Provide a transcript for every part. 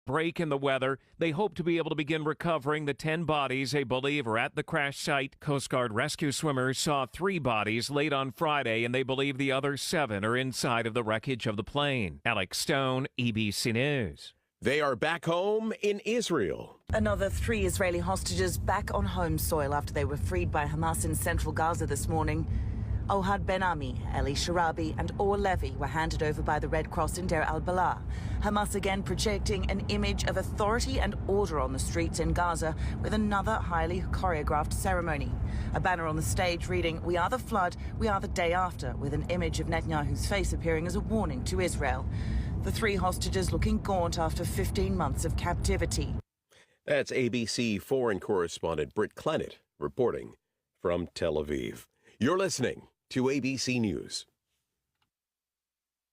break in the weather. They hope to be able to begin recovering the 10 bodies they believe are at the crash site. Coast Guard rescue swimmers saw 3 bodies late on Friday, and they believe the other 7 are inside of the wreckage of the plane. Alex Stone, ABC News. They are back home in Israel. Another 3 Israeli hostages back on home soil after they were freed by Hamas in central Gaza this morning. Ohad Ben-Ami, Eli Sharabi and Or Levy were handed over by the Red Cross in Deir al-Balah. Hamas again projecting an image of authority and order on the streets in Gaza with another highly choreographed ceremony. A banner on the stage reading, "We are the flood, we are the day after," with an image of Netanyahu's face appearing as a warning to Israel. The 3 hostages looking gaunt after 15 months of captivity. That's ABC foreign correspondent Britt Clennett reporting from Tel Aviv. You're listening to ABC News.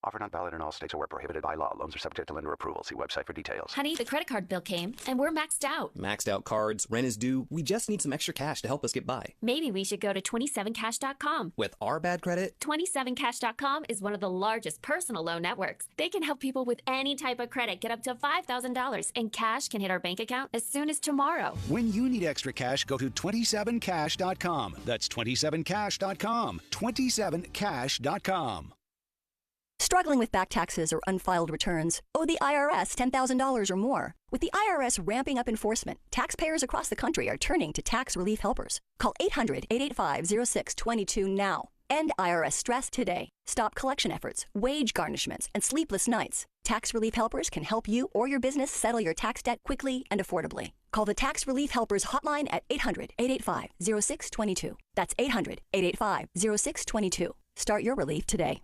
Offer not valid in all states or where prohibited by law. Loans are subject to lender approval. See website for details. Honey, the credit card bill came, and we're maxed out. Maxed out cards, rent is due. We just need some extra cash to help us get by. Maybe we should go to 27cash.com. With our bad credit? 27cash.com is one of the largest personal loan networks. They can help people with any type of credit get up to $5,000, and cash can hit our bank account as soon as tomorrow. When you need extra cash, go to 27cash.com. That's 27cash.com. 27cash.com. Struggling with back taxes or unfiled returns? Owe the IRS $10,000 or more? With the IRS ramping up enforcement, taxpayers across the country are turning to tax relief helpers. Call 800-885-0622 now. End IRS stress today. Stop collection efforts, wage garnishments, and sleepless nights. Tax relief helpers can help you or your business settle your tax debt quickly and affordably. Call the Tax Relief Helpers hotline at 800-885-0622. That's 800-885-0622. Start your relief today.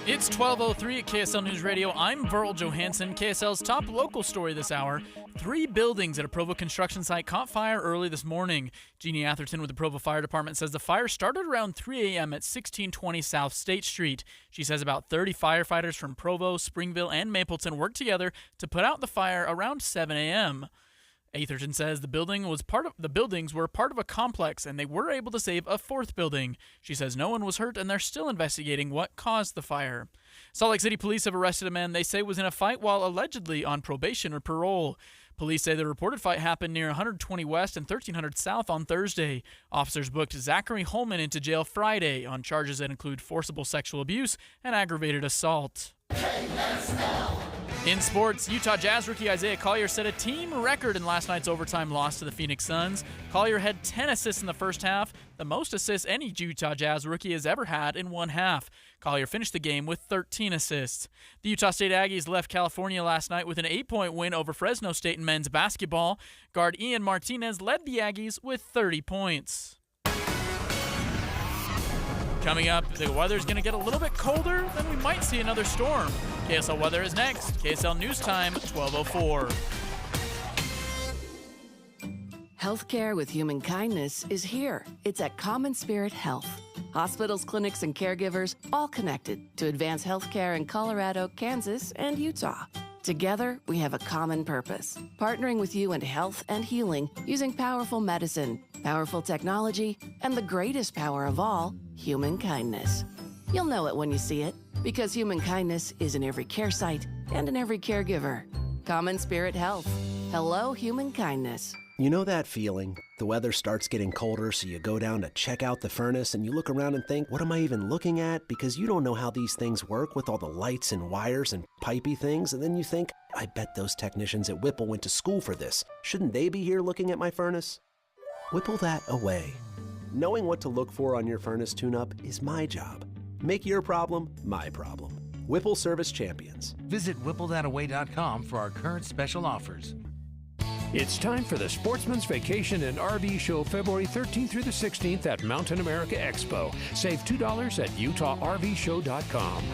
It's 12:03 at KSL News Radio. I'm Verl Johansson. KSL's top local story this hour. 3 buildings at a Provo construction site caught fire early this morning. Jeannie Atherton with the Provo Fire Department says the fire started around 3 a.m. at 1620 South State Street. She says about 30 firefighters from Provo, Springville, and Mapleton worked together to put out the fire around 7 a.m. Atherton says the buildings were part of a complex, and they were able to save a 4th building. She says no one was hurt, and they're still investigating what caused the fire. Salt Lake City police have arrested a man they say was in a fight while allegedly on probation or parole. Police say the reported fight happened near 120 West and 1300 South on Thursday. Officers booked Zachary Holman into jail Friday on charges that include forcible sexual abuse and aggravated assault. In sports, Utah Jazz rookie Isaiah Collier set a team record in last night's overtime loss to the Phoenix Suns. Collier had 10 assists in the first half, the most assists any Utah Jazz rookie has ever had in one half. Collier finished the game with 13 assists. The Utah State Aggies left California last night with an 8-point win over Fresno State in men's basketball. Guard Ian Martinez led the Aggies with 30 points. Coming up, the weather's going to get a little bit colder, then we might see another storm. KSL weather is next. KSL News Time, 12:04. Healthcare with human kindness is here. It's at Common Spirit Health. Hospitals, clinics, and caregivers all connected to advance healthcare in Colorado, Kansas, and Utah. Together, we have a common purpose, partnering with you in health and healing using powerful medicine, powerful technology, and the greatest power of all, human kindness. You'll know it when you see it, because human kindness is in every care site and in every caregiver. Common Spirit Health. Hello, human kindness. You know that feeling? The weather starts getting colder, so you go down to check out the furnace and you look around and think, what am I even looking at? Because you don't know how these things work with all the lights and wires and pipey things. And then you think, I bet those technicians at Whipple went to school for this. Shouldn't they be here looking at my furnace? Whipple that away. Knowing what to look for on your furnace tune-up is my job. Make your problem my problem. Whipple Service Champions. Visit whipplethataway.com for our current special offers. It's time for the Sportsman's Vacation and RV Show February 13th through the 16th at Mountain America Expo. Save $2 at UtahRVShow.com.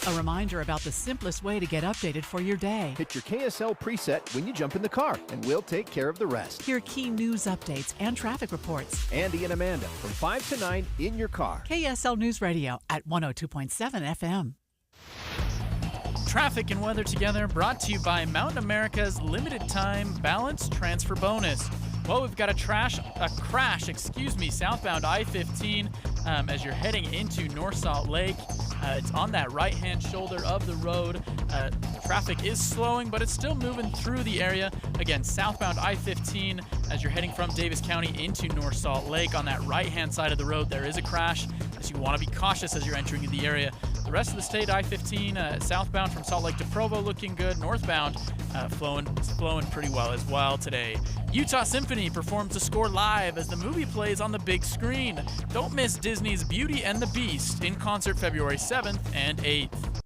A reminder about the simplest way to get updated for your day. Hit your KSL preset when you jump in the car, and we'll take care of the rest. Hear key news updates and traffic reports. Andy and Amanda from 5 to 9 in your car. KSL News Radio at 102.7 FM. Traffic and weather together, brought to you by Mountain America's limited time balance transfer bonus. Well, we've got a crash, southbound I-15 as you're heading into North Salt Lake. It's on that right-hand shoulder of the road. Traffic is slowing, but it's still moving through the area. Again, southbound I-15 as you're heading from Davis County into North Salt Lake. On that right-hand side of the road, there is a crash, so you want to be cautious as you're entering the area. The rest of the state, I-15 southbound from Salt Lake to Provo, looking good. Northbound, flowing pretty well as well today. Utah Symphony performs the score live as the movie plays on the big screen. Don't miss Disney's Beauty and the Beast in concert February 7th and 8th.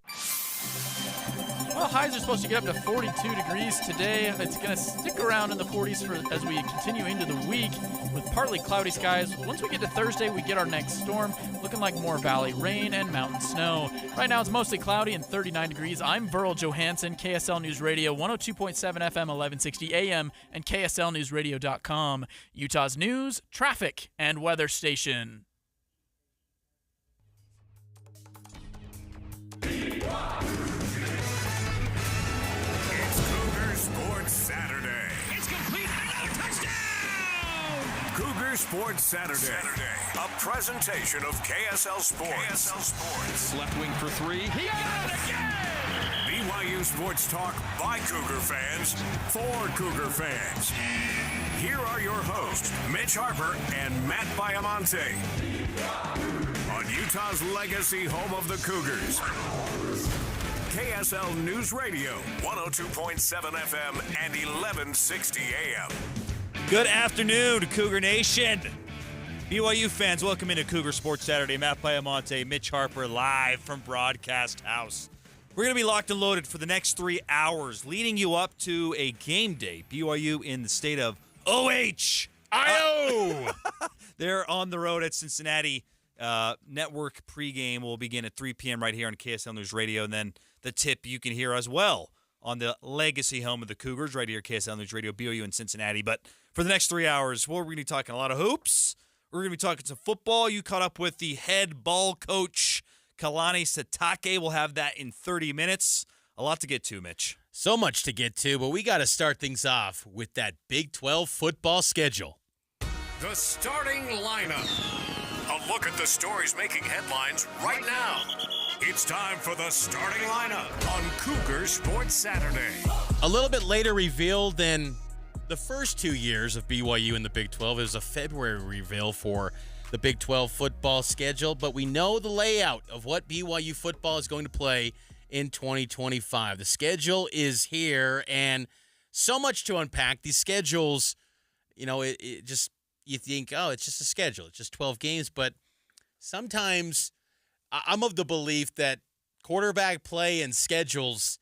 Well, highs are supposed to get up to 42 degrees today. It's going to stick around in the 40s as we continue into the week with partly cloudy skies. Once we get to Thursday, we get our next storm, looking like more valley rain and mountain snow. Right now, it's mostly cloudy and 39 degrees. I'm Verl Johansson, KSL News Radio, 102.7 FM, 1160 AM, and KSLNewsRadio.com, Utah's news, traffic, and weather station. Sports Saturday. It's complete and a touchdown! Cougar Sports Saturday. A presentation of KSL Sports. Left wing for three. He got it again! BYU Sports Talk by Cougar fans for Cougar fans. Here are your hosts, Mitch Harper and Matt Baiamonte. On Utah's legacy home of the Cougars. KSL News Radio, 102.7 FM and 1160 AM. Good afternoon, Cougar Nation. BYU fans, welcome into Cougar Sports Saturday. Matt Baiamonte, Mitch Harper, live from Broadcast House. We're going to be locked and loaded for the next 3 hours, leading you up to a game day. BYU in the state of O-H-I-O. They're on the road at Cincinnati. Network pregame will begin at 3 p.m. right here on KSL News Radio, and then the tip you can hear as well on the legacy home of the Cougars right here, KSL News Radio, BYU in Cincinnati. But for the next 3 hours, we're going to be talking a lot of hoops. We're going to be talking some football. You caught up with the head ball coach, Kalani Sitake. We'll have that in 30 minutes. A lot to get to, Mitch. So much to get to, but we got to start things off with that Big 12 football schedule. The starting lineup. A look at the stories making headlines right now. It's time for the starting lineup on Cougar Sports Saturday. A little bit later revealed than the first 2 years of BYU in the Big 12. It was a February reveal for the Big 12 football schedule, but we know the layout of what BYU football is going to play in 2025. The schedule is here, and so much to unpack. These schedules, it just, you think, oh, it's just a schedule. It's just 12 games, but sometimes I'm of the belief that quarterback play and schedules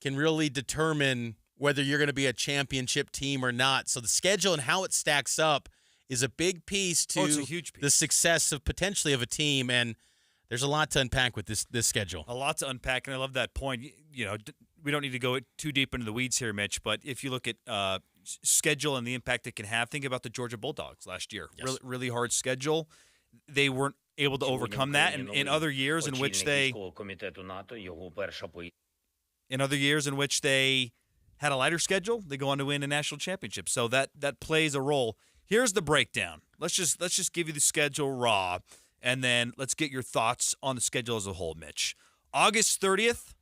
can really determine whether you're going to be a championship team or not. So the schedule and how it stacks up is a big piece to it's a huge piece. The success of potentially of a team, and there's a lot to unpack with this schedule. A lot to unpack, and I love that point. We don't need to go too deep into the weeds here, Mitch, but if you look at schedule and the impact it can have, think about the Georgia Bulldogs last year. Yes. Really, really hard schedule. They weren't able to overcome that, and in other years in which they had a lighter schedule, they go on to win a national championship. So that plays a role. Here's the breakdown. Let's just give you the schedule raw, and then let's get your thoughts on the schedule as a whole, Mitch. August 30th,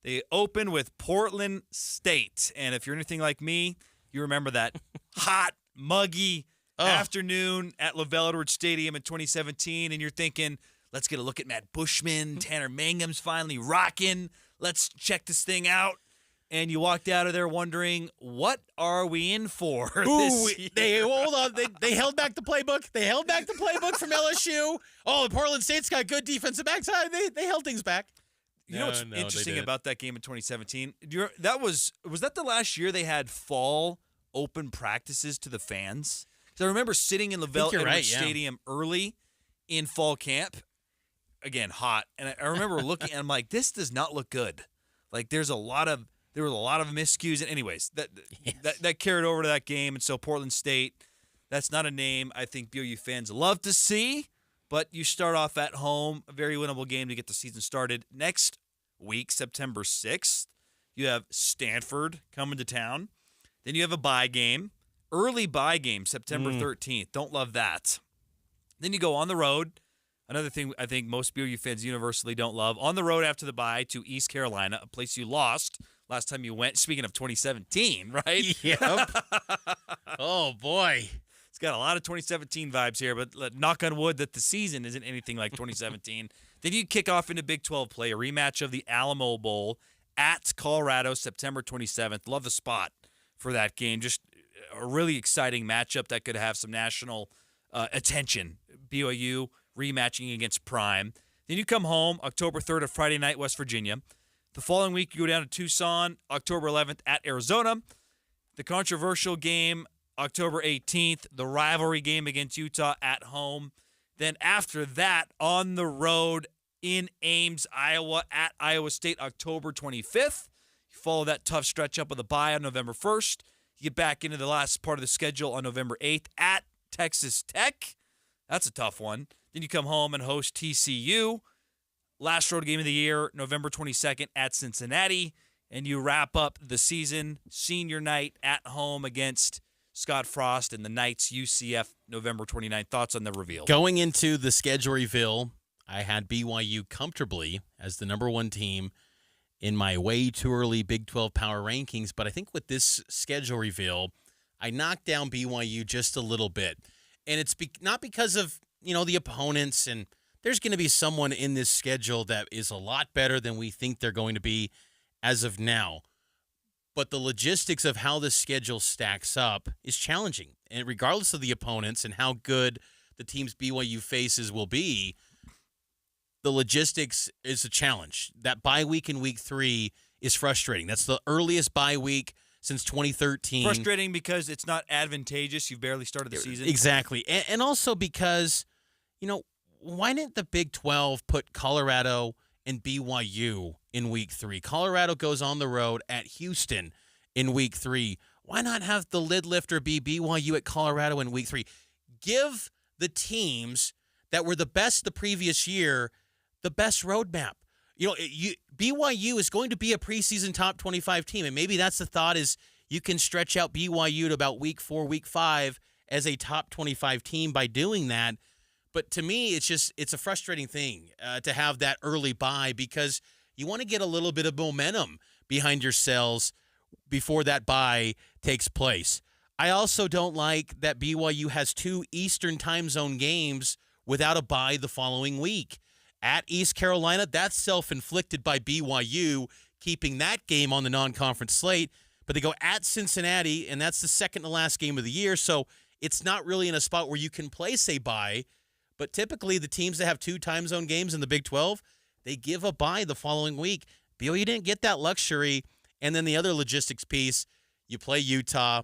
they open with Portland State, and if you're anything like me, you remember that hot, muggy afternoon at LaVell Edwards Stadium in 2017, and you're thinking, let's get a look at Matt Bushman. Tanner Mangum's finally rocking. Let's check this thing out. And you walked out of there wondering, what are we in for this year? Hold on. They held back the playbook. They held back the playbook from LSU. Oh, Portland State's got good defensive backs. They held things back. You know what's interesting about that game in 2017? Was that the last year they had fall open practices to the fans? Because I remember sitting in LaVell Edwards Stadium early in fall camp. Again, hot. And I remember looking, and I'm like, this does not look good. Like, there were a lot of miscues. And anyways, that carried over to that game. And so Portland State, that's not a name I think BYU fans love to see. But you start off at home, a very winnable game to get the season started. Next week, September 6th, you have Stanford coming to town. Then you have a bye game, early bye game, September 13th. Don't love that. Then you go on the road Another thing I think most BYU fans universally don't love, on the road after the bye to East Carolina, a place you lost last time you went. Speaking of 2017, right? Yep. Oh, boy. It's got a lot of 2017 vibes here, but knock on wood that the season isn't anything like 2017. Then you kick off into Big 12 play, a rematch of the Alamo Bowl at Colorado, September 27th. Love the spot for that game. Just a really exciting matchup that could have some national attention. BYU rematching against Prime. Then you come home October 3rd, a Friday night, West Virginia. The following week, you go down to Tucson, October 11th at Arizona. The controversial game, October 18th, the rivalry game against Utah at home. Then after that, on the road in Ames, Iowa, at Iowa State, October 25th. You follow that tough stretch up with a bye on November 1st. You get back into the last part of the schedule on November 8th at Texas Tech. That's a tough one. Then you come home and host TCU. Last road game of the year, November 22nd at Cincinnati. And you wrap up the season, senior night at home against Scott Frost and the Knights, UCF, November 29th. Thoughts on the reveal? Going into the schedule reveal, I had BYU comfortably as the number one team in my way too early Big 12 power rankings. But I think with this schedule reveal, I knocked down BYU just a little bit. And it's not because of, the opponents, and there's going to be someone in this schedule that is a lot better than we think they're going to be as of now. But the logistics of how the schedule stacks up is challenging. And regardless of the opponents and how good the teams BYU faces will be, the logistics is a challenge. That bye week in week 3 is frustrating. That's the earliest bye week since 2013. Frustrating because it's not advantageous. You've barely started the season. Exactly. And also because, why didn't the Big 12 put Colorado and BYU in week 3? Colorado goes on the road at Houston in week 3. Why not have the lid lifter be BYU at Colorado in week 3? Give the teams that were the best the previous year the best roadmap. BYU is going to be a preseason top 25 team, and maybe that's the thought is you can stretch out BYU to about week 4, week 5 as a top 25 team by doing that. But to me, it's a frustrating thing to have that early bye because you want to get a little bit of momentum behind yourselves before that bye takes place. I also don't like that BYU has 2 Eastern time zone games without a bye the following week. At East Carolina, that's self-inflicted by BYU, keeping that game on the non-conference slate. But they go at Cincinnati, and that's the second to last game of the year, so it's not really in a spot where you can place a bye. But typically, the teams that have 2 time zone games in the Big 12, they give a bye the following week. BYU didn't get that luxury. And then the other logistics piece, you play Utah,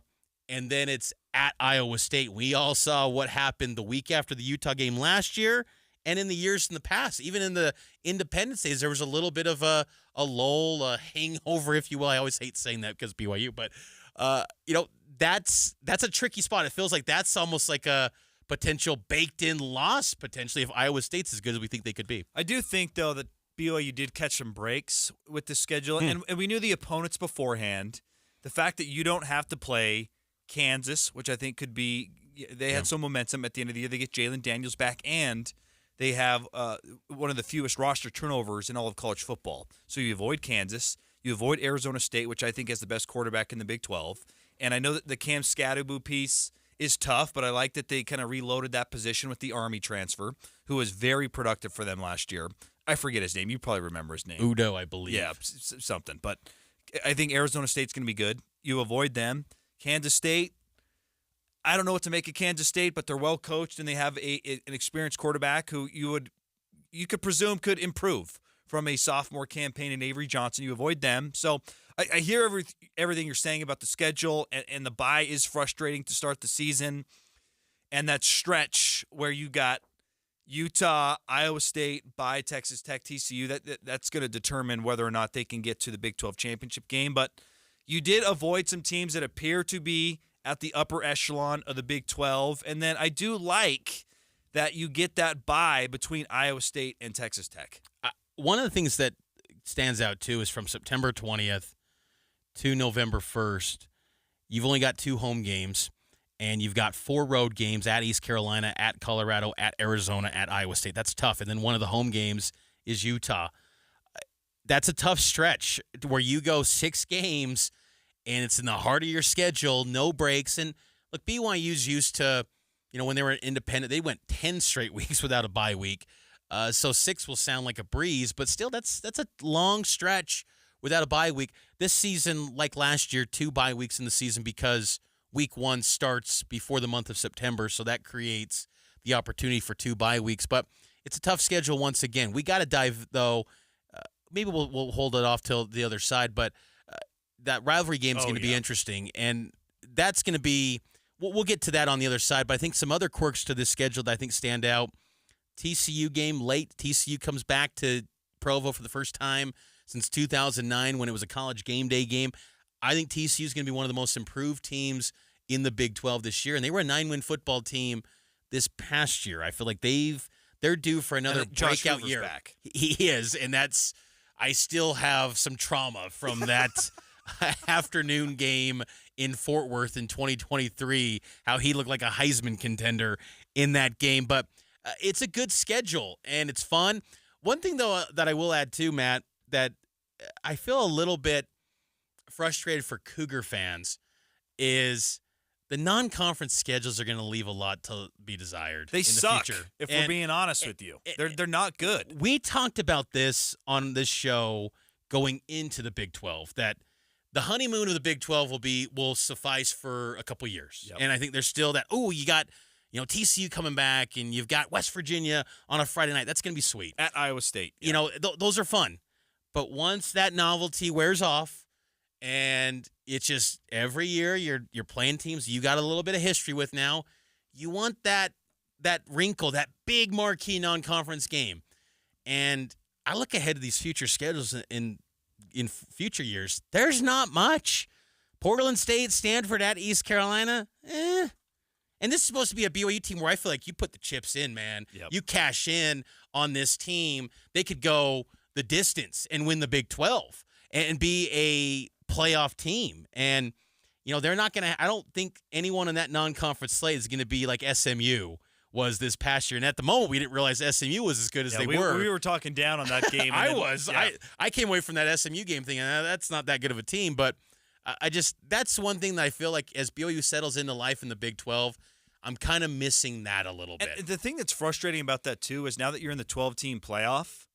and then it's at Iowa State. We all saw what happened the week after the Utah game last year and in the years in the past. Even in the Independence days, there was a little bit of a lull, a hangover, if you will. I always hate saying that because BYU. But, that's a tricky spot. It feels like that's almost like a potential baked-in loss, potentially, if Iowa State's as good as we think they could be. I do think, though, that BYU did catch some breaks with the schedule, and we knew the opponents beforehand. The fact that you don't have to play Kansas, which I think could be – they had some momentum at the end of the year. They get Jalen Daniels back, and they have one of the fewest roster turnovers in all of college football. So you avoid Kansas. You avoid Arizona State, which I think has the best quarterback in the Big 12. And I know that the Cam Skattebo piece is tough, but I like that they kind of reloaded that position with the Army transfer, who was very productive for them last year. I forget his name. You probably remember his name. Udo, I believe. Yeah, something. But I think Arizona State's going to be good. You avoid them. Kansas State, I don't know what to make of Kansas State, but they're well coached and they have an experienced quarterback who you could presume could improve from a sophomore campaign in Avery Johnson. You avoid them. So I hear everything you're saying about the schedule, and the bye is frustrating to start the season. And that stretch where you got Utah, Iowa State, bye Texas Tech, TCU, that's going to determine whether or not they can get to the Big 12 championship game. But you did avoid some teams that appear to be at the upper echelon of the Big 12. And then I do like that you get that bye between Iowa State and Texas Tech. One of the things that stands out, too, is from September 20th to November 1st, you've only got 2 home games. and you've got 4 road games at East Carolina, at Colorado, at Arizona, at Iowa State. That's tough. And then one of the home games is Utah. That's a tough stretch where you go 6 games, and it's in the heart of your schedule, no breaks. And look, BYU's used to, when they were independent, they went 10 straight weeks without a bye week. So 6 will sound like a breeze, but still, that's a long stretch without a bye week. This season, like last year, 2 bye weeks in the season because week 1 starts before the month of September, so that creates the opportunity for 2 bye weeks. But it's a tough schedule once again. We got to dive, though. Maybe we'll hold it off till the other side, but that rivalry game is going to be interesting, and that's going to be we'll get to that on the other side, but I think some other quirks to this schedule that I think stand out. TCU game late. TCU comes back to Provo for the first time since 2009 when it was a college game day game. I think TCU is going to be one of the most improved teams in the Big 12 this year, and they were a 9-win football team this past year. I feel like they're due for another breakout year. Back. He is, and I still have some trauma from that afternoon game in Fort Worth in 2023, how he looked like a Heisman contender in that game. But it's a good schedule, and it's fun. One thing, though, that I will add, too, Matt, that I feel a little bit frustrated for Cougar fans is the non-conference schedules are going to leave a lot to be desired. They suck, the future. If we're being honest with you. They're not good. We talked about this on this show going into the Big 12, that the honeymoon of the Big 12 will suffice for a couple years. Yep. And I think there's still that, you got TCU coming back, and you've got West Virginia on a Friday night. That's going to be sweet. At Iowa State. Yeah. Those are fun. But once that novelty wears off, and it's just every year you're playing teams you got a little bit of history with now, you want that wrinkle, that big marquee non-conference game. And I look ahead to these future schedules in future years. There's not much. Portland State, Stanford at East Carolina, And this is supposed to be a BYU team where I feel like you put the chips in, man. Yep. You cash in on this team. They could go the distance and win the Big 12 and be a playoff team. And, they're not going to – I don't think anyone in that non-conference slate is going to be like SMU was this past year. And at the moment, we didn't realize SMU was as good as they were. We were talking down on that game. I came away from that SMU game thinking, that's not that good of a team. But that's one thing that I feel like as BYU settles into life in the Big 12, I'm kind of missing that a little bit. And the thing that's frustrating about that, too, is now that you're in the 12-team playoff,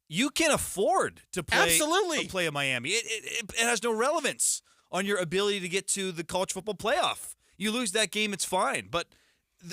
you can afford to play a Miami. It has no relevance on your ability to get to the college football playoff. You lose that game, it's fine. But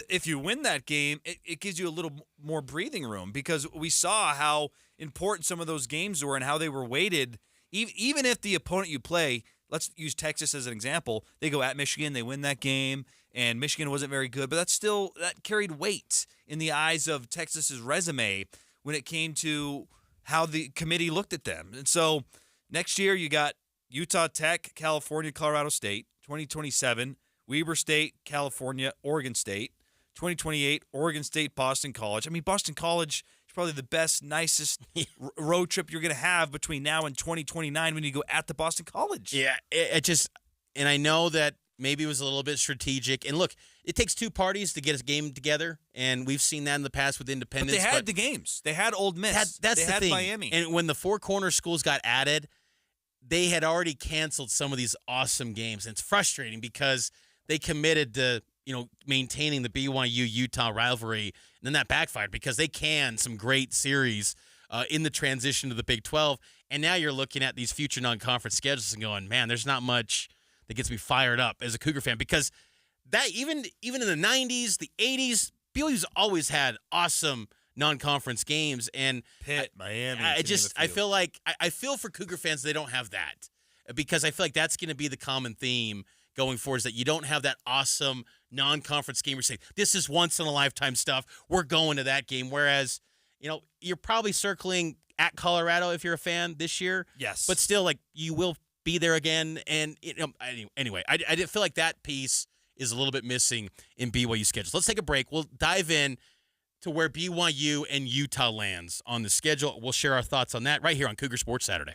if you win that game, it gives you a little more breathing room, because we saw how important some of those games were and how they were weighted. Even if the opponent you play, let's use Texas as an example, they go at Michigan, they win that game, and Michigan wasn't very good, but that carried weight in the eyes of Texas's resume when it came to how the committee looked at them. And so next year you got Utah Tech, California, Colorado State. 2027, Weber State, California, Oregon State. 2028, Oregon State, Boston College. I mean, Boston College is probably the best, nicest road trip you're going to have between now and 2029 when you go at the Boston College. Yeah, and I know that maybe it was a little bit strategic. And look, it takes 2 parties to get a game together, and we've seen that in the past with Independence. But they had the games. They had Ole Miss. They had thing. Miami. And when the 4 corner schools got added, they had already canceled some of these awesome games. And it's frustrating because they committed to maintaining the BYU-Utah rivalry, and then that backfired because they canned some great series in the transition to the Big 12. And now you're looking at these future non-conference schedules and going, man, there's not much that gets me fired up as a Cougar fan, because that even in the 90s, the 80s, BYU's always had awesome non-conference games. And Pitt, Miami. I feel like I feel for Cougar fans they don't have that, because I feel like that's going to be the common theme going forward, is that you don't have that awesome non-conference game where you say, this is once-in-a-lifetime stuff. We're going to that game. Whereas, you're probably circling at Colorado if you're a fan this year. Yes. But still, you will be there again. And, anyway, I did feel like that piece is a little bit missing in BYU schedules. Let's take a break. We'll dive in to where BYU and Utah lands on the schedule. We'll share our thoughts on that right here on Cougar Sports Saturday.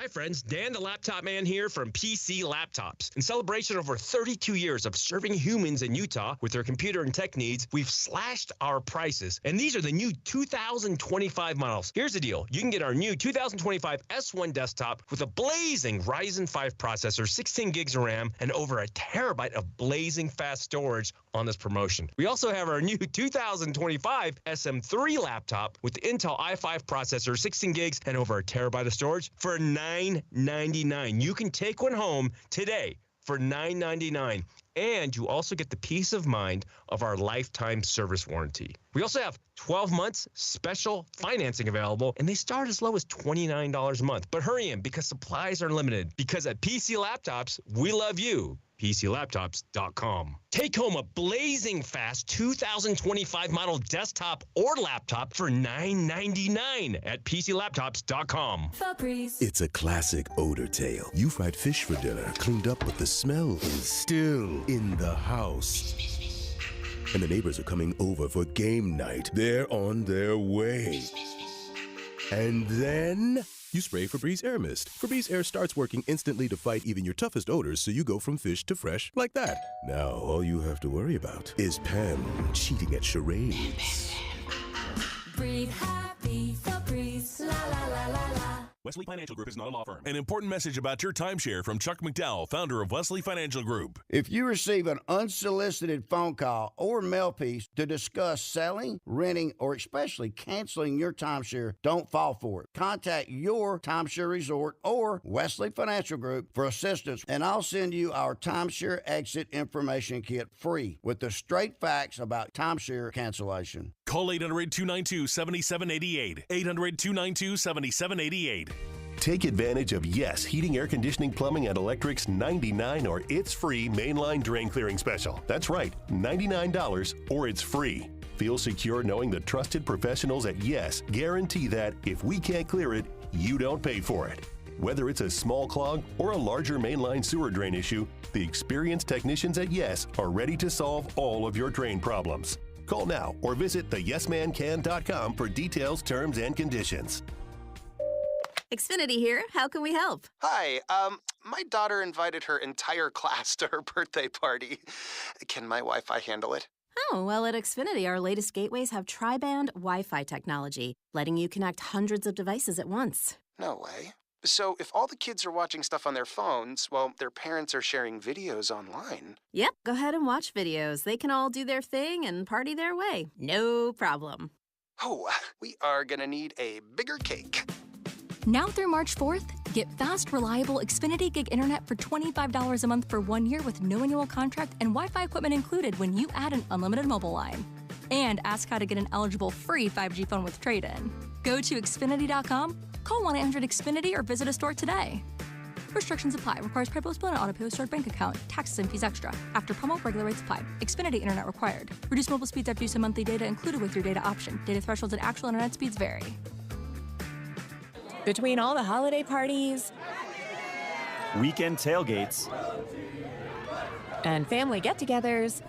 Hi, friends. Dan the Laptop Man here from PC Laptops. In celebration of over 32 years of serving humans in Utah with their computer and tech needs, we've slashed our prices. And these are the new 2025 models. Here's the deal. You can get our new 2025 S1 desktop with a blazing Ryzen 5 processor, 16 gigs of RAM, and over a terabyte of blazing fast storage on this promotion. We also have our new 2025 SM3 laptop with the Intel i5 processor, 16 gigs, and over a terabyte of storage for $999. You can take one home today for $999. And you also get the peace of mind of our lifetime service warranty. We also have 12 months special financing available, and they start as low as $29 a month. But hurry in because supplies are limited. Because at PC Laptops, we love you. PCLaptops.com. Take home a blazing fast 2025 model desktop or laptop for $999 at PCLaptops.com. It's a classic odor tale. You fried fish for dinner, cleaned up, but the smell is still in the house. And the neighbors are coming over for game night. They're on their way. And then you spray Febreze Air Mist. Febreze Air starts working instantly to fight even your toughest odors, so you go from fish to fresh like that. Now, all you have to worry about is Pam cheating at charades. Breathe happy, Febreze, la la la la la. Wesley Financial Group is not a law firm. An important message about your timeshare from Chuck McDowell, founder of Wesley Financial Group. If you receive an unsolicited phone call or mail piece to discuss selling, renting, or especially canceling your timeshare, don't fall for it. Contact your timeshare resort or Wesley Financial Group for assistance, and I'll send you our timeshare exit information kit free with the straight facts about timeshare cancellation. Call 800-292-7788. 800-292-7788. Take advantage of Yes Heating, Air Conditioning, Plumbing, and Electric's $99 or it's free mainline drain clearing special. That's right, $99 or it's free. Feel secure knowing the trusted professionals at Yes guarantee that if we can't clear it, you don't pay for it. Whether it's a small clog or a larger mainline sewer drain issue, the experienced technicians at Yes are ready to solve all of your drain problems. Call now or visit theyesmancan.com for details, terms, and conditions. Xfinity here. How can we help? Hi. My daughter invited her entire class to her birthday party. Can my Wi-Fi handle it? Oh, well, at Xfinity, our latest gateways have tri-band Wi-Fi technology, letting you connect hundreds of devices at once. No way. So if all the kids are watching stuff on their phones, well, their parents are sharing videos online. Yep, go ahead and watch videos. They can all do their thing and party their way. No problem. Oh, we are gonna need a bigger cake. Now through March 4th, get fast, reliable Xfinity Gig Internet for $25 a month for 1 year with no annual contract and Wi-Fi equipment included when you add an unlimited mobile line. And ask how to get an eligible free 5G phone with trade-in. Go to Xfinity.com, call 1-800-XFINITY or visit a store today. Restrictions apply. Requires PayPal split and auto-pay with stored bank account. Taxes and fees extra. After promo, regular rates apply. Xfinity Internet required. Reduced mobile speeds after use of monthly data included with your data option. Data thresholds and actual internet speeds vary. Between all the holiday parties, weekend tailgates, and family get-togethers,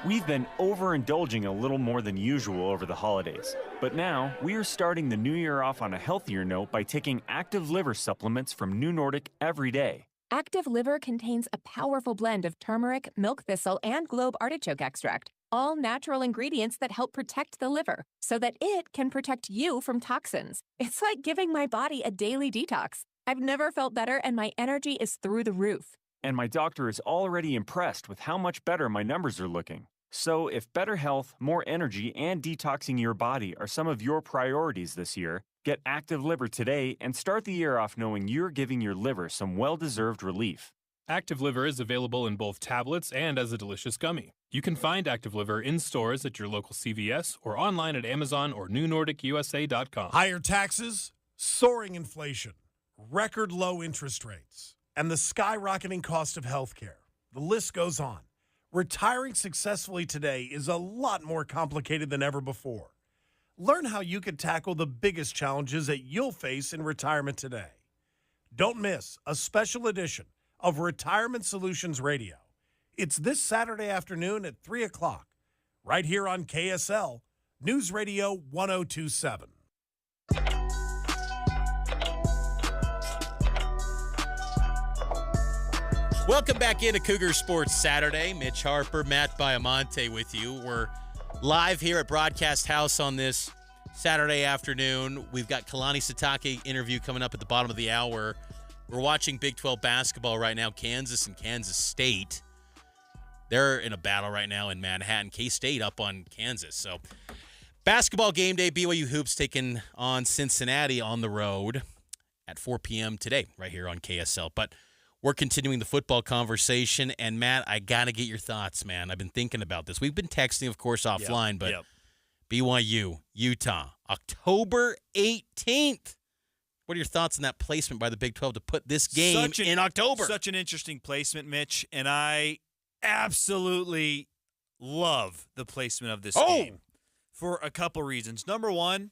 we've been overindulging a little more than usual over the holidays. But now, we are starting the new year off on a healthier note by taking Active Liver supplements from New Nordic every day. Active Liver contains a powerful blend of turmeric, milk thistle, and globe artichoke extract, all natural ingredients that help protect the liver so that it can protect you from toxins. It's like giving my body a daily detox. I've never felt better, and my energy is through the roof. And my doctor is already impressed with how much better my numbers are looking. So if better health, more energy, and detoxing your body are some of your priorities this year, get Active Liver today and start the year off knowing you're giving your liver some well-deserved relief. Active Liver is available in both tablets and as a delicious gummy. You can find Active Liver in stores at your local CVS or online at Amazon or newnordicusa.com. Higher taxes, soaring inflation, record low interest rates, and the skyrocketing cost of healthcare. The list goes on. Retiring successfully today is a lot more complicated than ever before. Learn how you can tackle the biggest challenges that you'll face in retirement today. Don't miss a special edition of Retirement Solutions Radio. It's this Saturday afternoon at 3 o'clock, right here on KSL, News Radio 1027. Welcome back into Cougar Sports Saturday. Mitch Harper, Matt Baiamonte with you. We're live here at Broadcast House on this Saturday afternoon. We've got Kalani Sitake interview coming up at the bottom of the hour. We're watching Big 12 basketball right now, Kansas and Kansas State. They're in a battle right now in Manhattan. K-State up on Kansas. So basketball game day, BYU Hoops taking on Cincinnati on the road at 4 p.m. today right here on KSL. But we're continuing the football conversation. And, Matt, I got to get your thoughts, man. I've been thinking about this. We've been texting, of course, offline, but BYU, Utah, October 18th. What are your thoughts on that placement by the Big 12 to put this game in October? Such an interesting placement, Mitch, and I absolutely love the placement of this game for a couple reasons. Number one,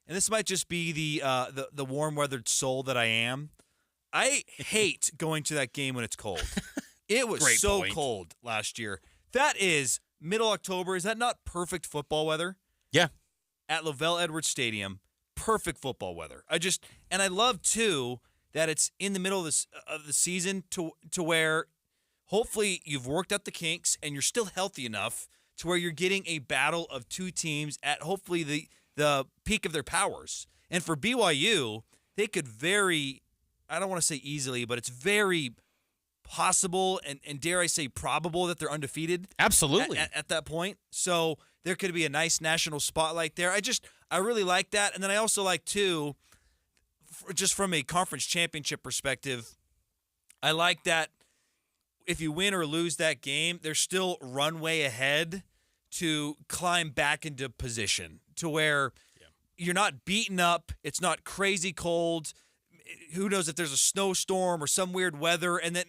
and this might just be the warm-weathered soul that I am, I hate going to that game when it's cold. It was cold last year. That is middle October. Is that not perfect football weather? Yeah. At Lavelle Edwards Stadium, perfect football weather. I love too that it's in the middle of the season to where hopefully you've worked out the kinks and you're still healthy enough to where you're getting a battle of two teams at hopefully the peak of their powers. And for BYU, they could I don't want to say easily, but it's very possible and dare I say probable that they're undefeated. Absolutely. At that point. So there could be a nice national spotlight there. I really like that. And then I also like, too, just from a conference championship perspective, I like that if you win or lose that game, there's still runway ahead to climb back into position to where you're not beaten up. It's not crazy cold. Who knows if there's a snowstorm or some weird weather. And then,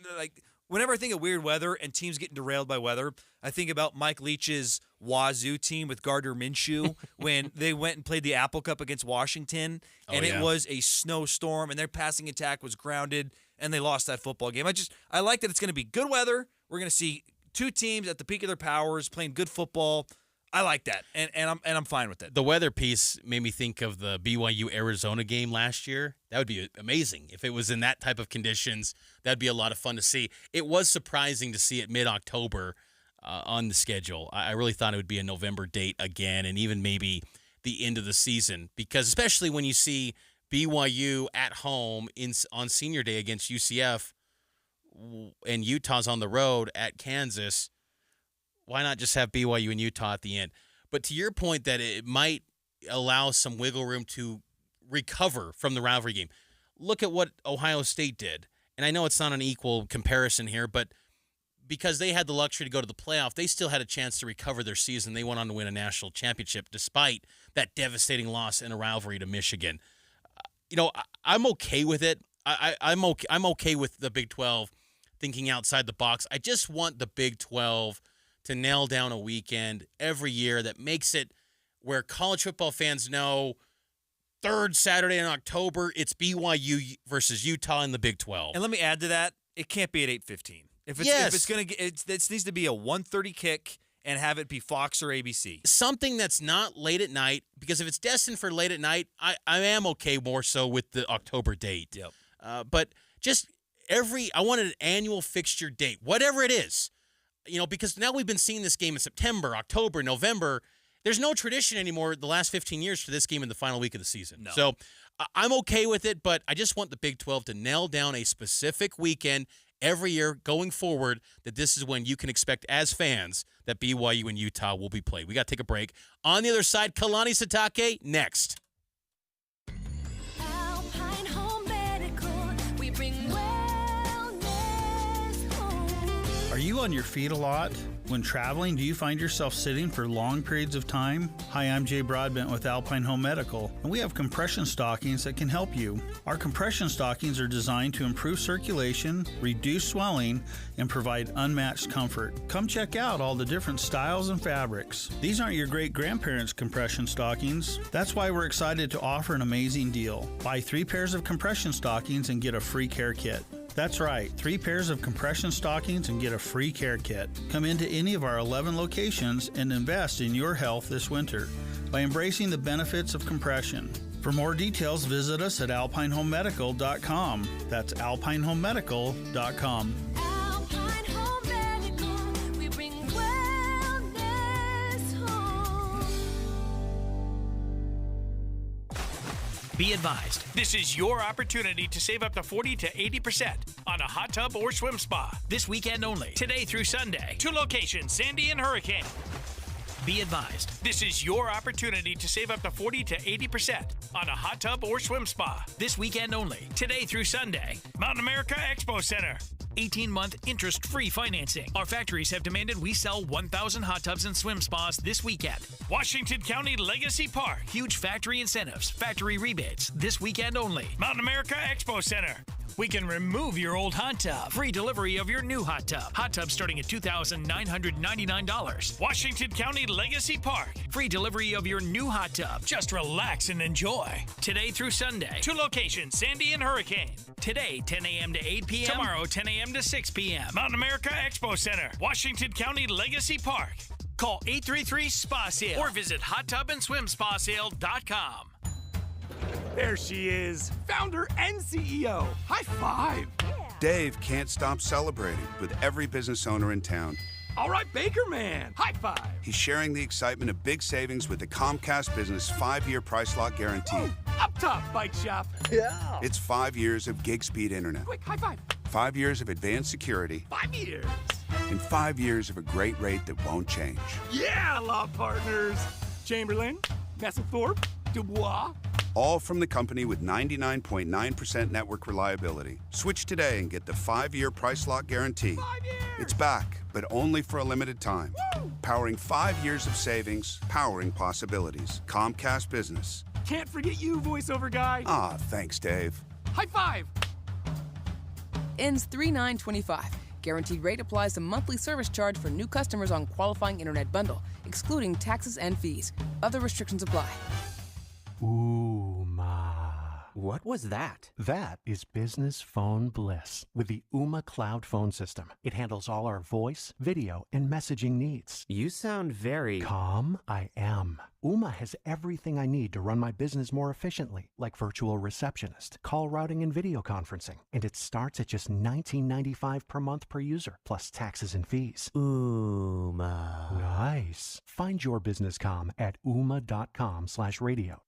whenever I think of weird weather and teams getting derailed by weather, I think about Mike Leach's Wazoo team with Gardner Minshew when they went and played the Apple Cup against Washington, and it was a snowstorm, and their passing attack was grounded, and they lost that football game. I like that it's going to be good weather. We're going to see two teams at the peak of their powers playing good football. I like that, and I'm fine with it. The weather piece made me think of the BYU-Arizona game last year. That would be amazing. If it was in that type of conditions, that'd be a lot of fun to see. It was surprising to see it mid-October on the schedule. I really thought it would be a November date again, and even maybe the end of the season, because especially when you see BYU at home on Senior Day against UCF and Utah's on the road at Kansas, why not just have BYU and Utah at the end? But to your point that it might allow some wiggle room to recover from the rivalry game, look at what Ohio State did. And I know it's not an equal comparison here, but because they had the luxury to go to the playoff, they still had a chance to recover their season. They went on to win a national championship despite that devastating loss in a rivalry to Michigan. I'm okay with it. I'm okay with the Big 12 thinking outside the box. I just want the Big 12 to nail down a weekend every year that makes it where college football fans know third Saturday in October, it's BYU versus Utah in the Big 12. And let me add to that, it can't be at 8:15. If it's going to get, it needs to be a 1:30 kick and have it be Fox or ABC. Something that's not late at night, because if it's destined for late at night, I am okay more so with the October date. Yep. But just I wanted an annual fixture date, whatever it is. Because now we've been seeing this game in September, October, November. There's no tradition anymore the last 15 years for this game in the final week of the season. No. So I'm okay with it, but I just want the Big 12 to nail down a specific weekend every year going forward that this is when you can expect as fans that BYU and Utah will be played. We got to take a break. On the other side, Kalani Sitake next. Alpine Home Medical, we bring wellness home. Are you on your feet a lot? When traveling, do you find yourself sitting for long periods of time? Hi, I'm Jay Broadbent with Alpine Home Medical, and we have compression stockings that can help you. Our compression stockings are designed to improve circulation, reduce swelling, and provide unmatched comfort. Come check out all the different styles and fabrics. These aren't your great-grandparents' compression stockings. That's why we're excited to offer an amazing deal. Buy 3 pairs of compression stockings and get a free care kit. That's right, 3 pairs of compression stockings and get a free care kit. Come into any of our 11 locations and invest in your health this winter by embracing the benefits of compression. For more details, visit us at alpinehomemedical.com. That's alpinehomemedical.com. Alpine Be advised, this is your opportunity to save up to 40 to 80% on a hot tub or swim spa. This weekend only, today through Sunday. 2 locations, Sandy and Hurricane. Be advised, this is your opportunity to save up to 40 to 80% on a hot tub or swim spa. This weekend only, today through Sunday. Mountain America Expo Center. 18-month interest-free financing. Our factories have demanded we sell 1,000 hot tubs and swim spas this weekend. Washington County Legacy Park. Huge factory incentives, factory rebates. This weekend only. Mountain America Expo Center. We can remove your old hot tub. Free delivery of your new hot tub. Hot tub starting at $2,999. Washington County Legacy Park. Free delivery of your new hot tub. Just relax and enjoy. Today through Sunday. 2 locations, Sandy and Hurricane. Today, 10 a.m. to 8 p.m. Tomorrow, 10 a.m. to 6 p.m. Mountain America Expo Center. Washington County Legacy Park. Call 833-SPA-SALE or visit hottubandSwimSpaSale.com. There she is, founder and CEO. High five. Dave can't stop celebrating with every business owner in town. All right, Baker Man. High five. He's sharing the excitement of big savings with the Comcast Business 5-year price lock guarantee. Ooh, up top, bike shop. Yeah. It's 5 years of gig speed internet. Quick, high five. 5 years of advanced security. 5 years. And 5 years of a great rate that won't change. Yeah, law partners. Chamberlain, Messethorpe, Dubois. All from the company with 99.9% network reliability. Switch today and get the 5-year price lock guarantee. 5 years. It's back, but only for a limited time. Woo! Powering 5 years of savings, powering possibilities. Comcast Business. Can't forget you, voiceover guy. Ah, thanks, Dave. High five. Ends 3/9/25. Guaranteed rate applies to monthly service charge for new customers on qualifying internet bundle, excluding taxes and fees. Other restrictions apply. What was that? That is business phone bliss with the Ooma Cloud Phone System. It handles all our voice, video, and messaging needs. You sound very... Calm, I am. Ooma has everything I need to run my business more efficiently, like virtual receptionist, call routing, and video conferencing. And it starts at just $19.95 per month per user, plus taxes and fees. Ooma. Nice. Find your business calm at ooma.com/radio.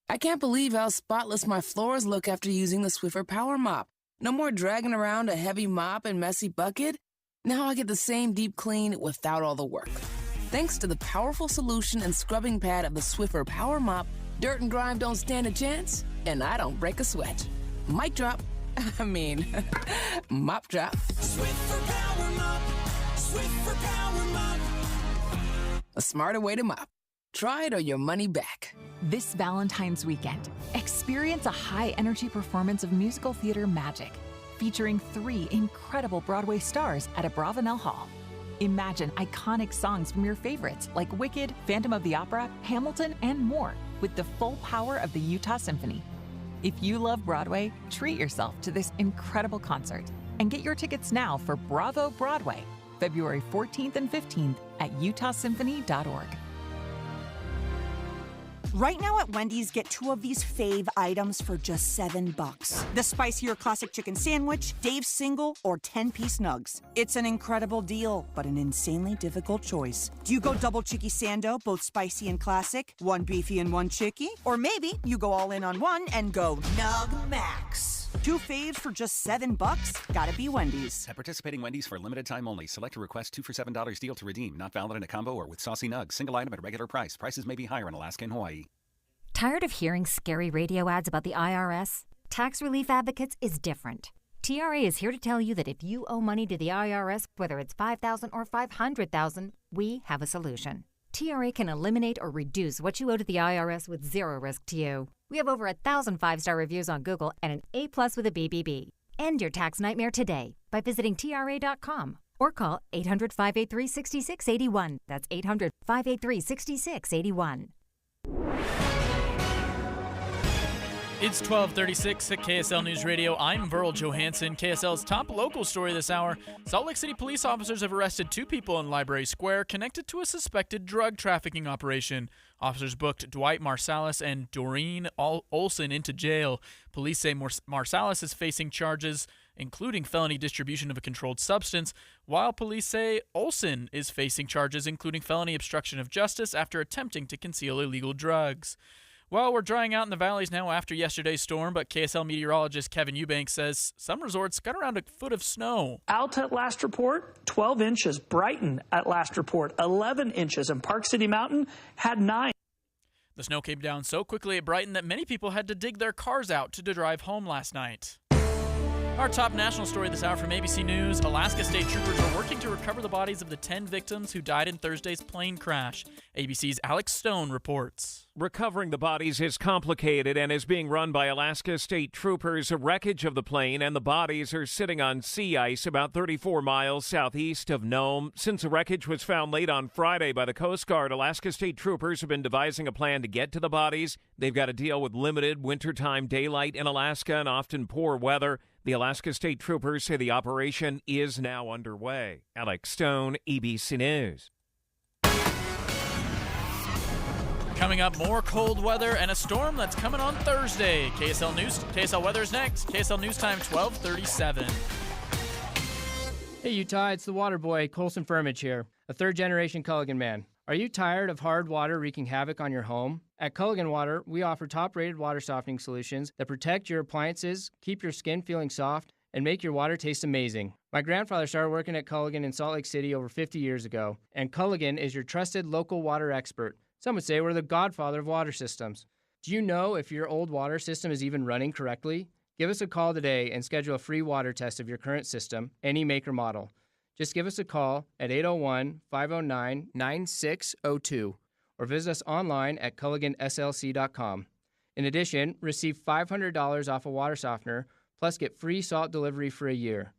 I can't believe how spotless my floors look after using the Swiffer Power Mop. No more dragging around a heavy mop and messy bucket. Now I get the same deep clean without all the work. Thanks to the powerful solution and scrubbing pad of the Swiffer Power Mop, dirt and grime don't stand a chance, and I don't break a sweat. Mic drop. Mop drop. Swiffer Power Mop. Swiffer Power Mop. A smarter way to mop. Try it or your money back. This Valentine's weekend, experience a high-energy performance of musical theater magic, featuring 3 incredible Broadway stars at Abravanel Hall. Imagine iconic songs from your favorites like Wicked, Phantom of the Opera, Hamilton, and more with the full power of the Utah Symphony. If you love Broadway, treat yourself to this incredible concert and get your tickets now for Bravo Broadway, February 14th and 15th at utahsymphony.org. Right now at Wendy's, get 2 of these fave items for just $7. The spicier classic chicken sandwich, Dave's single, or 10-piece nugs. It's an incredible deal, but an insanely difficult choice. Do you go double chicky sando, both spicy and classic, 1 beefy and 1 chicky? Or maybe you go all in on one and go Nug Max. 2 faves for just $7? Gotta be Wendy's. At participating Wendy's for a limited time only. Select a request 2 for $7 deal to redeem. Not valid in a combo or with saucy nugs. Single item at a regular price. Prices may be higher in Alaska and Hawaii. Tired of hearing scary radio ads about the IRS? Tax Relief Advocates is different. TRA is here to tell you that if you owe money to the IRS, whether it's $5,000 or $500,000, we have a solution. TRA can eliminate or reduce what you owe to the IRS with zero risk to you. We have over 1,000 5-star reviews on Google and an A+ with a BBB. End your tax nightmare today by visiting TRA.com or call 800-583-6681. That's 800-583-6681. It's 12:36 at KSL News Radio. I'm Verl Johansson. KSL's top local story this hour. Salt Lake City police officers have arrested 2 people in Library Square connected to a suspected drug trafficking operation. Officers booked Dwight Marsalis and Doreen Olson into jail. Police say Marsalis is facing charges including felony distribution of a controlled substance, while police say Olson is facing charges including felony obstruction of justice after attempting to conceal illegal drugs. Well, we're drying out in the valleys now after yesterday's storm, but KSL meteorologist Kevin Eubanks says some resorts got around a foot of snow. Alta at last report, 12 inches. Brighton at last report, 11 inches. And Park City Mountain had 9. The snow came down so quickly at Brighton that many people had to dig their cars out to drive home last night. Our top national story this hour from ABC News, Alaska State Troopers are working to recover the bodies of the 10 victims who died in Thursday's plane crash. ABC's Alex Stone reports. Recovering the bodies is complicated and is being run by Alaska State Troopers. A wreckage of the plane and the bodies are sitting on sea ice about 34 miles southeast of Nome. Since the wreckage was found late on Friday by the Coast Guard, Alaska State Troopers have been devising a plan to get to the bodies. They've got to deal with limited wintertime daylight in Alaska and often poor weather. The Alaska State Troopers say the operation is now underway. Alex Stone, ABC News. Coming up, more cold weather and a storm that's coming on Thursday. KSL News, KSL Weather is next. KSL News Time, 12:37. Hey Utah, it's the water boy, Colson Firmage here, a third-generation Culligan man. Are you tired of hard water wreaking havoc on your home? At Culligan Water, we offer top-rated water softening solutions that protect your appliances, keep your skin feeling soft, and make your water taste amazing. My grandfather started working at Culligan in Salt Lake City over 50 years ago, and Culligan is your trusted local water expert. Some would say we're the godfather of water systems. Do you know if your old water system is even running correctly? Give us a call today and schedule a free water test of your current system, any make or model. Just give us a call at 801-509-9602 or visit us online at culliganslc.com. In addition, receive $500 off a water softener, plus get free salt delivery for a year.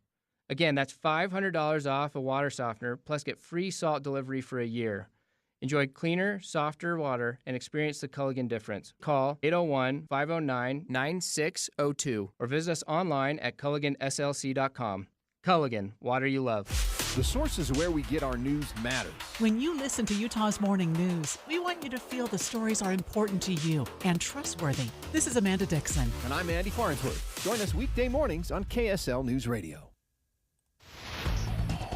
Again, that's $500 off a water softener, plus get free salt delivery for a year. Enjoy cleaner, softer water and experience the Culligan difference. Call 801-509-9602 or visit us online at culliganslc.com. Culligan, water you love. The sources where we get our news matters. When you listen to Utah's Morning News, we want you to feel the stories are important to you and trustworthy. This is Amanda Dixon. And I'm Andy Farnsworth. Join us weekday mornings on KSL News Radio.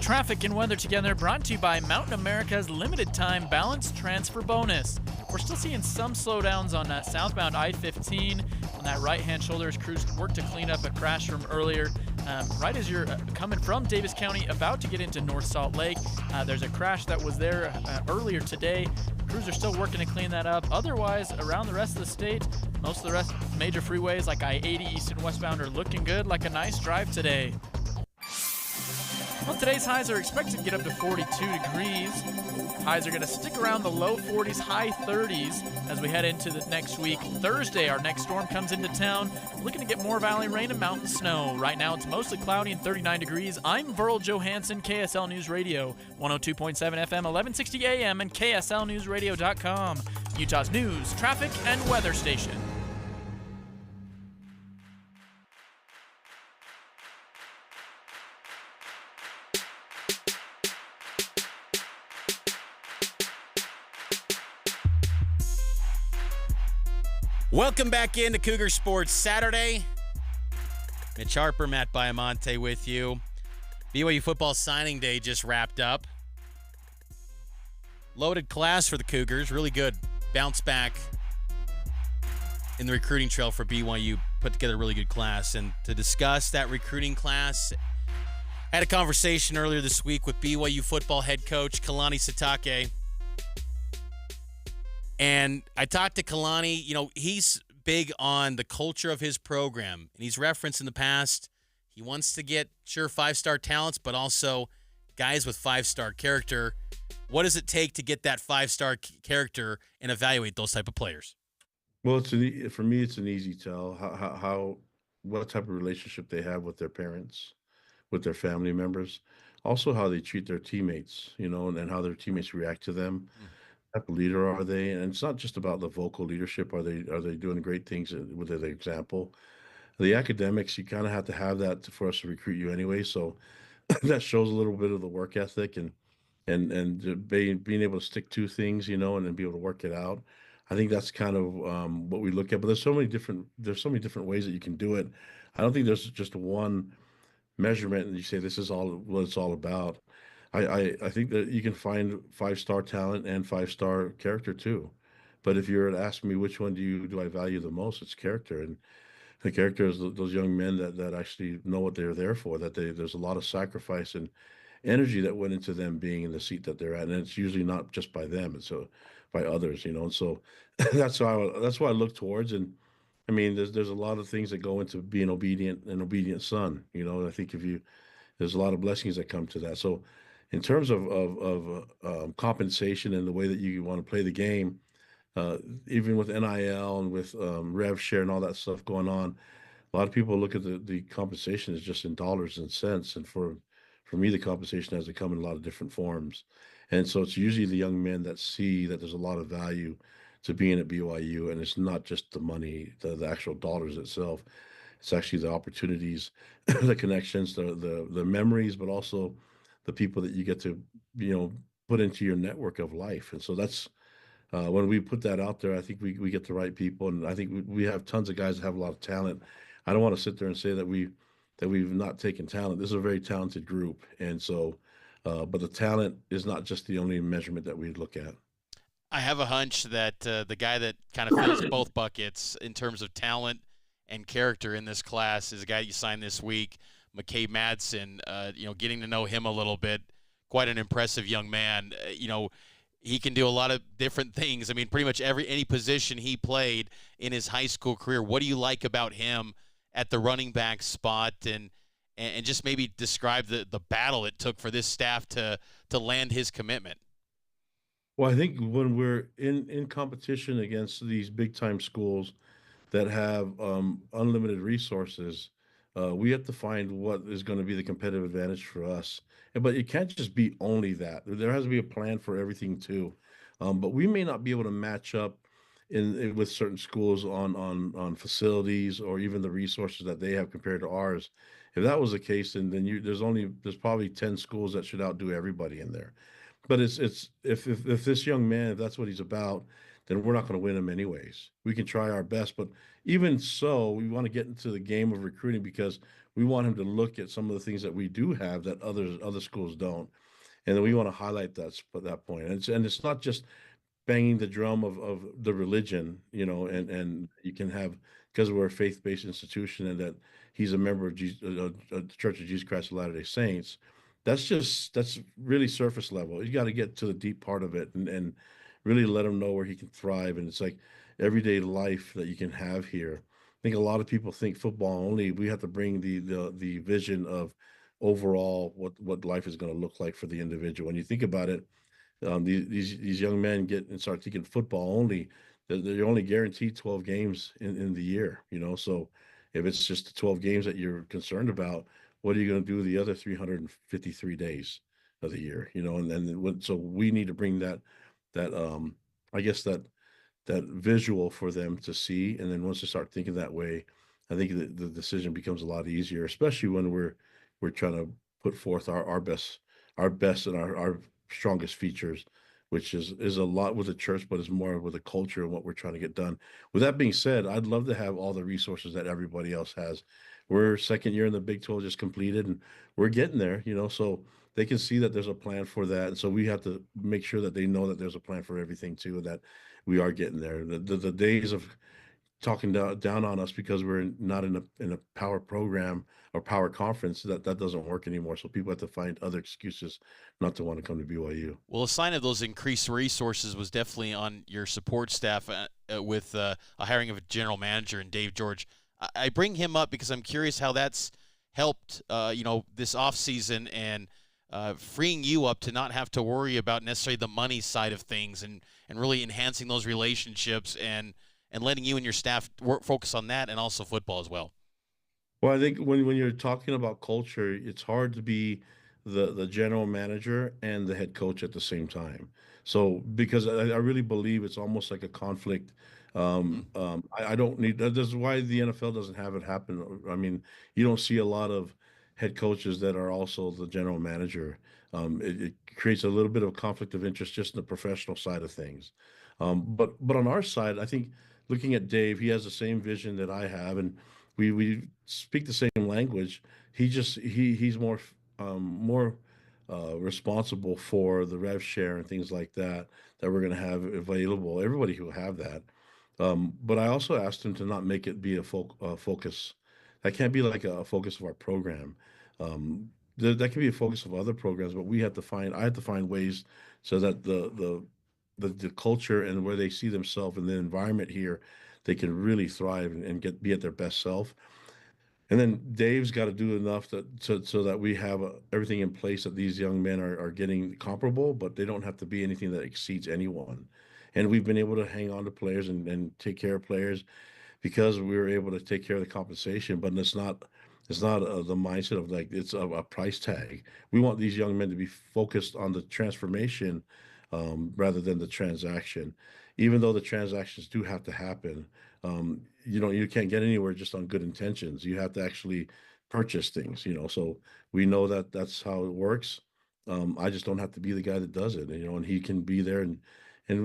Traffic and weather together brought to you by Mountain America's limited time balance transfer bonus. We're still seeing some slowdowns on that southbound I-15 on that right-hand shoulder as crews work to clean up a crash from earlier. Right as you're coming from Davis County, about to get into North Salt Lake, there's a crash that was there earlier today. Crews are still working to clean that up. Otherwise, around the rest of the state, most of the rest major freeways like I-80 east and westbound are looking good, like a nice drive today. Well, today's highs are expected to get up to 42 degrees. Highs are going to stick around the low 40s, high 30s as we head into the next week. Thursday, our next storm comes into town. We're looking to get more valley rain and mountain snow. Right now, it's mostly cloudy and 39 degrees. I'm Verl Johansson, KSL News Radio, 102.7 FM, 1160 AM, and KSLNewsRadio.com, Utah's news, traffic, and weather station. Welcome back into Cougar Sports Saturday. Mitch Harper, Matt Biamonte with you. BYU football signing day just wrapped up. Loaded class for the Cougars. Really good bounce back in the recruiting trail for BYU. Put together a really good class. And to discuss that recruiting class, I had a conversation earlier this week with BYU football head coach Kalani Sitake. And I talked to Kalani. You know, he's big on the culture of his program. And he's referenced in the past, he wants to get, sure, five-star talents, but also guys with five-star character. What does it take to get that five-star character and evaluate those type of players? Well, for me, it's an easy tell what type of relationship they have with their parents, with their family members, also how they treat their teammates, you know, and how their teammates react to them. What type of leader are they? And it's not just about the vocal leadership. Are they doing great things with their example? The academics, you kind of have to have that for us to recruit you anyway. So that shows a little bit of the work ethic and being able to stick to things, you know, and then be able to work it out. I think that's kind of what we look at. But there's so many different ways that you can do it. I don't think there's just one measurement and you say this is all what it's all about. I think that you can find five-star talent and five-star character too. But if you were to ask me which one do I value the most, it's character. And the character is those young men that actually know what they're there for, that there's a lot of sacrifice and energy that went into them being in the seat that they're at. And it's usually not just by them, it's by others, you know. And so that's what I look towards. And I mean, there's a lot of things that go into being an obedient son, you know. And I think there's a lot of blessings that come to that. So in terms of compensation and the way that you want to play the game, uh, even with NIL and with rev share and all that stuff going on, a lot of people look at the compensation as just in dollars and cents. And for me, the compensation has to come in a lot of different forms. And so it's usually the young men that see that there's a lot of value to being at BYU, and it's not just the money, the actual dollars itself. It's actually the opportunities, the connections, the memories, but also the people that you get to, put into your network of life. And so that's when we put that out there, I think we get the right people, and I think we have tons of guys that have a lot of talent. I don't want to sit there and say that we've not taken talent. This is a very talented group, and so, but the talent is not just the only measurement that we look at. I have a hunch that the guy that kind of fills both buckets in terms of talent and character in this class is a guy you signed this week, McCabe Madsen. Getting to know him a little bit, quite an impressive young man. He can do a lot of different things. I mean, pretty much any position he played in his high school career. What do you like about him at the running back spot, and just maybe describe the battle it took for this staff to land his commitment? Well, I think when we're in competition against these big time schools that have unlimited resources, we have to find what is going to be the competitive advantage for us. But it can't just be only that. There has to be a plan for everything too. But we may not be able to match up with certain schools on facilities or even the resources that they have compared to ours. If that was the case, then there's probably 10 schools that should outdo everybody in there. But it's if this young man, if that's what he's about, then we're not going to win him anyways. We can try our best, but even so, we want to get into the game of recruiting because we want him to look at some of the things that we do have that other schools don't, and then we want to highlight that point. And it's not just banging the drum of the religion, and you can have, because we're a faith-based institution and that he's a member of the Church of Jesus Christ of Latter-day Saints. That's really surface level. You got to get to the deep part of it and really let him know where he can thrive. And it's like everyday life that you can have here. I think a lot of people think football only. We have to bring the vision of overall what life is going to look like for the individual. When you think about it, these young men get and start thinking football only. They're only guaranteed 12 games in the year, So if it's just the 12 games that you're concerned about, what are you going to do the other 353 days of the year, And then so we need to bring that I guess that visual for them to see, and then once they start thinking that way, I think the decision becomes a lot easier, especially when we're trying to put forth our best and our strongest features, which is a lot with the church, but it's more with the culture and what we're trying to get done. With that being said, I'd love to have all the resources that everybody else has. We're second year in the Big 12 just completed, and we're getting there, so they can see that there's a plan for that. And so we have to make sure that they know that there's a plan for everything too, and that we are getting there. The days of talking down on us because we're not in a power program or power conference, that doesn't work anymore. So people have to find other excuses not to want to come to BYU. Well, a sign of those increased resources was definitely on your support staff with a hiring of a general manager and Dave George. I bring him up because I'm curious how that's helped, this offseason and freeing you up to not have to worry about necessarily the money side of things and really enhancing those relationships and letting you and your staff focus on that and also football as well. Well, I think when you're talking about culture, it's hard to be the general manager and the head coach at the same time. So because I really believe it's almost like a conflict. I don't need that. This is why the NFL doesn't have it happen. I mean, you don't see a lot of head coaches that are also the general manager. It creates a little bit of conflict of interest just in the professional side of things. But on our side, I think looking at Dave, he has the same vision that I have, and we speak the same language. He's more responsible for the rev share and things like that we're going to have available. Everybody who have that. But I also asked him to not make it be a focus. That can't be like a focus of our program. That can be a focus of other programs, but I have to find ways so that the culture and where they see themselves in the environment here, they can really thrive and be at their best self. And then Dave's got to do enough so that we have everything in place that these young men are getting comparable, but they don't have to be anything that exceeds anyone. And we've been able to hang on to players and take care of players because we were able to take care of the compensation. But it's not the mindset of like it's a price tag. We want these young men to be focused on the transformation rather than the transaction. Even though the transactions do have to happen, you can't get anywhere just on good intentions. You have to actually purchase things. So we know that that's how it works. I just don't have to be the guy that does it. And he can be there, and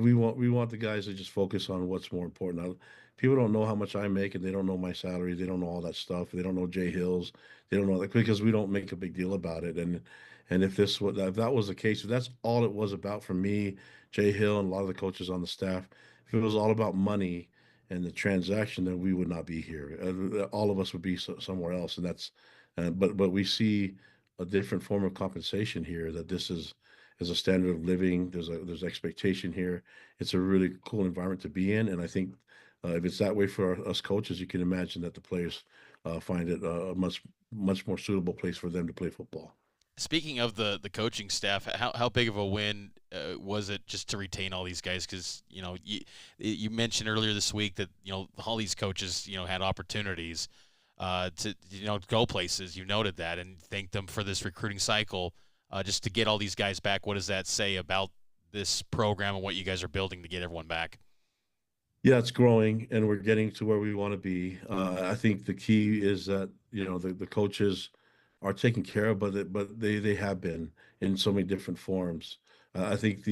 we want the guys to just focus on what's more important. People don't know how much I make, and they don't know my salary. They don't know all that stuff. They don't know Jay Hill's. They don't know that because we don't make a big deal about it. And if that was the case, if that's all it was about for me, Jay Hill, and a lot of the coaches on the staff, if it was all about money and the transaction, then we would not be here. All of us would be somewhere else. And but we see a different form of compensation here. That this is a standard of living. There's expectation here. It's a really cool environment to be in, and I think if it's that way for us coaches, you can imagine that the players find it a much more suitable place for them to play football. Speaking of the coaching staff, how big of a win was it just to retain all these guys? Because you mentioned earlier this week that all these coaches had opportunities to go places. You noted that and thanked them for this recruiting cycle. Just to get all these guys back, what does that say about this program and what you guys are building to get everyone back? Yeah, it's growing, and we're getting to where we want to be. I think the key is that the coaches are taken care of, but they have been in so many different forms. I think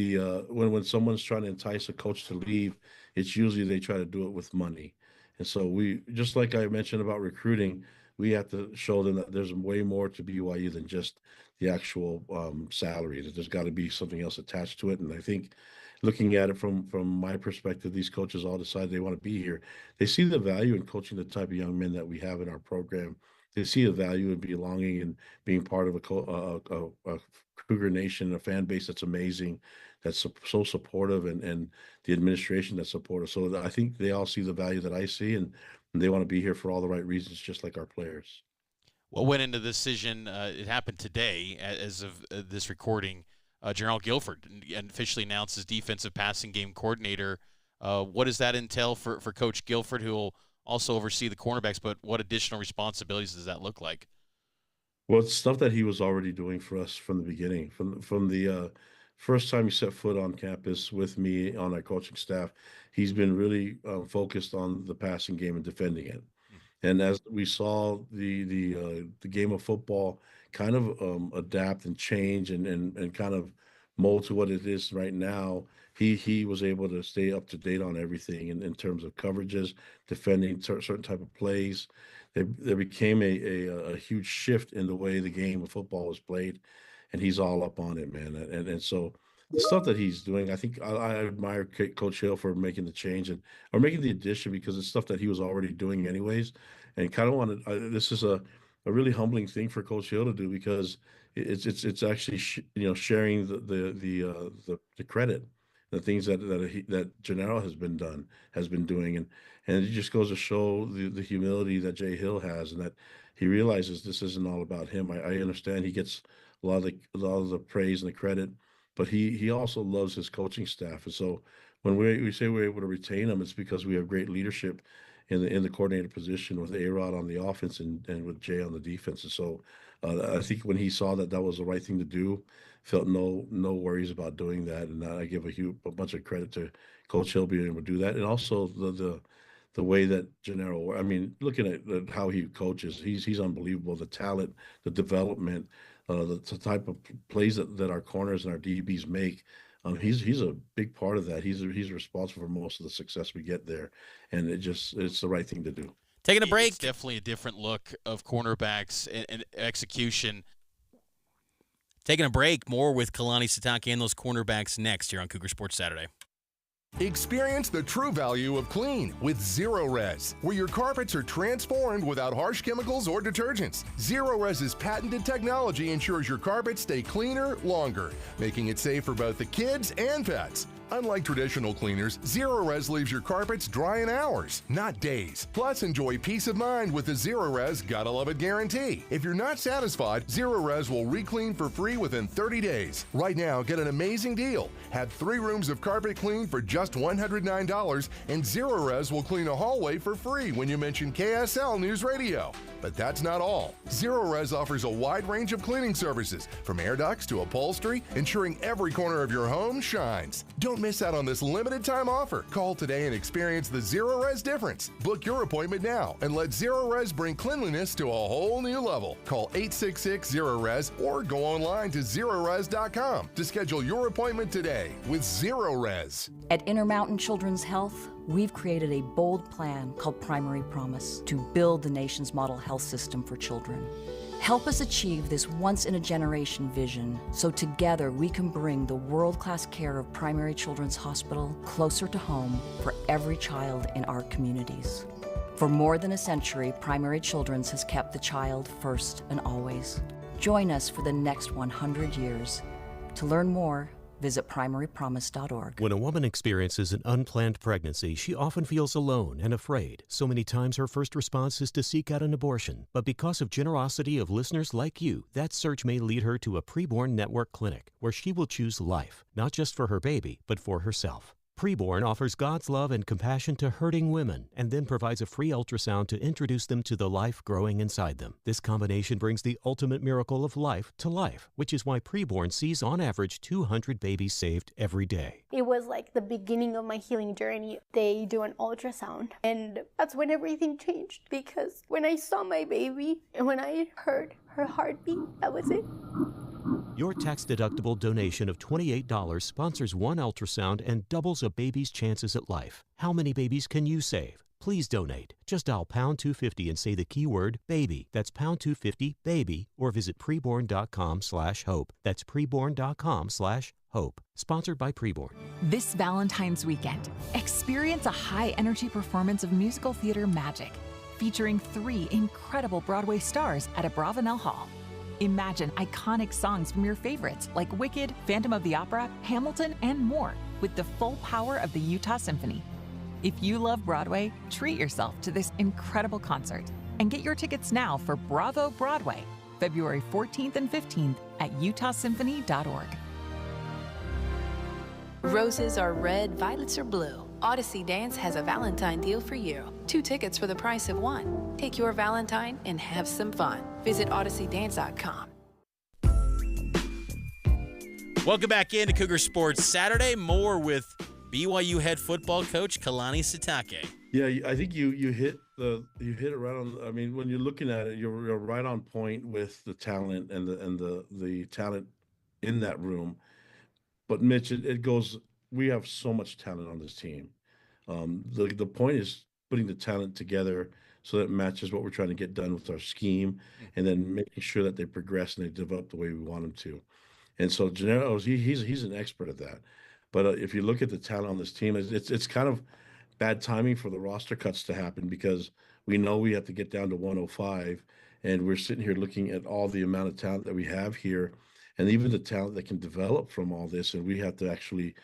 when someone's trying to entice a coach to leave, it's usually they try to do it with money. And so we, just like I mentioned about recruiting, we have to show them that there's way more to BYU than just the actual salary. That there's got to be something else attached to it. And I think looking at it from my perspective, these coaches all decide they want to be here. They see the value in coaching the type of young men that we have in our program. They see a value in belonging and being part of a Cougar Nation, a fan base that's amazing, that's so supportive, and the administration that's supportive. So I think they all see the value that I see, and they want to be here for all the right reasons, just like our players. What went into the decision? It happened today, as of this recording. General Guilford officially announced as defensive passing game coordinator. What does that entail for Coach Guilford, who will also oversee the cornerbacks, but what additional responsibilities does that look like? Well, it's stuff that he was already doing for us from the beginning, from the first time he set foot on campus with me on our coaching staff. He's been really focused on the passing game and defending it. And as we saw the game of football kind of adapt and change and kind of mold to what it is right now, he was able to stay up to date on everything in terms of coverages, defending certain type of plays. There became a huge shift in the way the game of football was played, and he's all up on it, man. And so the stuff that he's doing, I think I admire Coach Hill for making the change or making the addition because it's stuff that he was already doing anyways, and kind of wanted. This is a really humbling thing for Coach Hill to do because it's actually sharing the credit, the things that Gennaro has been doing, and it just goes to show the humility that Jay Hill has, and that he realizes this isn't all about him. I understand he gets a lot of the praise and the credit, but he also loves his coaching staff. And so when we say we're able to retain him, it's because we have great leadership in the coordinator position with A-Rod on the offense and with Jay on the defense. And so I think when he saw that was the right thing to do, felt no worries about doing that. And I give a bunch of credit to Coach Hill being able to do that. And also the way that Gennaro, I mean, looking at how he coaches, he's unbelievable. The talent, the development, the type of plays that our corners and our DBs make. He's a big part of that. He's responsible for most of the success we get there, and it's the right thing to do. Taking a break. It's definitely a different look of cornerbacks and execution. Taking a break, more with Kalani Sitake and those cornerbacks next here on Cougar Sports Saturday. Experience the true value of clean with Zero Res, where your carpets are transformed without harsh chemicals or detergents. Zero Res's patented technology ensures your carpets stay cleaner longer, making it safe for both the kids and pets. Unlike traditional cleaners, Zero Res leaves your carpets dry in hours, not days. Plus, enjoy peace of mind with the Zero Res Gotta Love It guarantee. If you're not satisfied, Zero Res will re-clean for free within 30 days. Right now, get an amazing deal. Have 3 rooms of carpet cleaned for just $109, and Zero Res will clean a hallway for free when you mention KSL News Radio. But that's not all. Zero Res offers a wide range of cleaning services, from air ducts to upholstery, ensuring every corner of your home shines. Don't miss out on this limited time offer. Call today and experience the Zero Res difference. Book your appointment now and let Zero Res bring cleanliness to a whole new level. Call 866-ZERO-RES or go online to ZeroRes.com to schedule your appointment today with Zero Res. At Intermountain Children's Health, we've created a bold plan called Primary Promise to build the nation's model health system for children. Help us achieve this once-in-a-generation vision so together we can bring the world-class care of Primary Children's Hospital closer to home for every child in our communities. For more than a century, Primary Children's has kept the child first and always. Join us for the next 100 years. To learn more, visit primarypromise.org. When a woman experiences an unplanned pregnancy, she often feels alone and afraid. So many times her first response is to seek out an abortion. But because of generosity of listeners like you, that search may lead her to a preborn network clinic where she will choose life, not just for her baby, but for herself. Preborn offers God's love and compassion to hurting women and then provides a free ultrasound to introduce them to the life growing inside them. This combination brings the ultimate miracle of life to life, which is why Preborn sees on average 200 babies saved every day. It was like the beginning of my healing journey. They do an ultrasound, and that's when everything changed, because when I saw my baby and when I heard her heartbeat, that was it. Your tax-deductible donation of $28 sponsors one ultrasound and doubles a baby's chances at life. How many babies can you save? Please donate. Just dial pound 250 and say the keyword baby. That's pound 250 baby, or visit preborn.com/hope. That's preborn.com/hope. Sponsored by Preborn. This Valentine's weekend, experience a high-energy performance of musical theater magic, featuring 3 incredible Broadway stars at Abravanel Hall. Imagine iconic songs from your favorites like Wicked, Phantom of the Opera, Hamilton, and more with the full power of the Utah Symphony. If you love Broadway, treat yourself to this incredible concert and get your tickets now for Bravo Broadway, February 14th and 15th at utahsymphony.org. Roses are red, violets are blue. Odyssey Dance has a Valentine deal for you. 2 tickets for the price of 1. Take your Valentine and have some fun. Visit odysseydance.com. Welcome back into Cougar Sports Saturday. More with BYU head football coach Kalani Sitake. Yeah, I think you hit it right on. I mean, when you're looking at it, you're right on point with the talent and the talent in that room. But Mitch, it goes. We have so much talent on this team. The point is putting the talent together so that it matches what we're trying to get done with our scheme, and then making sure that they progress and they develop the way we want them to. And so Gennaro, he's an expert at that. But if you look at the talent on this team, it's kind of bad timing for the roster cuts to happen, because we know we have to get down to 105, and we're sitting here looking at all the amount of talent that we have here, and even the talent that can develop from all this, and we have to actually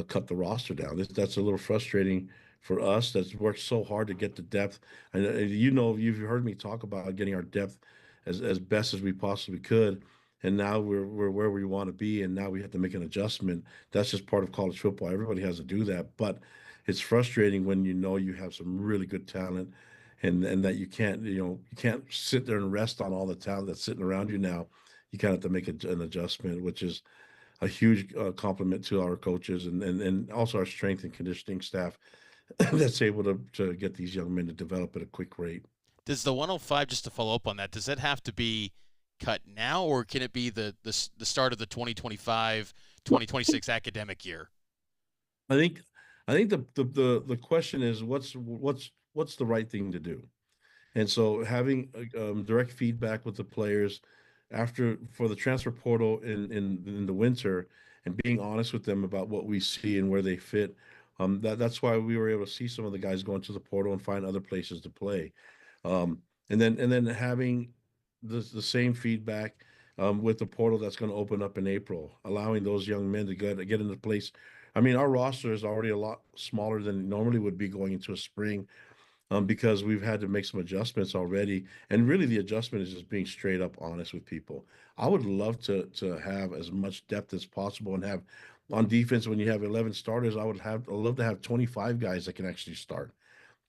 cut the roster down. That's a little frustrating for us. That's worked so hard to get the depth. And you've heard me talk about getting our depth as best as we possibly could. And now we're where we want to be, and now we have to make an adjustment. That's just part of college football. Everybody has to do that. But it's frustrating when you have some really good talent, and that you can't sit there and rest on all the talent that's sitting around you now. You kind of have to make an adjustment, which is a huge compliment to our coaches and also our strength and conditioning staff that's able to get these young men to develop at a quick rate. Does the 105, just to follow up on that, does that have to be cut now, or can it be the start of the 2025-2026 academic year? I think the question is what's the right thing to do, and so having direct feedback with the players, for the transfer portal in the winter and being honest with them about what we see and where they fit. That's why we were able to see some of the guys go into the portal and find other places to play. And then having the same feedback with the portal that's going to open up in April, allowing those young men to get into place. I mean, our roster is already a lot smaller than it normally would be going into a spring, because we've had to make some adjustments already. And really, the adjustment is just being straight up honest with people. I would love to have as much depth as possible and have on defense, when you have 11 starters, I'd love to have 25 guys that can actually start.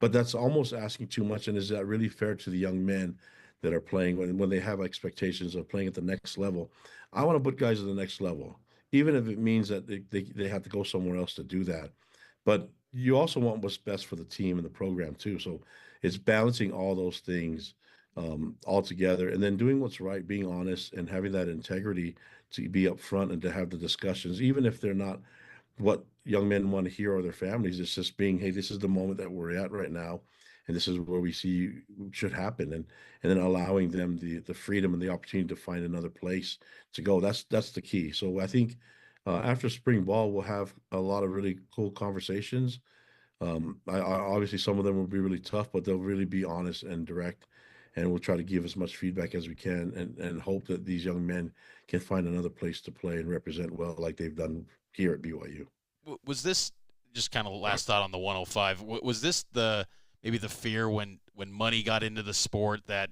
But that's almost asking too much. And is that really fair to the young men that are playing when they have expectations of playing at the next level? I want to put guys at the next level, even if it means that they have to go somewhere else to do that. But you also want what's best for the team and the program too. So it's balancing all those things all together, and then doing what's right, being honest, and having that integrity to be upfront and to have the discussions, even if they're not what young men want to hear or their families. It's just being, hey, this is the moment that we're at right now, and this is where we see should happen, and then allowing them the freedom and the opportunity to find another place to go. That's the key. So I think after spring ball, we'll have a lot of really cool conversations. Obviously, some of them will be really tough, but they'll really be honest and direct, and we'll try to give as much feedback as we can, and hope that these young men can find another place to play and represent well, like they've done here at BYU. Was this, just kind of last thought on the 105, was this maybe the fear when money got into the sport, that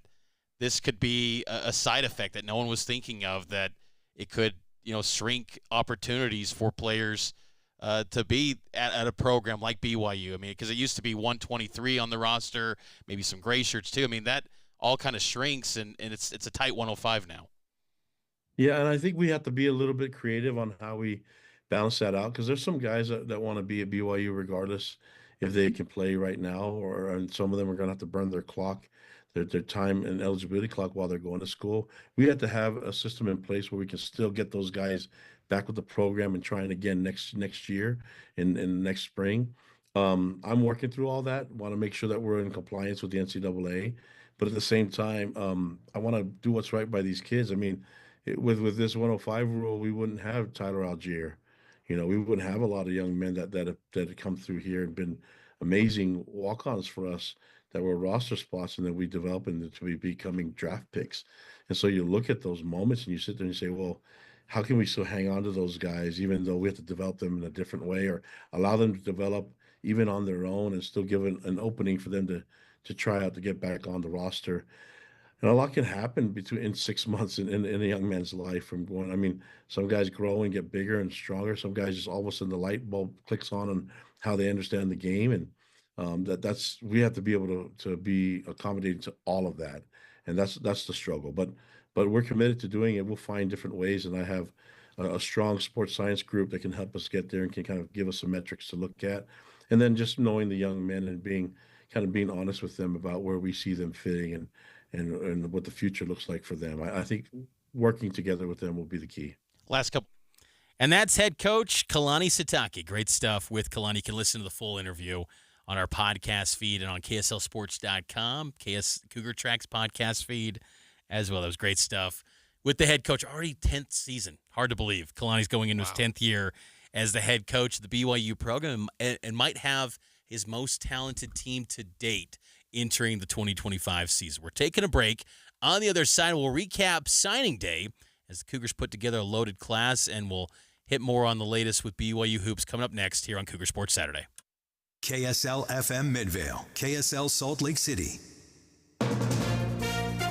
this could be a side effect that no one was thinking of, that it could shrink opportunities for players to be at a program like BYU? I mean, because it used to be 123 on the roster, maybe some gray shirts too. I mean, that all kind of shrinks, and it's a tight 105 now. Yeah, and I think we have to be a little bit creative on how we balance that out, because there's some guys that want to be at BYU regardless if they can play right now, and some of them are going to have to burn their clock, their time and eligibility clock while they're going to school. We have to have a system in place where we can still get those guys back with the program and trying again next year in next spring. I'm working through all that. Want to make sure that we're in compliance with the NCAA, but at the same time, I want to do what's right by these kids. I mean, with this 105 rule, we wouldn't have Tyler Algier. We wouldn't have a lot of young men that have come through here and been amazing walk-ons for us, that were roster spots, and then we develop into be becoming draft picks. And so you look at those moments and you sit there and you say, well, how can we still hang on to those guys, even though we have to develop them in a different way, or allow them to develop even on their own, and still give an opening for them to try out to get back on the roster. And a lot can happen in 6 months in a young man's life from going. I mean, some guys grow and get bigger and stronger. Some guys just all of a sudden the light bulb clicks on how they understand the game, and that's we have to be able to be accommodating to all of that, and that's the struggle. But we're committed to doing it. We'll find different ways, and I have a strong sports science group that can help us get there and can kind of give us some metrics to look at, and then just knowing the young men and being honest with them about where we see them fitting and what the future looks like for them. I think working together with them will be the key. Last couple. And that's head coach Kalani Sitake. Great stuff with Kalani. You can listen to the full interview on our podcast feed and on KSLSports.com, Cougar Tracks podcast feed as well. That was great stuff with the head coach. Already 10th season. Hard to believe. Kalani's going into his 10th year as the head coach of the BYU program, and might have his most talented team to date entering the 2025 season. We're taking a break. On the other side, we'll recap signing day as the Cougars put together a loaded class, and we'll hit more on the latest with BYU hoops coming up next here on Cougar Sports Saturday. KSL FM Midvale, KSL Salt Lake City.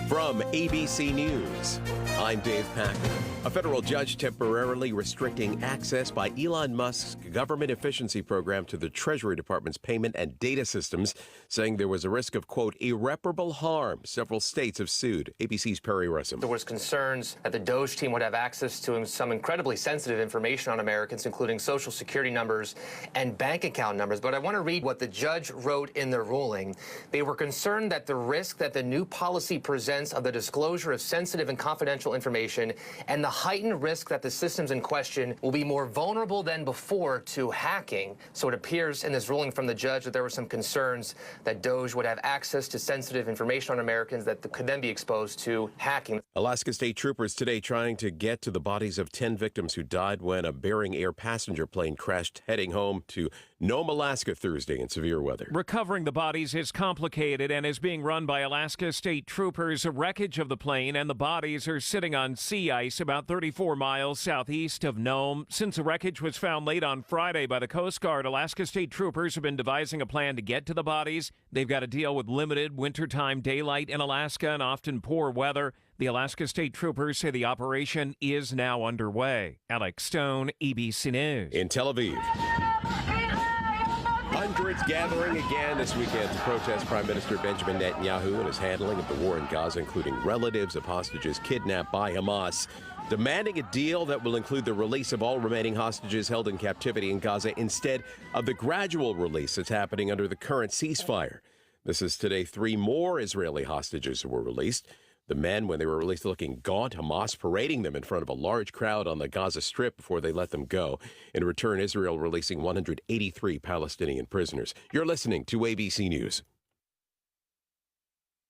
From ABC News, I'm Dave Packer. A federal judge temporarily restricting access by Elon Musk's government efficiency program to the Treasury Department's payment and data systems, saying there was a risk of, quote, irreparable harm. Several states have sued. ABC's Perry Russell. There was concerns that the Doge team would have access to some incredibly sensitive information on Americans, including social security numbers and bank account numbers. But I want to read what the judge wrote in their ruling. They were concerned that the risk that the new policy presents of the disclosure of sensitive and confidential information and the heightened risk that the systems in question will be more vulnerable than before to hacking. So it appears in this ruling from the judge that there were some concerns that DOJ would have access to sensitive information on Americans that could then be exposed to hacking. Alaska State Troopers today trying to get to the bodies of 10 victims who died when a Bering Air passenger plane crashed heading home to Nome, Alaska Thursday in severe weather. Recovering the bodies is complicated and is being run by Alaska State Troopers. A wreckage of the plane and the bodies are sitting on sea ice about 34 miles southeast of Nome. Since the wreckage was found late on Friday by the Coast Guard, Alaska State Troopers have been devising a plan to get to the bodies. They've got to deal with limited wintertime daylight in Alaska and often poor weather. The Alaska State Troopers say the operation is now underway. Alex Stone, ABC News. In Tel Aviv, hundreds gathering again this weekend to protest Prime Minister Benjamin Netanyahu and his handling of the war in Gaza, including relatives of hostages kidnapped by Hamas, demanding a deal that will include the release of all remaining hostages held in captivity in Gaza instead of the gradual release that's happening under the current ceasefire. This is today 3 more Israeli hostages were released. The men, when they were released, looking gaunt, Hamas parading them in front of a large crowd on the Gaza Strip before they let them go. In return, Israel releasing 183 Palestinian prisoners. You're listening to ABC News.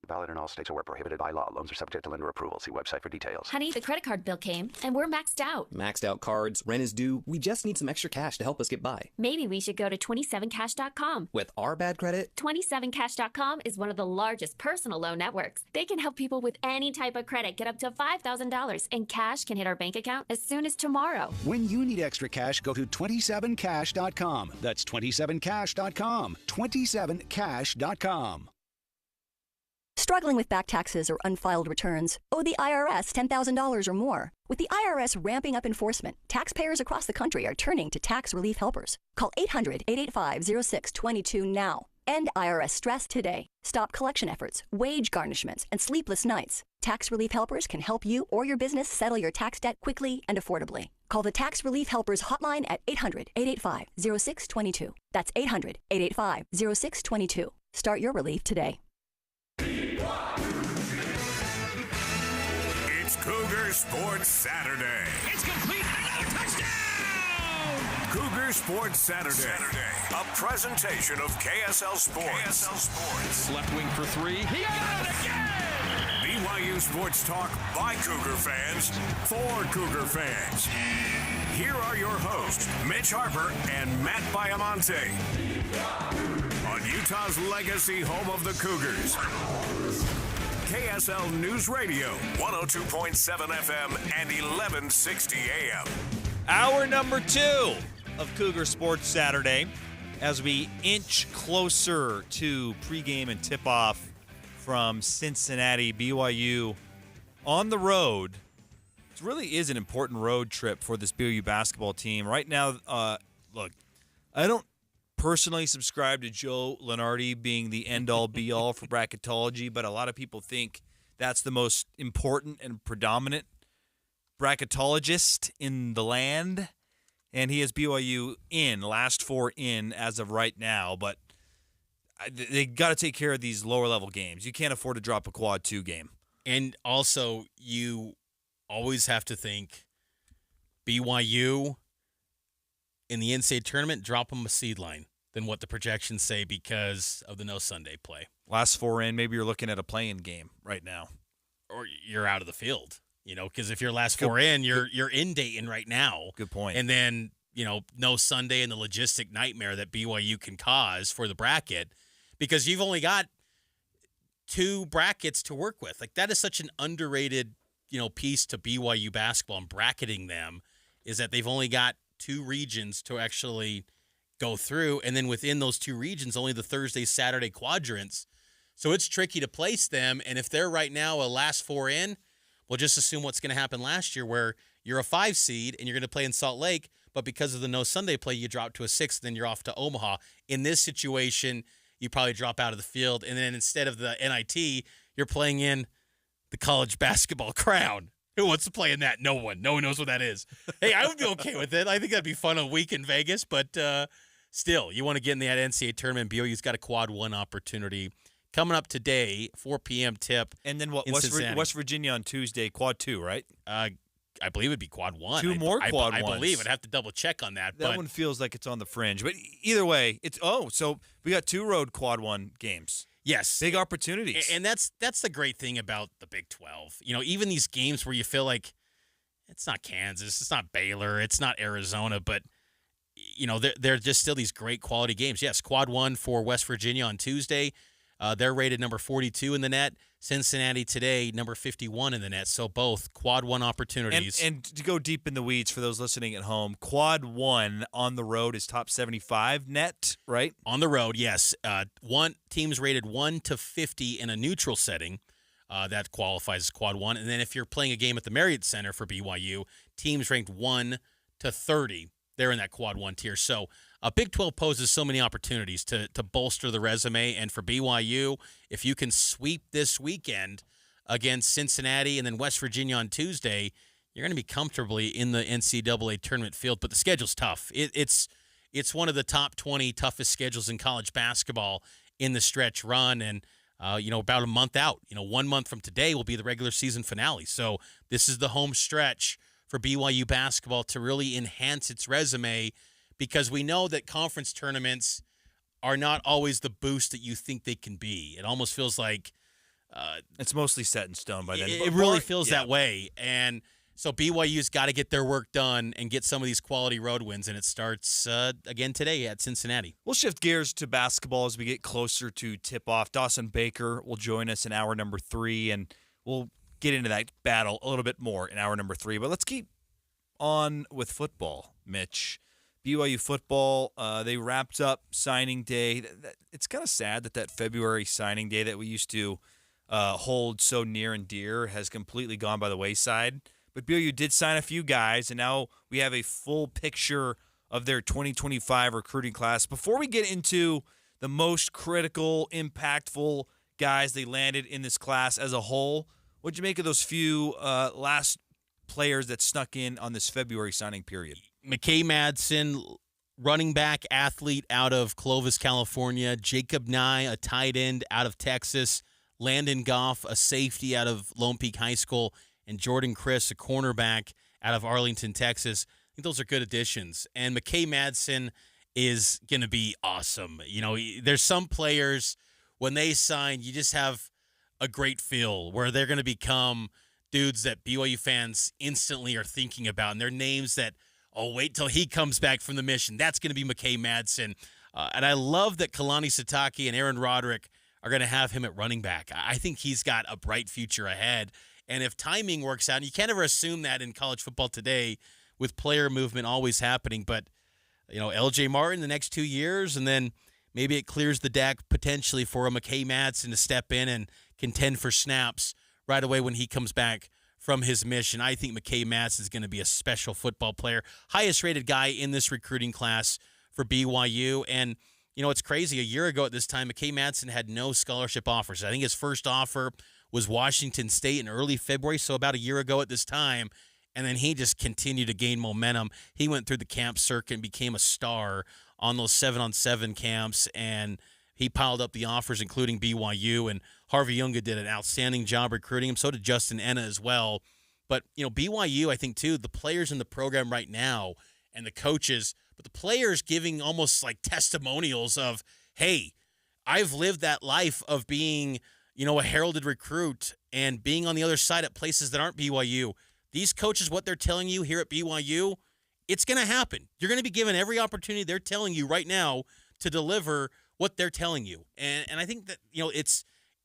Valid in all states or where prohibited by law. Loans are subject to lender approval. See website for details. Honey, the credit card bill came, and we're maxed out. Maxed out cards, rent is due. We just need some extra cash to help us get by. Maybe we should go to 27cash.com. With our bad credit? 27cash.com is one of the largest personal loan networks. They can help people with any type of credit get up to $5,000, and cash can hit our bank account as soon as tomorrow. When you need extra cash, go to 27cash.com. That's 27cash.com. 27cash.com. Struggling with back taxes or unfiled returns? Owe the IRS $10,000 or more? With the IRS ramping up enforcement, taxpayers across the country are turning to tax relief helpers. Call 800-885-0622 now. End IRS stress today. Stop collection efforts, wage garnishments, and sleepless nights. Tax relief helpers can help you or your business settle your tax debt quickly and affordably. Call the Tax Relief Helpers hotline at 800-885-0622. That's 800-885-0622. Start your relief today. It's Cougar Sports Saturday. It's complete. Another touchdown! Cougar Sports Saturday. A presentation of KSL Sports. Left wing for 3. He got it again! BYU Sports Talk by Cougar fans for Cougar fans. Here are your hosts, Mitch Harper and Matt Baiamonte. On Utah's legacy home of the Cougars. KSL News Radio, 102.7 FM and 1160 AM. Hour number 2 of Cougar Sports Saturday as we inch closer to pregame and tip-off from Cincinnati. BYU on the road. It really is an important road trip for this BYU basketball team. Right now, look, I don't personally subscribe to Joe Lunardi being the end-all, be-all for bracketology, but a lot of people think that's the most important and predominant bracketologist in the land, and he has BYU in, last 4 in as of right now, but they got to take care of these lower-level games. You can't afford to drop a quad 2 game. And also, you always have to think BYU in the NCAA tournament, drop them a seed line than what the projections say because of the no Sunday play. Last 4 in, maybe you're looking at a play-in game right now. Or you're out of the field, because if you're last 4 in, you're in Dayton right now. Good point. And then, no Sunday and the logistic nightmare that BYU can cause for the bracket because you've only got 2 brackets to work with. Like, that is such an underrated, piece to BYU basketball and bracketing them is that they've only got 2 regions to actually go through, and then within those 2 regions, only the Thursday, Saturday quadrants. So it's tricky to place them, and if they're right now a last 4 in, we'll just assume what's going to happen last year where you're a 5 seed and you're going to play in Salt Lake, but because of the no Sunday play, you drop to a 6, then you're off to Omaha. In this situation, you probably drop out of the field, and then instead of the NIT, you're playing in the college basketball crown. Who wants to play in that? No one. No one knows what that is. Hey, I would be okay with it. I think that'd be fun a week in Vegas, but still, you want to get in that NCAA tournament. BYU's got a quad 1 opportunity coming up today, 4 p.m. tip. And then what? in Cincinnati. West Virginia on Tuesday, quad 2, right? I believe it'd be quad 1. Two more quad I ones. believe. I'd have to double check on that. That but one feels like it's on the fringe. But either way, so we got 2 road quad 1 games. Yes. Big opportunities. And that's the great thing about the Big 12. Even these games where you feel like it's not Kansas, it's not Baylor, it's not Arizona, but they're just still these great quality games. Yes, quad 1 for West Virginia on Tuesday. They're rated number 42 in the net. Cincinnati today, number 51 in the net. So both quad 1 opportunities. And to go deep in the weeds for those listening at home, quad 1 on the road is top 75 net, right? On the road, yes. Teams rated 1 to 50 in a neutral setting. That qualifies as quad 1. And then if you're playing a game at the Marriott Center for BYU, teams ranked 1 to 30. They're in that quad 1 tier. So Big 12 poses so many opportunities to bolster the resume. And for BYU, if you can sweep this weekend against Cincinnati and then West Virginia on Tuesday, you're going to be comfortably in the NCAA tournament field. But the schedule's tough. It's one of the top 20 toughest schedules in college basketball in the stretch run. And, about a month out. 1 month from today will be the regular season finale. So this is the home stretch for BYU basketball to really enhance its resume, because we know that conference tournaments are not always the boost that you think they can be. It almost feels like it's mostly set in stone by then. It really feels that way. And so BYU's got to get their work done and get some of these quality road wins, and it starts again today at Cincinnati. We'll shift gears to basketball as we get closer to tip-off. Dawson Baker will join us in hour number 3, and we'll get into that battle a little bit more in hour number 3. But let's keep on with football, Mitch. BYU football, they wrapped up signing day. It's kind of sad that February signing day that we used to hold so near and dear has completely gone by the wayside. But BYU did sign a few guys, and now we have a full picture of their 2025 recruiting class. Before we get into the most critical, impactful guys they landed in this class as a whole, what'd you make of those few last players that snuck in on this February signing period? McKay Madsen, running back athlete out of Clovis, California. Jacob Nye, a tight end out of Texas. Landon Goff, a safety out of Lone Peak High School. And Jordan Chris, a cornerback out of Arlington, Texas. I think those are good additions. And McKay Madsen is going to be awesome. There's some players, when they sign, you just have a great feel where they're going to become dudes that BYU fans instantly are thinking about. And they're names that, wait till he comes back from the mission. That's going to be McKay Madsen. And I love that Kalani Sitake and Aaron Roderick are going to have him at running back. I think he's got a bright future ahead. And if timing works out, and you can't ever assume that in college football today with player movement always happening, but, LJ Martin the next 2 years, and then maybe it clears the deck potentially for a McKay Madsen to step in and contend for snaps right away when he comes back from his mission. I think McKay Madsen is going to be a special football player. Highest rated guy in this recruiting class for BYU. And, it's crazy. A year ago at this time, McKay Madsen had no scholarship offers. I think his first offer was Washington State in early February, so about a year ago at this time. And then he just continued to gain momentum. He went through the camp circuit and became a star on those 7-on-7 camps, and he piled up the offers, including BYU, and Harvey Yunga did an outstanding job recruiting him. So did Justin Enna as well. But, BYU, I think, too, the players in the program right now and the coaches, but the players giving almost like testimonials of, hey, I've lived that life of being, a heralded recruit and being on the other side at places that aren't BYU. These coaches, what they're telling you here at BYU, it's going to happen. You're going to be given every opportunity they're telling you right now to deliver what they're telling you. And I think that,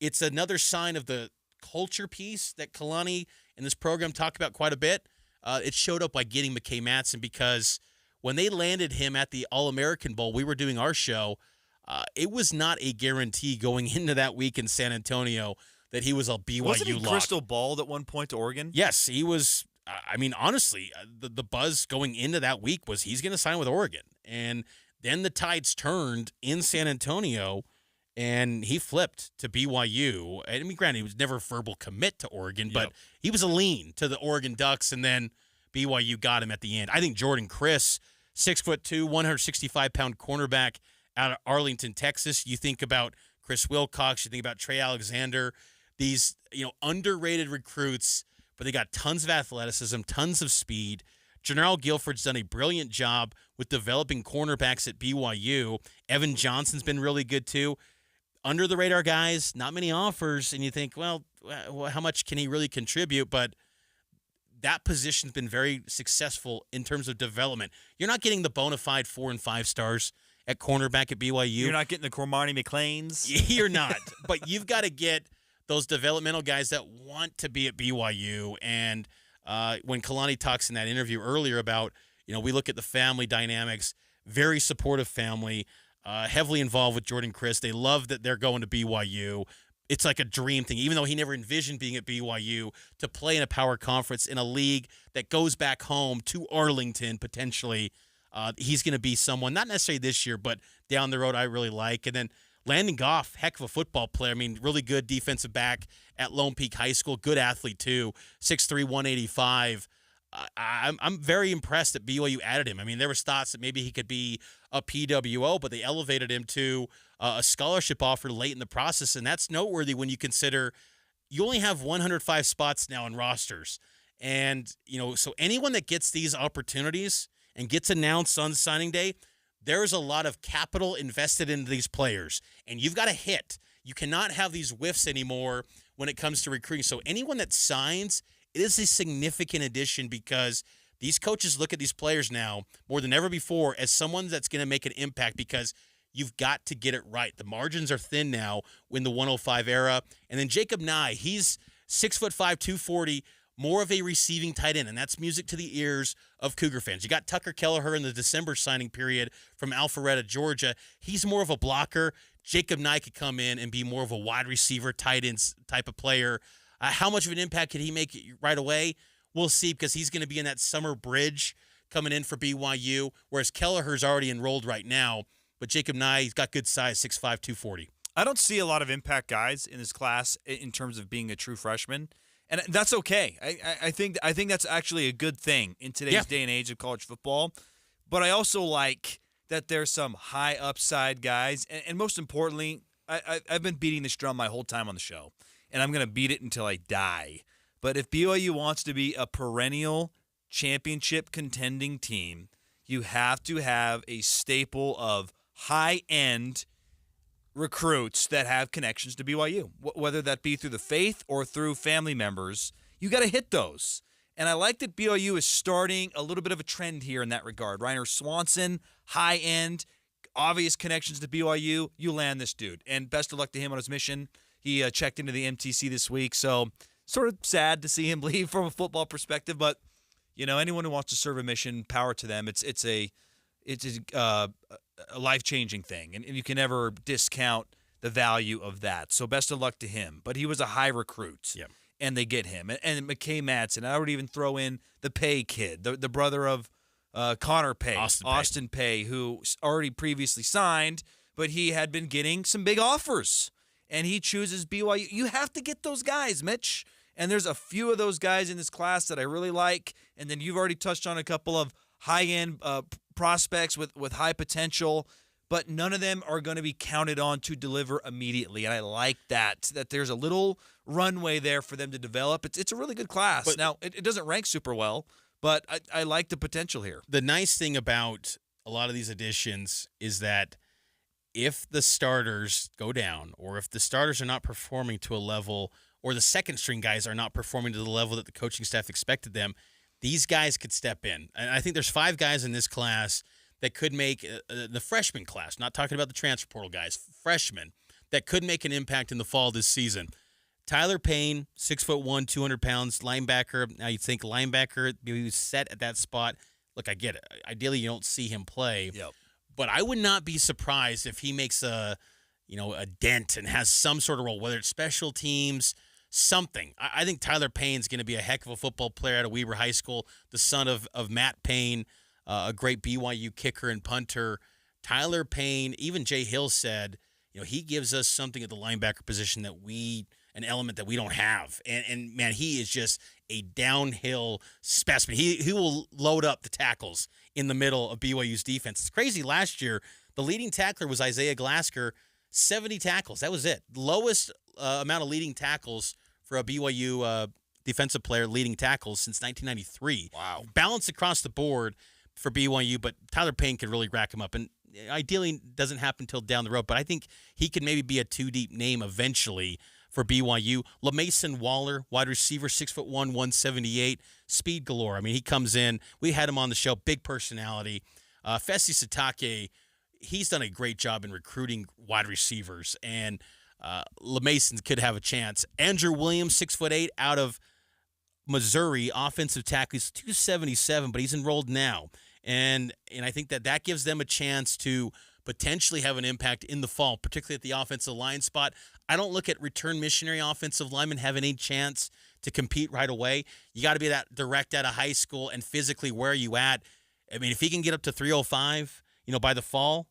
it's another sign of the culture piece that Kalani and this program talk about quite a bit. It showed up by getting McKay Madsen, because when they landed him at the All-American Bowl, we were doing our show, it was not a guarantee going into that week in San Antonio that he was a BYU Wasn't he lock. crystal balled at one point to Oregon? Yes, he was. Honestly, the buzz going into that week was he's going to sign with Oregon. And then the tides turned in San Antonio, and he flipped to BYU. Granted, he was never a verbal commit to Oregon, but he was a lean to the Oregon Ducks, and then BYU got him at the end. I think Jordan Chris, 6'2", 165-pound cornerback out of Arlington, Texas. You think about Chris Wilcox. You think about Trey Alexander. These, underrated recruits, but they got tons of athleticism, tons of speed. General Guilford's done a brilliant job with developing cornerbacks at BYU. Evan Johnson's been really good too. Under the radar guys, not many offers, and you think, well, how much can he really contribute? But that position's been very successful in terms of development. You're not getting the bona fide 4 and 5 stars at cornerback at BYU. You're not getting the Cormani McLeans. You're not. But you've got to get those developmental guys that want to be at BYU. And when Kalani talks in that interview earlier about, we look at the family dynamics, very supportive family, heavily involved with Jordan Chris. They love that they're going to BYU. It's like a dream thing, even though he never envisioned being at BYU, to play in a power conference in a league that goes back home to Arlington potentially. He's going to be someone, not necessarily this year, but down the road I really like. And then Landon Goff, heck of a football player. I mean, really good defensive back at Lone Peak High School. Good athlete, too. 6'3", 185. I'm very impressed that BYU added him. I mean, there was thoughts that maybe he could be a PWO, but they elevated him to a scholarship offer late in the process, and that's noteworthy when you consider you only have 105 spots now in rosters. And, so anyone that gets these opportunities and gets announced on signing day, there's a lot of capital invested in these players, and you've got to hit. You cannot have these whiffs anymore when it comes to recruiting. So anyone that signs, it is a significant addition because these coaches look at these players now more than ever before as someone that's going to make an impact because you've got to get it right. The margins are thin now in the 105 era. And then Jacob Nye, he's 6'5", 240, more of a receiving tight end, and that's music to the ears of Cougar fans. You got Tucker Kelleher in the December signing period from Alpharetta, Georgia. He's more of a blocker. Jacob Nye could come in and be more of a wide receiver, tight end type of player. How much of an impact can he make right away? We'll see because he's going to be in that summer bridge coming in for BYU, whereas Kelleher's already enrolled right now. But Jacob Nye, he's got good size, 6'5", 240. I don't see a lot of impact guys in this class in terms of being a true freshman. And that's okay. I think that's actually a good thing in today's day and age of college football. But I also like that there's some high upside guys. And most importantly, I've been beating this drum my whole time on the show, and I'm going to beat it until I die. But if BYU wants to be a perennial championship contending team, you have to have a staple of high-end recruits that have connections to BYU, whether that be through the faith or through family members. You got to hit those. And I like that BYU is starting a little bit of a trend here in that regard. Reiner Swanson, high-end, obvious connections to BYU. You land this dude. And best of luck to him on his mission. He checked into the MTC this week, so sort of sad to see him leave from a football perspective. But, anyone who wants to serve a mission, power to them. It's a life-changing thing, and you can never discount the value of that. So best of luck to him. But he was a high recruit, and they get him. And McKay Madsen, I would even throw in the Pay kid, the brother of Connor Pay, Austin Pay, who already previously signed, but he had been getting some big offers, and he chooses BYU. You have to get those guys, Mitch. And there's a few of those guys in this class that I really like, and then you've already touched on a couple of high-end prospects with high potential, but none of them are going to be counted on to deliver immediately. And I like that there's a little runway there for them to develop. It's a really good class. But now, it doesn't rank super well, but I like the potential here. The nice thing about a lot of these additions is that if the starters go down, or if the starters are not performing to a level, or the second-string guys are not performing to the level that the coaching staff expected them, these guys could step in. And I think there's 5 guys in this class that could make the freshman class, not talking about the transfer portal guys, freshmen, that could make an impact in the fall this season. Tyler Payne, 6'1", 200 pounds, linebacker. Now you think linebacker, he was set at that spot. Look, I get it. Ideally, you don't see him play. Yep. But I would not be surprised if he makes a dent and has some sort of role, whether it's special teams, something. I think Tyler Payne's going to be a heck of a football player out of Weber High School, the son of Matt Payne, a great BYU kicker and punter. Tyler Payne, even Jay Hill said, he gives us something at the linebacker position an element that we don't have. And man, he is just a downhill specimen. He will load up the tackles in the middle of BYU's defense. It's crazy. Last year, the leading tackler was Isaiah Glasker. 70 tackles. That was it. Lowest amount of leading tackles for a BYU defensive player leading tackles since 1993. Wow. Balance across the board for BYU, but Tyler Payne could really rack him up. And ideally doesn't happen until down the road, but I think he could maybe be a two-deep name eventually for BYU. LaMason Waller, wide receiver, 6'1", 178, speed galore. I mean, he comes in. We had him on the show, big personality. Fesi Sitake, he's done a great job in recruiting wide receivers, and LaMason could have a chance. Andrew Williams, 6'8", out of Missouri, offensive tackle. He's 277, but he's enrolled now. And I think that gives them a chance to potentially have an impact in the fall, particularly at the offensive line spot. I don't look at return missionary offensive linemen having any chance to compete right away. You got to be that direct out of high school and physically where are you at. I mean, if he can get up to 305, by the fall,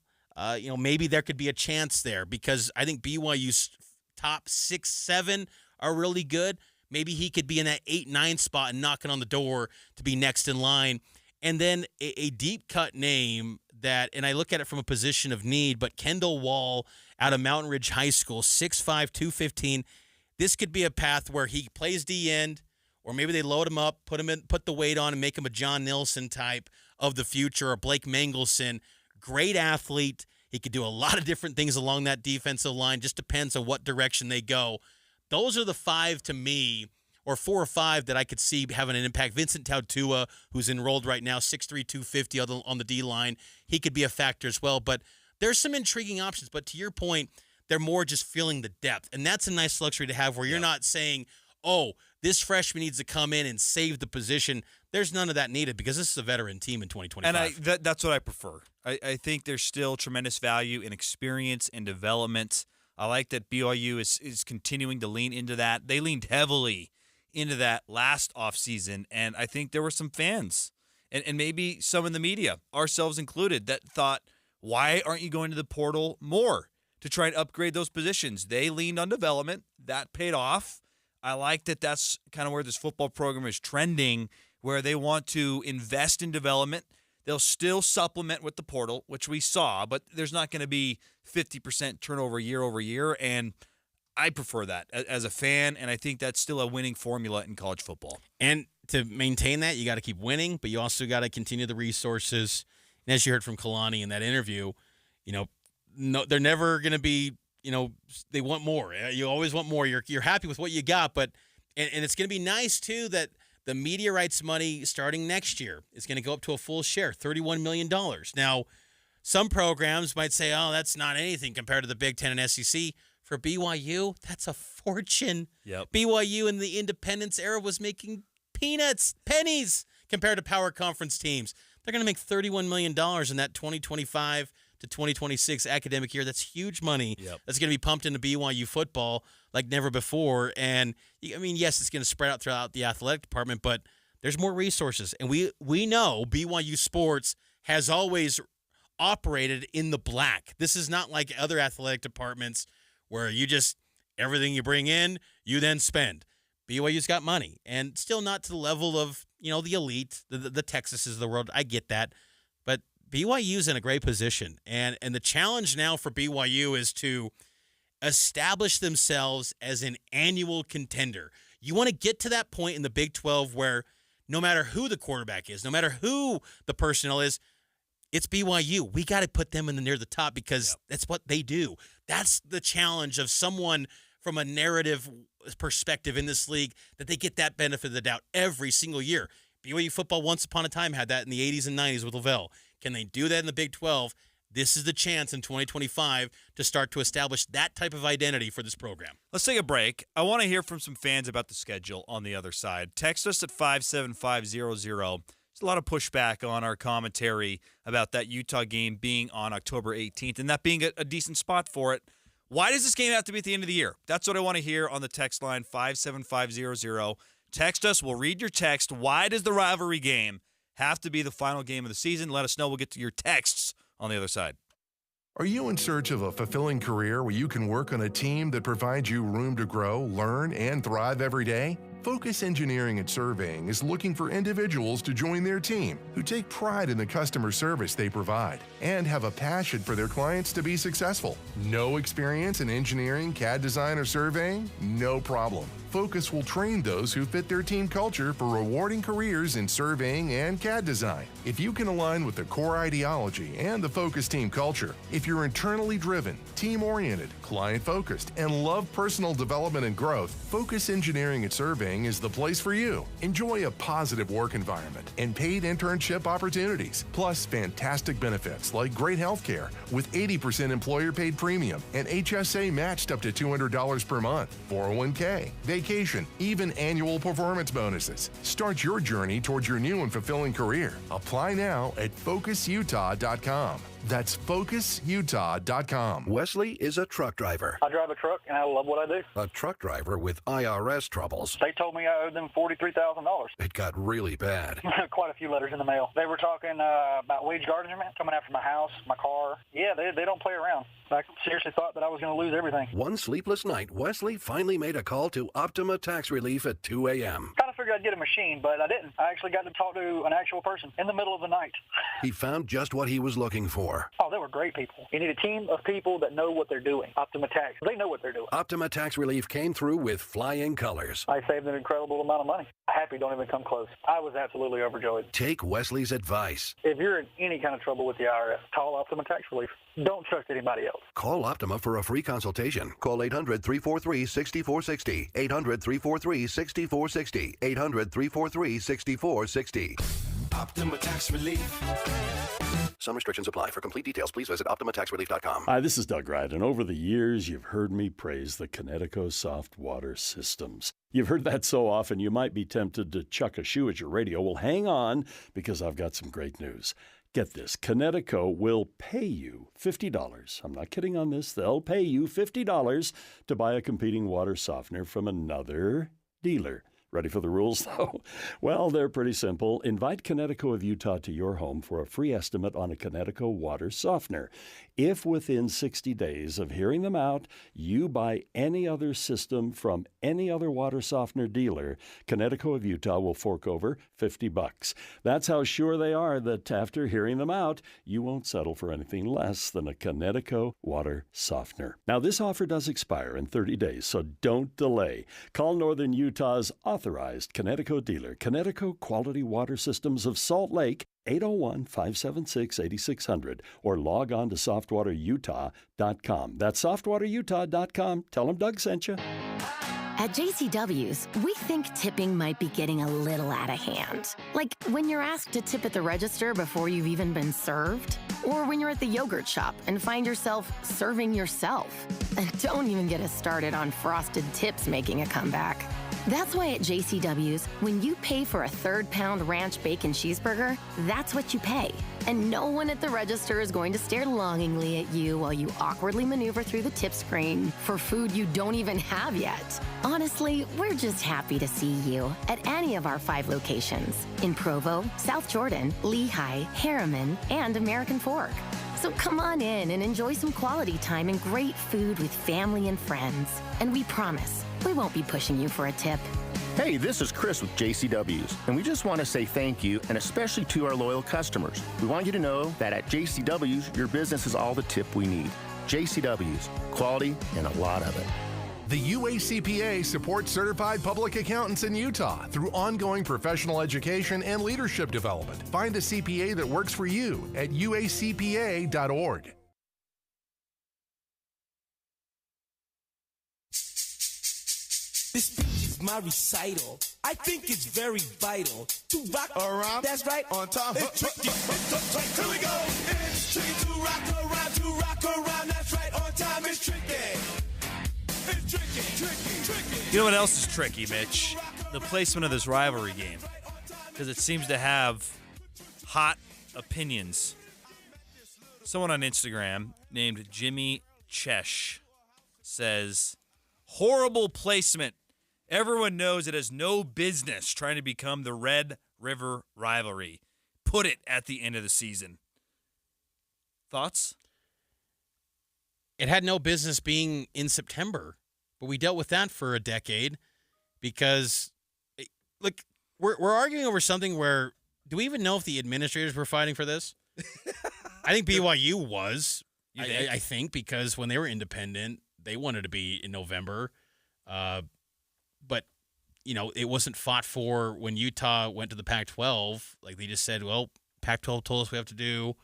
maybe there could be a chance there because I think BYU's top 6, 7 are really good. Maybe he could be in that 8, 9 spot and knocking on the door to be next in line. And then a deep cut name that, and I look at it from a position of need, but Kendall Wall out of Mountain Ridge High School, 6'5", 215. This could be a path where he plays D end, or maybe they load him up, put the weight on, and make him a John Nilsson type of the future, or Blake Mangelson. Great athlete. He could do a lot of different things along that defensive line. Just depends on what direction they go. Those are the 5 to me, or 4 or 5 that I could see having an impact. Vincent Tautua, who's enrolled right now, 6'3", 250 on the D-line. He could be a factor as well. But there's some intriguing options. But to your point, they're more just feeling the depth. And that's a nice luxury to have where you're not saying, oh, this freshman needs to come in and save the position. There's none of that needed because this is a veteran team in 2025. And that's what I prefer. I think there's still tremendous value in experience and development. I like that BYU is continuing to lean into that. They leaned heavily into that last offseason, and I think there were some fans and maybe some in the media, ourselves included, that thought, why aren't you going to the portal more to try and upgrade those positions? They leaned on development. That paid off. I like that that's kind of where this football program is trending, where they want to invest in development. They'll still supplement with the portal, which we saw, but there's not going to be 50% turnover year over year, and I prefer that as a fan, and I think that's still a winning formula in college football. And to maintain that, you got to keep winning, but you also got to continue the resources. And as you heard from Kalani in that interview, no, they're never going to be, they want more. You always want more. You're happy with what you got, but and it's going to be nice too that the media rights money starting next year is going to go up to a full share, $31 million. Now, some programs might say, oh, that's not anything compared to the Big Ten and SEC. For BYU, that's a fortune. Yep. BYU in the independence era was making pennies compared to power conference teams. They're going to make $31 million in that 2025 to 2026 academic year. That's huge money. Yep. That's going to be pumped into BYU football like never before. And, I mean, yes, it's going to spread out throughout the athletic department, but there's more resources. And we know BYU sports has always operated in the black. This is not like other athletic departments where you just, everything you bring in, you then spend. BYU's got money, and still not to the level of, the elite, the Texases of the world. I get that. But BYU's in a great position, and the challenge now for BYU is to establish themselves as an annual contender. You want to get to that point in the Big 12 where no matter who the quarterback is, no matter who the personnel is, it's BYU. We got to put them near the top because that's what they do. That's the challenge of someone from a narrative perspective in this league, that they get that benefit of the doubt every single year. BYU football once upon a time had that in the 80s and 90s with Lavelle. Can they do that in the Big 12? This is the chance in 2025 to start to establish that type of identity for this program. Let's take a break. I want to hear from some fans about the schedule on the other side. Text us at 57500. A lot of pushback on our commentary about that Utah game being on October 18th and that being a decent spot for it. Why does this game have to be at the end of the year? That's what I want to hear on the text line, 57500. Text us. We'll read your text. Why does the rivalry game have to be the final game of the season? Let us know. We'll get to your texts on the other side. Are you in search of a fulfilling career where you can work on a team that provides you room to grow, learn, and thrive every day? Focus Engineering and Surveying is looking for individuals to join their team who take pride in the customer service they provide and have a passion for their clients to be successful. No experience in engineering, CAD design, or surveying? No problem. Focus will train those who fit their team culture for rewarding careers in surveying and CAD design. If you can align with the core ideology and the Focus team culture, if you're internally driven, team-oriented, client-focused, and love personal development and growth, Focus Engineering and Surveying is the place for you. Enjoy a positive work environment and paid internship opportunities, plus fantastic benefits like great health care with 80% employer-paid premium and HSA matched up to $200 per month, 401k, vacation, even annual performance bonuses. Start your journey towards your new and fulfilling career. Apply now at FocusUtah.com. That's FocusUtah.com. Wesley is a truck driver. I drive a truck and I love what I do. A truck driver with IRS troubles. They told me I owed them $43,000. It got really bad. Quite a few letters in the mail. They were talking about wage garnishment, coming after my house, my car. Yeah, they don't play around. I seriously thought that I was going to lose everything. One sleepless night, Wesley finally made a call to Optima Tax Relief at 2 a.m. Kind of figured I'd get a machine, but I didn't. I actually got to talk to an actual person in the middle of the night. He found just what he was looking for. Oh, they were great people. You need a team of people that know what they're doing. Optima Tax. They know what they're doing. Optima Tax Relief came through with flying colors. I saved an incredible amount of money. Happy don't even come close. I was absolutely overjoyed. Take Wesley's advice. If you're in any kind of trouble with the IRS, call Optima Tax Relief. Don't trust anybody else. Call Optima for a free consultation. Call 800-343-6460. 800-343-6460. 800-343-6460. Optima Tax Relief. Some restrictions apply. For complete details, please visit OptimaTaxRelief.com. Hi, this is Doug Wright, and over the years, you've heard me praise the Connecticut soft water systems. You've heard that so often, you might be tempted to chuck a shoe at your radio. Well, hang on, because I've got some great news. Get this, Connecticut will pay you $50. I'm not kidding on this. They'll pay you $50 to buy a competing water softener from another dealer. Ready for the rules, though? Well, they're pretty simple. Invite Connecticut of Utah to your home for a free estimate on a Connecticut water softener. If within 60 days of hearing them out, you buy any other system from any other water softener dealer, Connecticut of Utah will fork over $50. That's how sure they are that after hearing them out, you won't settle for anything less than a Connecticut water softener. Now, this offer does expire in 30 days, so don't delay. Call Northern Utah's authorized Connecticut dealer, Connecticut Quality Water Systems of Salt Lake, 801-576-8600, or log on to softwaterutah.com. That's softwaterutah.com. Tell them Doug sent you. At JCW's, we think tipping might be getting a little out of hand. Like when you're asked to tip at the register before you've even been served, or when you're at the yogurt shop and find yourself serving yourself. And don't even get us started on frosted tips making a comeback. That's why at JCW's, when you pay for a third-pound ranch bacon cheeseburger, that's what you pay. And no one at the register is going to stare longingly at you while you awkwardly maneuver through the tip screen for food you don't even have yet. Honestly, we're just happy to see you at any of our 5 locations in Provo, South Jordan, Lehigh, Harriman, and American Fork. So come on in and enjoy some quality time and great food with family and friends. And we promise, we won't be pushing you for a tip. Hey, this is Chris with JCW's, and we just want to say thank you, and especially to our loyal customers. We want you to know that at JCW's, your business is all the tip we need. JCW's, quality and a lot of it. The UACPA supports certified public accountants in Utah through ongoing professional education and leadership development. Find a CPA that works for you at uacpa.org. This speech is my recital. I think it's very vital to rock around. That's right, on time. It's tricky. Here we go. It's tricky to rock around, to rock around. That's right, on time. It's tricky. It's tricky. You know what else is tricky, Mitch? The placement of this rivalry game. Because it seems to have hot opinions. Someone on Instagram named Jimmy Chesh says, horrible placement. Everyone knows it has no business trying to become the Red River rivalry. Put it at the end of the season. Thoughts? It had no business being in September, but we dealt with that for a decade because Like, we're arguing over something where, do we even know if the administrators were fighting for this? I think BYU was. I think because when they were independent, they wanted to be in November. But, it wasn't fought for when Utah went to the Pac-12. Like, they just said, well, Pac-12 told us we have to do,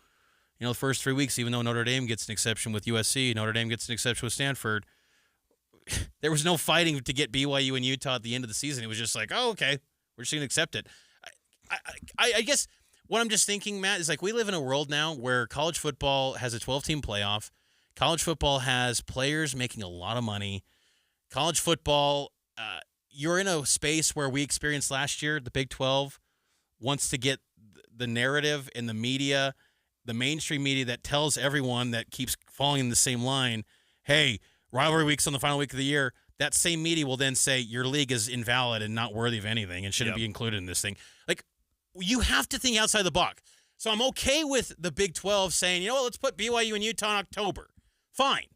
the first 3 weeks, even though Notre Dame gets an exception with USC, Notre Dame gets an exception with Stanford. There was no fighting to get BYU and Utah at the end of the season. It was just like, oh, okay, we're just going to accept it. I guess what I'm just thinking, Matt, is like we live in a world now where college football has a 12-team playoff. College football has players making a lot of money. College football, you're in a space where we experienced last year, the Big 12 wants to get the narrative in the media, the mainstream media that tells everyone that keeps falling in the same line, hey, rivalry week's on the final week of the year. That same media will then say your league is invalid and not worthy of anything and shouldn't be included in this thing. Like, you have to think outside the box. So I'm okay with the Big 12 saying, you know what, let's put BYU and Utah in October. Fine.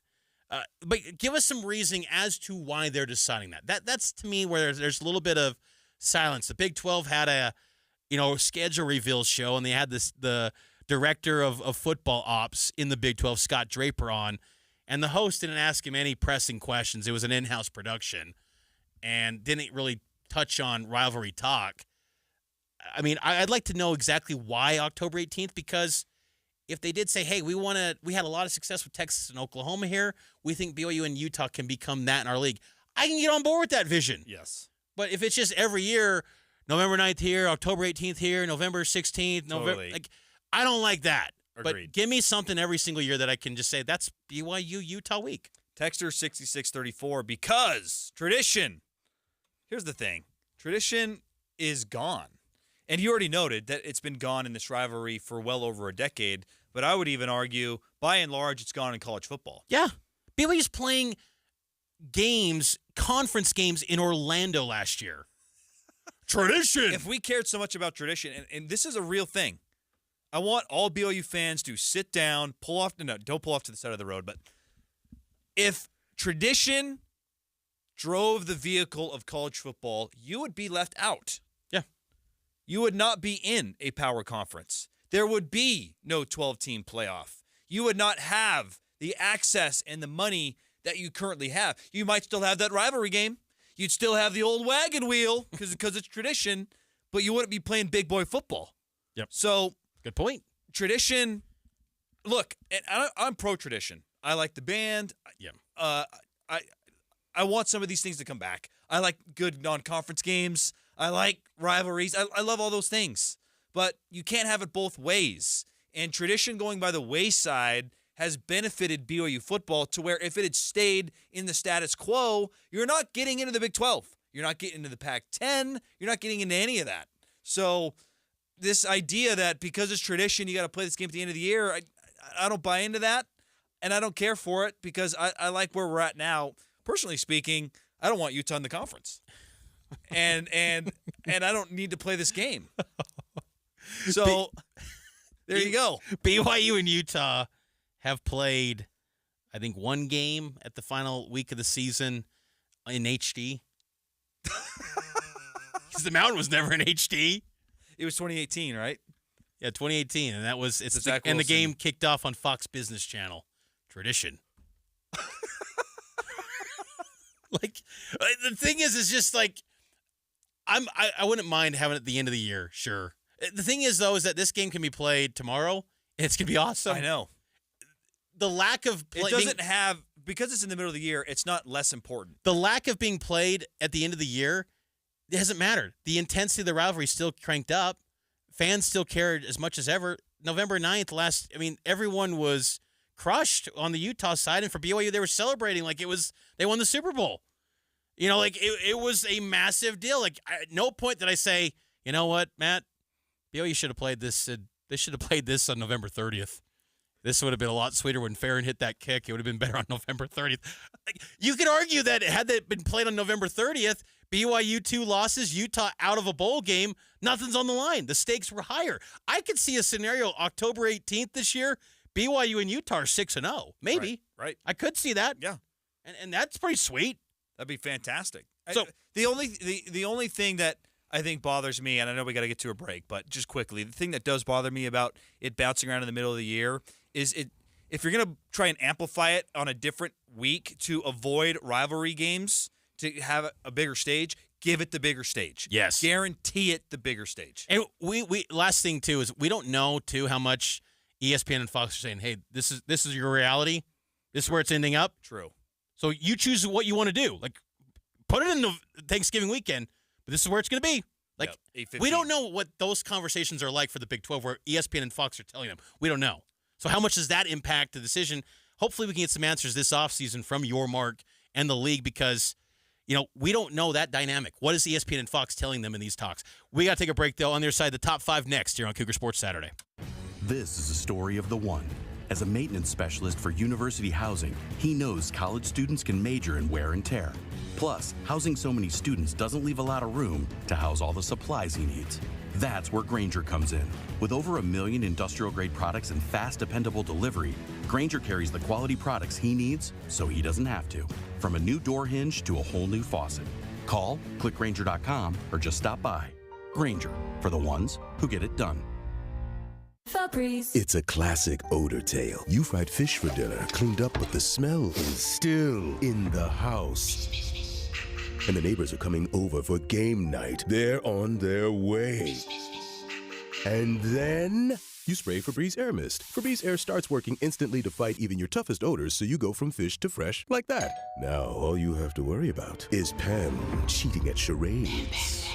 But give us some reasoning as to why they're deciding that. That's to me where there's a little bit of silence. The Big 12 had a schedule reveal show, and they had the director of football ops in the Big 12, Scott Draper, on, and the host didn't ask him any pressing questions. It was an in-house production and didn't really touch on rivalry talk. I mean, I'd like to know exactly why October 18th, because if they did say, hey, we had a lot of success with Texas and Oklahoma here, we think BYU and Utah can become that in our league, I can get on board with that vision. Yes. But if it's just every year, November 9th here, October 18th here, November 16th, November, I don't like that. Agreed. But give me something every single year that I can just say, that's BYU Utah week. Texter 6634, because tradition. Here's the thing. Tradition is gone. And you already noted that it's been gone in this rivalry for well over a decade, but I would even argue, by and large, it's gone in college football. Yeah. BYU's playing conference games in Orlando last year. Tradition. If we cared so much about tradition, and this is a real thing, I want all BYU fans to sit down, don't pull off to the side of the road, but if tradition drove the vehicle of college football, you would be left out. Yeah. You would not be in a power conference. There would be no 12-team playoff. You would not have the access and the money that you currently have. You might still have that rivalry game. You'd still have the old wagon wheel because it's tradition, but you wouldn't be playing big boy football. Yep. So, good point. Tradition. Look, and I'm pro tradition. I like the band. Yeah. I want some of these things to come back. I like good non-conference games. I like rivalries. I love all those things. But you can't have it both ways. And tradition going by the wayside has benefited BYU football to where if it had stayed in the status quo, you're not getting into the Big 12. You're not getting into the Pac-10. You're not getting into any of that. So this idea that because it's tradition, you got to play this game at the end of the year, I don't buy into that, and I don't care for it because I like where we're at now. Personally speaking, I don't want Utah in the conference, and I don't need to play this game. So there you go. BYU and Utah have played, I think, one game at the final week of the season in HD. Because the Mountain was never in HD. It was 2018, right? Yeah, 2018, and the game kicked off on Fox Business Channel. Tradition. Like, the thing is just like, I wouldn't mind having it at the end of the year, sure. The thing is, though, is that this game can be played tomorrow, and it's going to be awesome. I know. The lack of because it's in the middle of the year, it's not less important. The lack of being played at the end of the year, it hasn't mattered. The intensity of the rivalry is still cranked up. Fans still cared as much as ever. November 9th, everyone was crushed on the Utah side, and for BYU, they were celebrating like they won the Super Bowl. It was a massive deal. Like, at no point did I say, you know what, Matt, BYU should have played this. They should have played this on November 30th. This would have been a lot sweeter when Farron hit that kick. It would have been better on November 30th. You could argue that had that been played on November 30th, BYU 2 losses, Utah out of a bowl game, nothing's on the line. The stakes were higher. I could see a scenario October 18th this year, BYU and Utah are 6-0. Maybe. Right. I could see that. Yeah. And that's pretty sweet. That'd be fantastic. So the only thing that I think bothers me, and I know we got to get to a break, but just quickly, the thing that does bother me about it bouncing around in the middle of the year is if you're going to try and amplify it on a different week to avoid rivalry games, to have a bigger stage, give it the bigger stage. Yes. Guarantee it the bigger stage. And we last thing, too, is we don't know, too, how much ESPN and Fox are saying, hey, this is your reality. This is where it's ending up. True. So you choose what you want to do. Like, put it in the Thanksgiving weekend, but this is where it's going to be. Like, we don't know what those conversations are like for the Big 12 where ESPN and Fox are telling them. We don't know. So how much does that impact the decision? Hopefully we can get some answers this offseason from your Mark and the league because, we don't know that dynamic. What is ESPN and Fox telling them in these talks? We got to take a break, though. On their side, the top 5 next here on Cougar Sports Saturday. This is the story of the one. As a maintenance specialist for university housing, he knows college students can major in wear and tear. Plus, housing so many students doesn't leave a lot of room to house all the supplies he needs. That's where Grainger comes in. With over 1 million industrial-grade products and fast, dependable delivery, Grainger carries the quality products he needs so he doesn't have to. From a new door hinge to a whole new faucet. Call, click Grainger.com, or just stop by. Grainger, for the ones who get it done. Febreze. It's a classic odor tale. You fried fish for dinner, cleaned up, but the smell is still in the house. And the neighbors are coming over for game night. They're on their way. And then you spray Febreze Air Mist. Febreze Air starts working instantly to fight even your toughest odors, so you go from fish to fresh like that. Now all you have to worry about is Pam cheating at charades.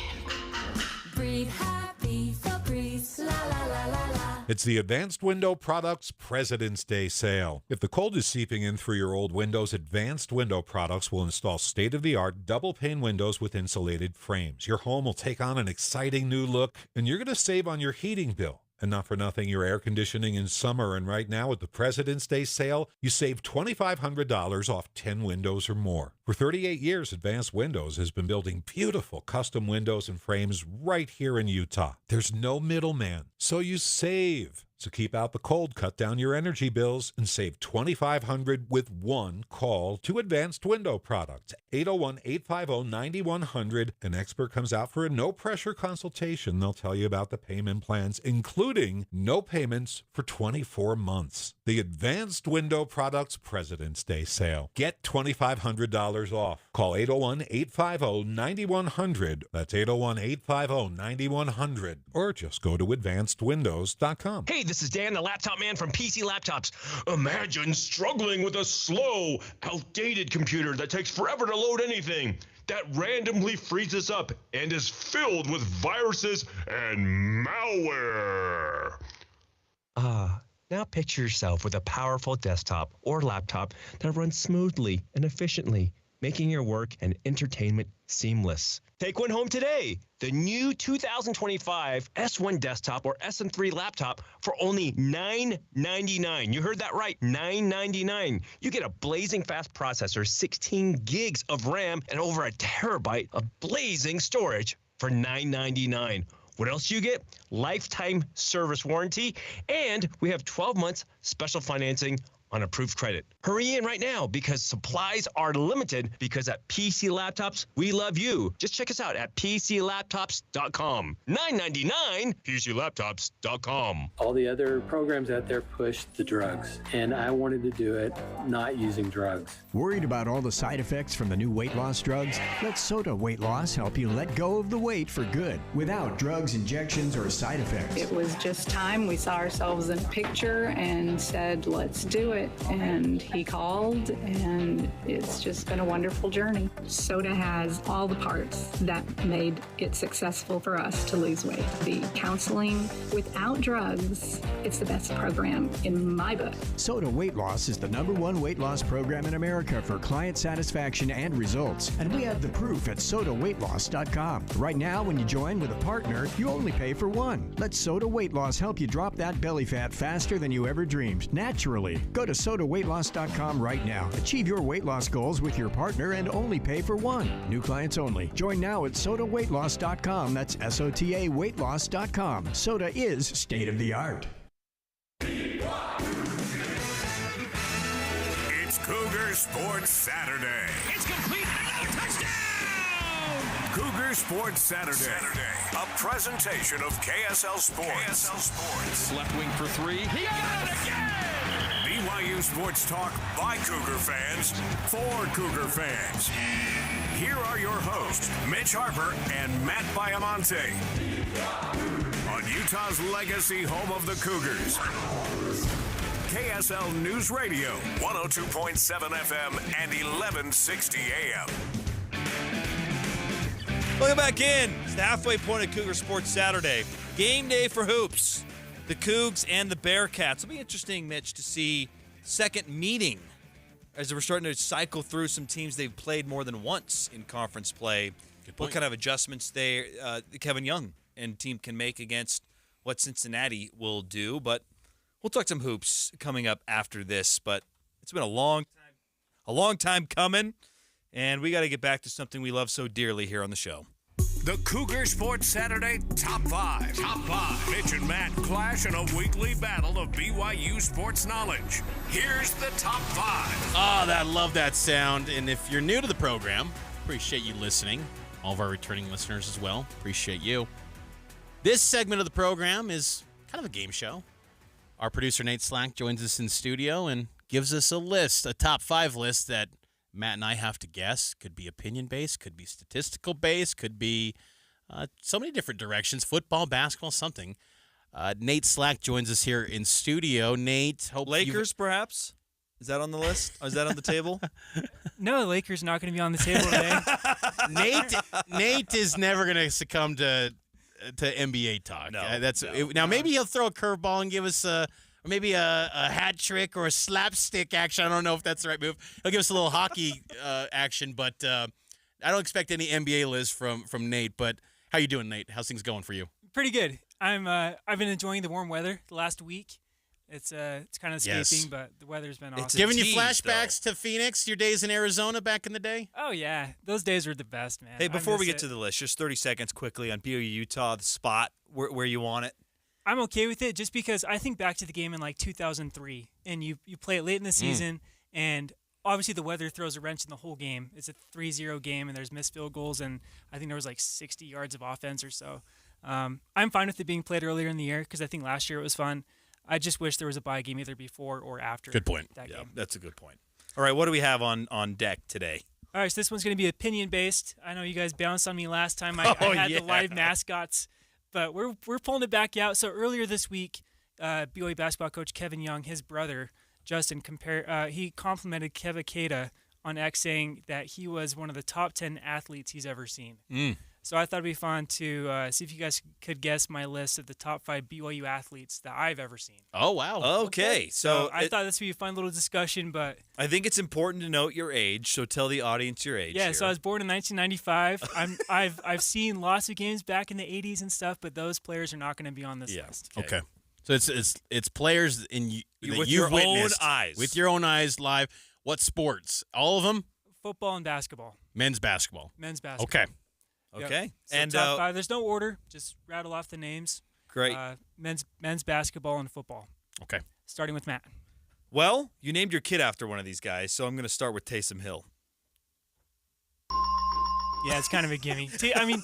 Breathe happy, Febreze, la la la la la. It's the Advanced Window Products President's Day sale. If the cold is seeping in through your old windows, Advanced Window Products will install state-of-the-art double-pane windows with insulated frames. Your home will take on an exciting new look, and you're going to save on your heating bill. And not for nothing, your air conditioning in summer. And right now, with the President's Day sale, you save $2,500 off 10 windows or more. For 38 years, Advanced Windows has been building beautiful custom windows and frames right here in Utah. There's no middleman, so you save. So keep out the cold, cut down your energy bills, and save $2,500 with one call to Advanced Window Products. 801-850-9100. An expert comes out for a no-pressure consultation. They'll tell you about the payment plans, including no payments for 24 months. The Advanced Window Products President's Day sale. Get $2,500 off. Call 801-850-9100. That's 801-850-9100. Or just go to advancedwindows.com. Hey, this is Dan, the laptop man from PC Laptops. Imagine struggling with a slow, outdated computer that takes forever to load anything, that randomly freezes up and is filled with viruses and malware. Now picture yourself with a powerful desktop or laptop that runs smoothly and efficiently, making your work and entertainment seamless. Take one home today. The new 2025 S1 desktop or SM3 laptop for only $999. You heard that right, $999. You get a blazing fast processor, 16 gigs of RAM, and over a terabyte of blazing storage for $999. What else do you get? Lifetime service warranty, and we have 12 months special financing on approved credit. Hurry in right now because supplies are limited, because at PC Laptops, we love you. Just check us out at PCLaptops.com. $999, PCLaptops.com. All the other programs out there push the drugs, and I wanted to do it not using drugs. Worried about all the side effects from the new weight loss drugs? Let Soda Weight Loss help you let go of the weight for good, without drugs, injections, or side effects. It was just time. We saw ourselves in a picture and said, let's do it. And he called, and it's just been a wonderful journey. Soda has all the parts that made it successful for us to lose weight. The counseling without drugs, it's the best program in my book. Soda Weight Loss is the #1 weight loss program in America for client satisfaction and results. And we have the proof at sodaweightloss.com. Right now, when you join with a partner, you only pay for one. Let Soda Weight Loss help you drop that belly fat faster than you ever dreamed, naturally. Go to sodaweightloss.com right now. Achieve your weight loss goals with your partner and only pay for one. New clients only. Join now at sodaweightloss.com. That's SOTA weightloss.com. Soda is state of the art. It's Cougar Sports Saturday. It's complete. Another touchdown! Cougar Sports Saturday. A presentation of KSL Sports. Left wing for three. He got it again! BYU Sports Talk by Cougar fans for Cougar fans. Here are your hosts, Mitch Harper and Matt Baiamonte. On Utah's legacy home of the Cougars. KSL News Radio, 102.7 FM and 1160 AM. Welcome back in. It's the halfway point of Cougar Sports Saturday. Game day for hoops. The Cougs and the Bearcats. It'll be interesting, Mitch, to see second meeting as we're starting to cycle through some teams they've played more than once in conference play. What kind of adjustments Kevin Young and team can make against what Cincinnati will do. But we'll talk some hoops coming up after this. But it's been a long time coming. And we got to get back to something we love so dearly here on the show. The Cougar Sports Saturday Top 5. Top 5. Mitch and Matt clash in a weekly battle of BYU sports knowledge. Here's the Top 5. I love that sound. And if you're new to the program, appreciate you listening. All of our returning listeners as well, appreciate you. This segment of the program is kind of a game show. Our producer, Nate Slack, joins us in studio and gives us a top 5 list that Matt and I have to guess. Could be opinion-based, could be statistical-based, could be so many different directions. Football, basketball, something. Nate Slack joins us here in studio. Nate, hope Lakers, perhaps? Is that on the list? Is that on the table? No, the Lakers not going to be on the table today. Nate is never going to succumb to NBA talk. No, maybe he'll throw a curveball and give us maybe a hat trick or a slapstick action. I don't know if that's the right move. He'll give us a little hockey action, but I don't expect any NBA list from Nate. But how you doing, Nate? How's things going for you? Pretty good. I've been enjoying the warm weather the last week. It's kind of escaping, but the weather's been awesome. It's giving you flashbacks to Phoenix, your days in Arizona back in the day? Oh, yeah. Those days were the best, man. Hey, before we get to the list, just 30 seconds quickly on BYU Utah, the spot where you want it. I'm okay with it just because I think back to the game in like 2003, and you play it late in the season, and obviously the weather throws a wrench in the whole game. It's a 3-0 game, and there's missed field goals, and I think there was like 60 yards of offense or so. I'm fine with it being played earlier in the year because I think last year it was fun. I just wish there was a bye game either before or after. Good point. That game. That's a good point. All right, what do we have on deck today? All right, so this one's going to be opinion-based. I know you guys bounced on me last time. I had the live mascots, but we're pulling it back out. So earlier this week, BYU basketball coach Kevin Young, his brother, Justin, he complimented Kevin Keita on X, saying that he was one of the top 10 athletes he's ever seen. So I thought it'd be fun to see if you guys could guess my list of the top 5 BYU athletes that I've ever seen. Oh, wow. Okay. So I thought this would be a fun little discussion, but I think it's important to note your age, so tell the audience your age. Yeah, here. So I was born in 1995. I've seen lots of games back in the 80s and stuff, but those players are not going to be on this list. Okay. So it's players with your own eyes. With your own eyes live. What sports? All of them? Football and basketball. Men's basketball. Men's basketball. Okay. Yep. Okay. So and top 5. There's no order. Just rattle off the names. Great. Men's basketball and football. Okay. Starting with Matt. Well, you named your kid after one of these guys, so I'm going to start with Taysom Hill. Yeah, it's kind of a gimme. I mean,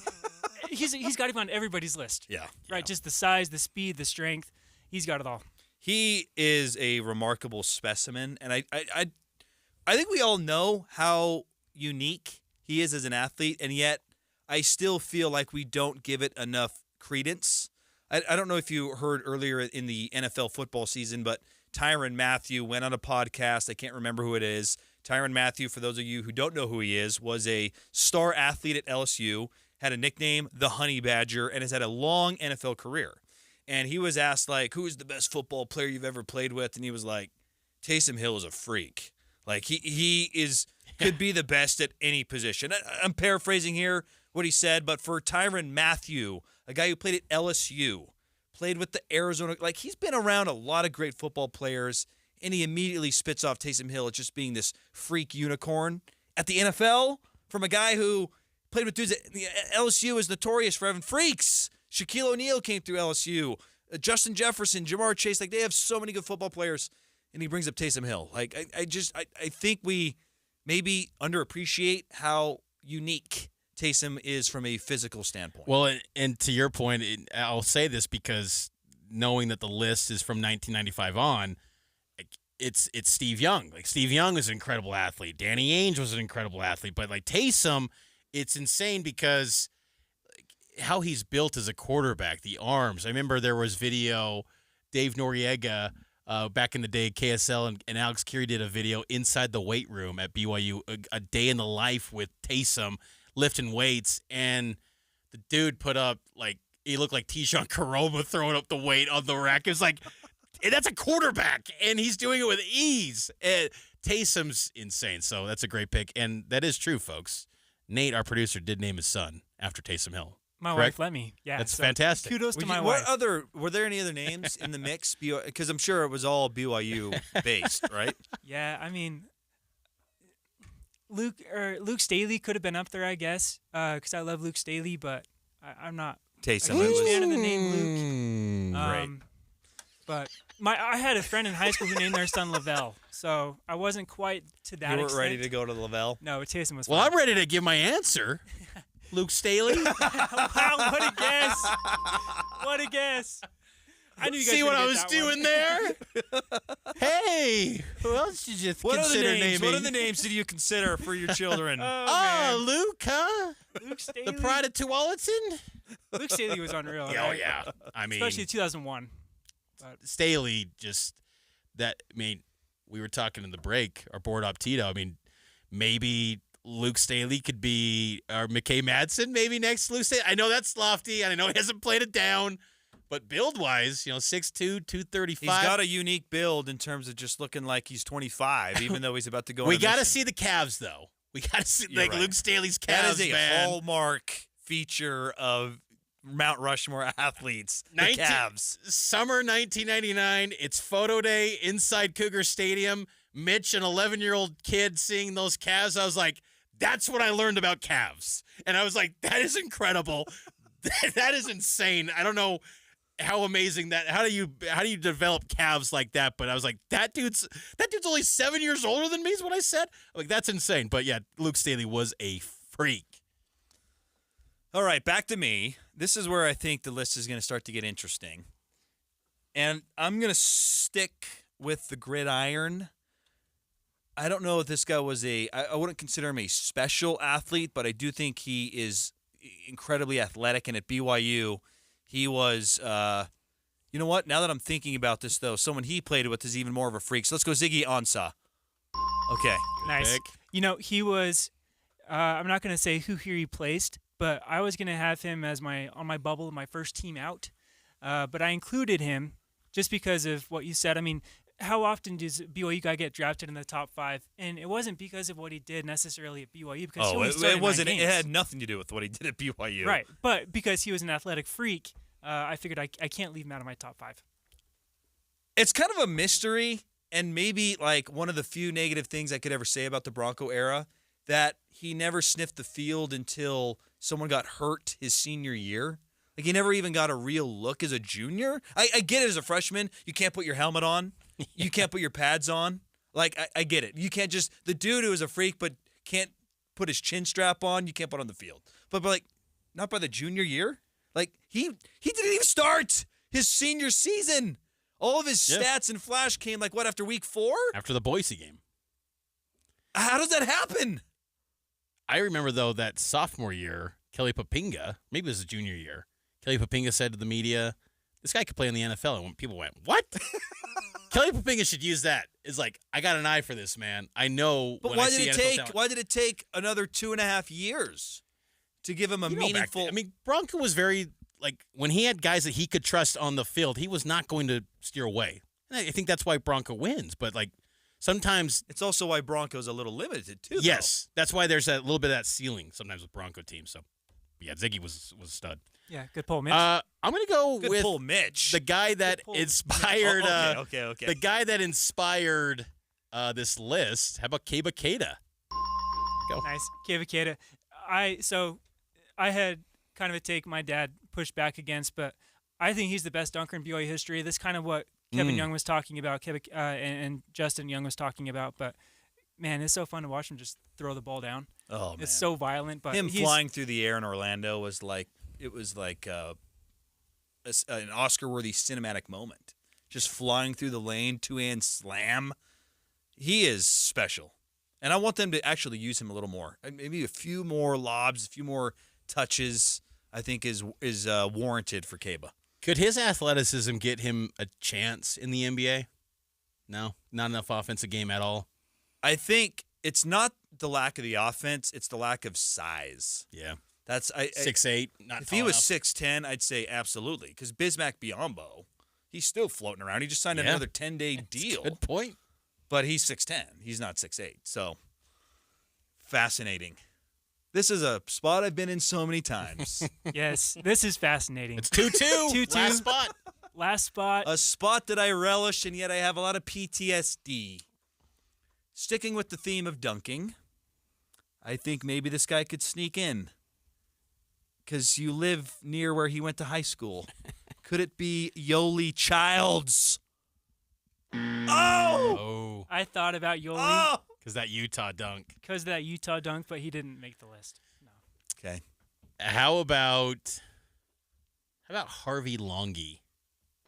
he's got him on everybody's list. Yeah. Right. Just the size, the speed, the strength. He's got it all. He is a remarkable specimen, and I think we all know how unique he is as an athlete, and yet I still feel like we don't give it enough credence. I don't know if you heard earlier in the NFL football season, but Tyrann Mathieu went on a podcast. I can't remember who it is. Tyrann Mathieu, for those of you who don't know who he is, was a star athlete at LSU, had a nickname, the Honey Badger, and has had a long NFL career. And he was asked, like, who is the best football player you've ever played with? And he was like, Taysom Hill is a freak. Like, he could be the best at any position. I'm paraphrasing here what he said, but for Tyrann Mathieu, a guy who played at LSU, played with the Arizona, like, he's been around a lot of great football players, and he immediately spits off Taysom Hill as just being this freak unicorn. At the NFL, from a guy who played with dudes at LSU is notorious for having freaks. Shaquille O'Neal came through LSU. Justin Jefferson, Jamar Chase, like, they have so many good football players, and he brings up Taysom Hill. Like, I think we maybe underappreciate how unique Taysom is from a physical standpoint. Well, and to your point, I'll say this because knowing that the list is from 1995 on, it's Steve Young. Like, Steve Young was an incredible athlete. Danny Ainge was an incredible athlete. But, like, Taysom, it's insane because how he's built as a quarterback, the arms. I remember there was video, Dave Noriega, back in the day, KSL and Alex Curie did a video inside the weight room at BYU, a day in the life with Taysom lifting weights, and the dude put up, like, he looked like Tishawn Karoma throwing up the weight on the rack. It was like, that's a quarterback, and he's doing it with ease. Taysom's insane, so that's a great pick, and that is true, folks. Nate, our producer, did name his son after Taysom Hill. My correct? wife let me. Yeah, that's so fantastic. Kudos to my wife. Were there any other names in the mix? Because I'm sure it was all BYU based, right? Yeah, I mean, Luke Staley could have been up there, I guess, because I love Luke Staley, but I'm not Taysom. a huge fan of the name Luke. Right. But I had a friend in high school who named their son Lavelle, so I wasn't quite to that You weren't extent. ready to go to Lavelle? No, Taysom was. Well, fine. I'm ready to give my answer. Luke Staley. Wow, what a guess! What a guess! I knew you guys See were what gonna I get was that doing one. there? Hey, who else did you What consider other names? naming? What other names did you consider for your children? Oh, Luke, huh? Luke Staley. The pride of Tualatin? Luke Staley was unreal. Oh, right? yeah. I mean, especially 2001. Staley we were talking in the break, our board op Tito. I mean, maybe Luke Staley could be our McKay Madsen maybe next to Luke Staley. I know that's lofty, and I know he hasn't played it down, but build-wise, 6'2", 235. He's got a unique build in terms of just looking like he's 25, even though he's about to go. We got to see the calves, though. We got to see right. Luke Staley's That calves, is a man. hallmark feature of Mount Rushmore athletes. The calves. Summer 1999. It's photo day inside Cougar Stadium. Mitch, an 11-year-old kid, seeing those calves. I was like, that's what I learned about calves. And I was like, that is incredible. That is insane. I don't know how amazing that. How do you develop calves like that? But I was like, that dude's only 7 years older than me is what I said. Like, that's insane. But yeah, Luke Staley was a freak. All right, back to me. This is where I think the list is going to start to get interesting. And I'm going to stick with the gridiron. I don't know if this guy was I wouldn't consider him a special athlete, but I do think he is incredibly athletic. And at BYU, he was, you know what? Now that I'm thinking about this, though, someone he played with is even more of a freak. So let's go Ziggy Ansah. Okay. Nice. Pick. He was, I'm not going to say who he replaced, but I was going to have him as on my bubble, my first team out. But I included him just because of what you said. I mean, how often does BYU guy get drafted in the top 5? And it wasn't because of what he did necessarily at BYU. Because he only started it wasn't. 9 It games. had nothing to do with what he did at BYU. Right, but because he was an athletic freak, I figured I can't leave him out of my top 5. It's kind of a mystery, and maybe like one of the few negative things I could ever say about the Bronco era, that he never sniffed the field until someone got hurt his senior year. Like, he never even got a real look as a junior. I get it as a freshman. You can't put your helmet on. You can't put your pads on. Like, I get it. You can't just – the dude who is a freak but can't put his chin strap on, you can't put on the field. But like, not by the junior year? Like, he didn't even start his senior season. All of his stats and flash came, like, what, after week 4? After the Boise game. How does that happen? I remember, though, that sophomore year, Kelly Papinga, maybe it was his junior year, Kelly Papinga said to the media, this guy could play in the NFL. And people went, what? Kelly Papinga should use that. It's like, I got an eye for this, man. I know. But why did it take another 2.5 years to give him a meaningful? I mean, Bronco was very, like, when he had guys that he could trust on the field, he was not going to steer away. And I think that's why Bronco wins. But, like, sometimes it's also why Bronco's a little limited too. Yes, that's why there's a little bit of that ceiling sometimes with Bronco teams. So, yeah, Ziggy was a stud. Yeah, good pull, Mitch. I'm gonna go Good with pull, Mitch. the guy that inspired. Okay. The guy that inspired this list. How about Keba Keita? Go. Nice, Keba Keita. I had kind of a take my dad pushed back against, but I think he's the best dunker in BYU history. This is kind of what Kevin Young was talking about, and Justin Young was talking about. But man, it's so fun to watch him just throw the ball down. Oh, man. It's so violent. But him flying through the air in Orlando was like an Oscar-worthy cinematic moment. Just flying through the lane, two-hand slam. He is special. And I want them to actually use him a little more. Maybe a few more lobs, a few more touches, I think is warranted for Kaba. Could his athleticism get him a chance in the NBA? No? Not enough offensive game at all? I think it's not the lack of the offense, it's the lack of size. Yeah. That's 6'8", not If tall he was enough. 6'10", I'd say absolutely. Because Bismack Biyombo, he's still floating around. He just signed another 10-day deal. Good point. But he's 6'10". He's not 6'8". So, fascinating. This is a spot I've been in so many times. Yes, this is fascinating. It's 2-2. 2-2. Last spot. Last spot. A spot that I relish, and yet I have a lot of PTSD. Sticking with the theme of dunking, I think maybe this guy could sneak in. Because you live near where he went to high school. Could it be Yoli Childs? Oh! I thought about Yoli. Oh! Because that Utah dunk. Because of that Utah dunk, but he didn't make the list. No. Okay. How about Harvey Longy?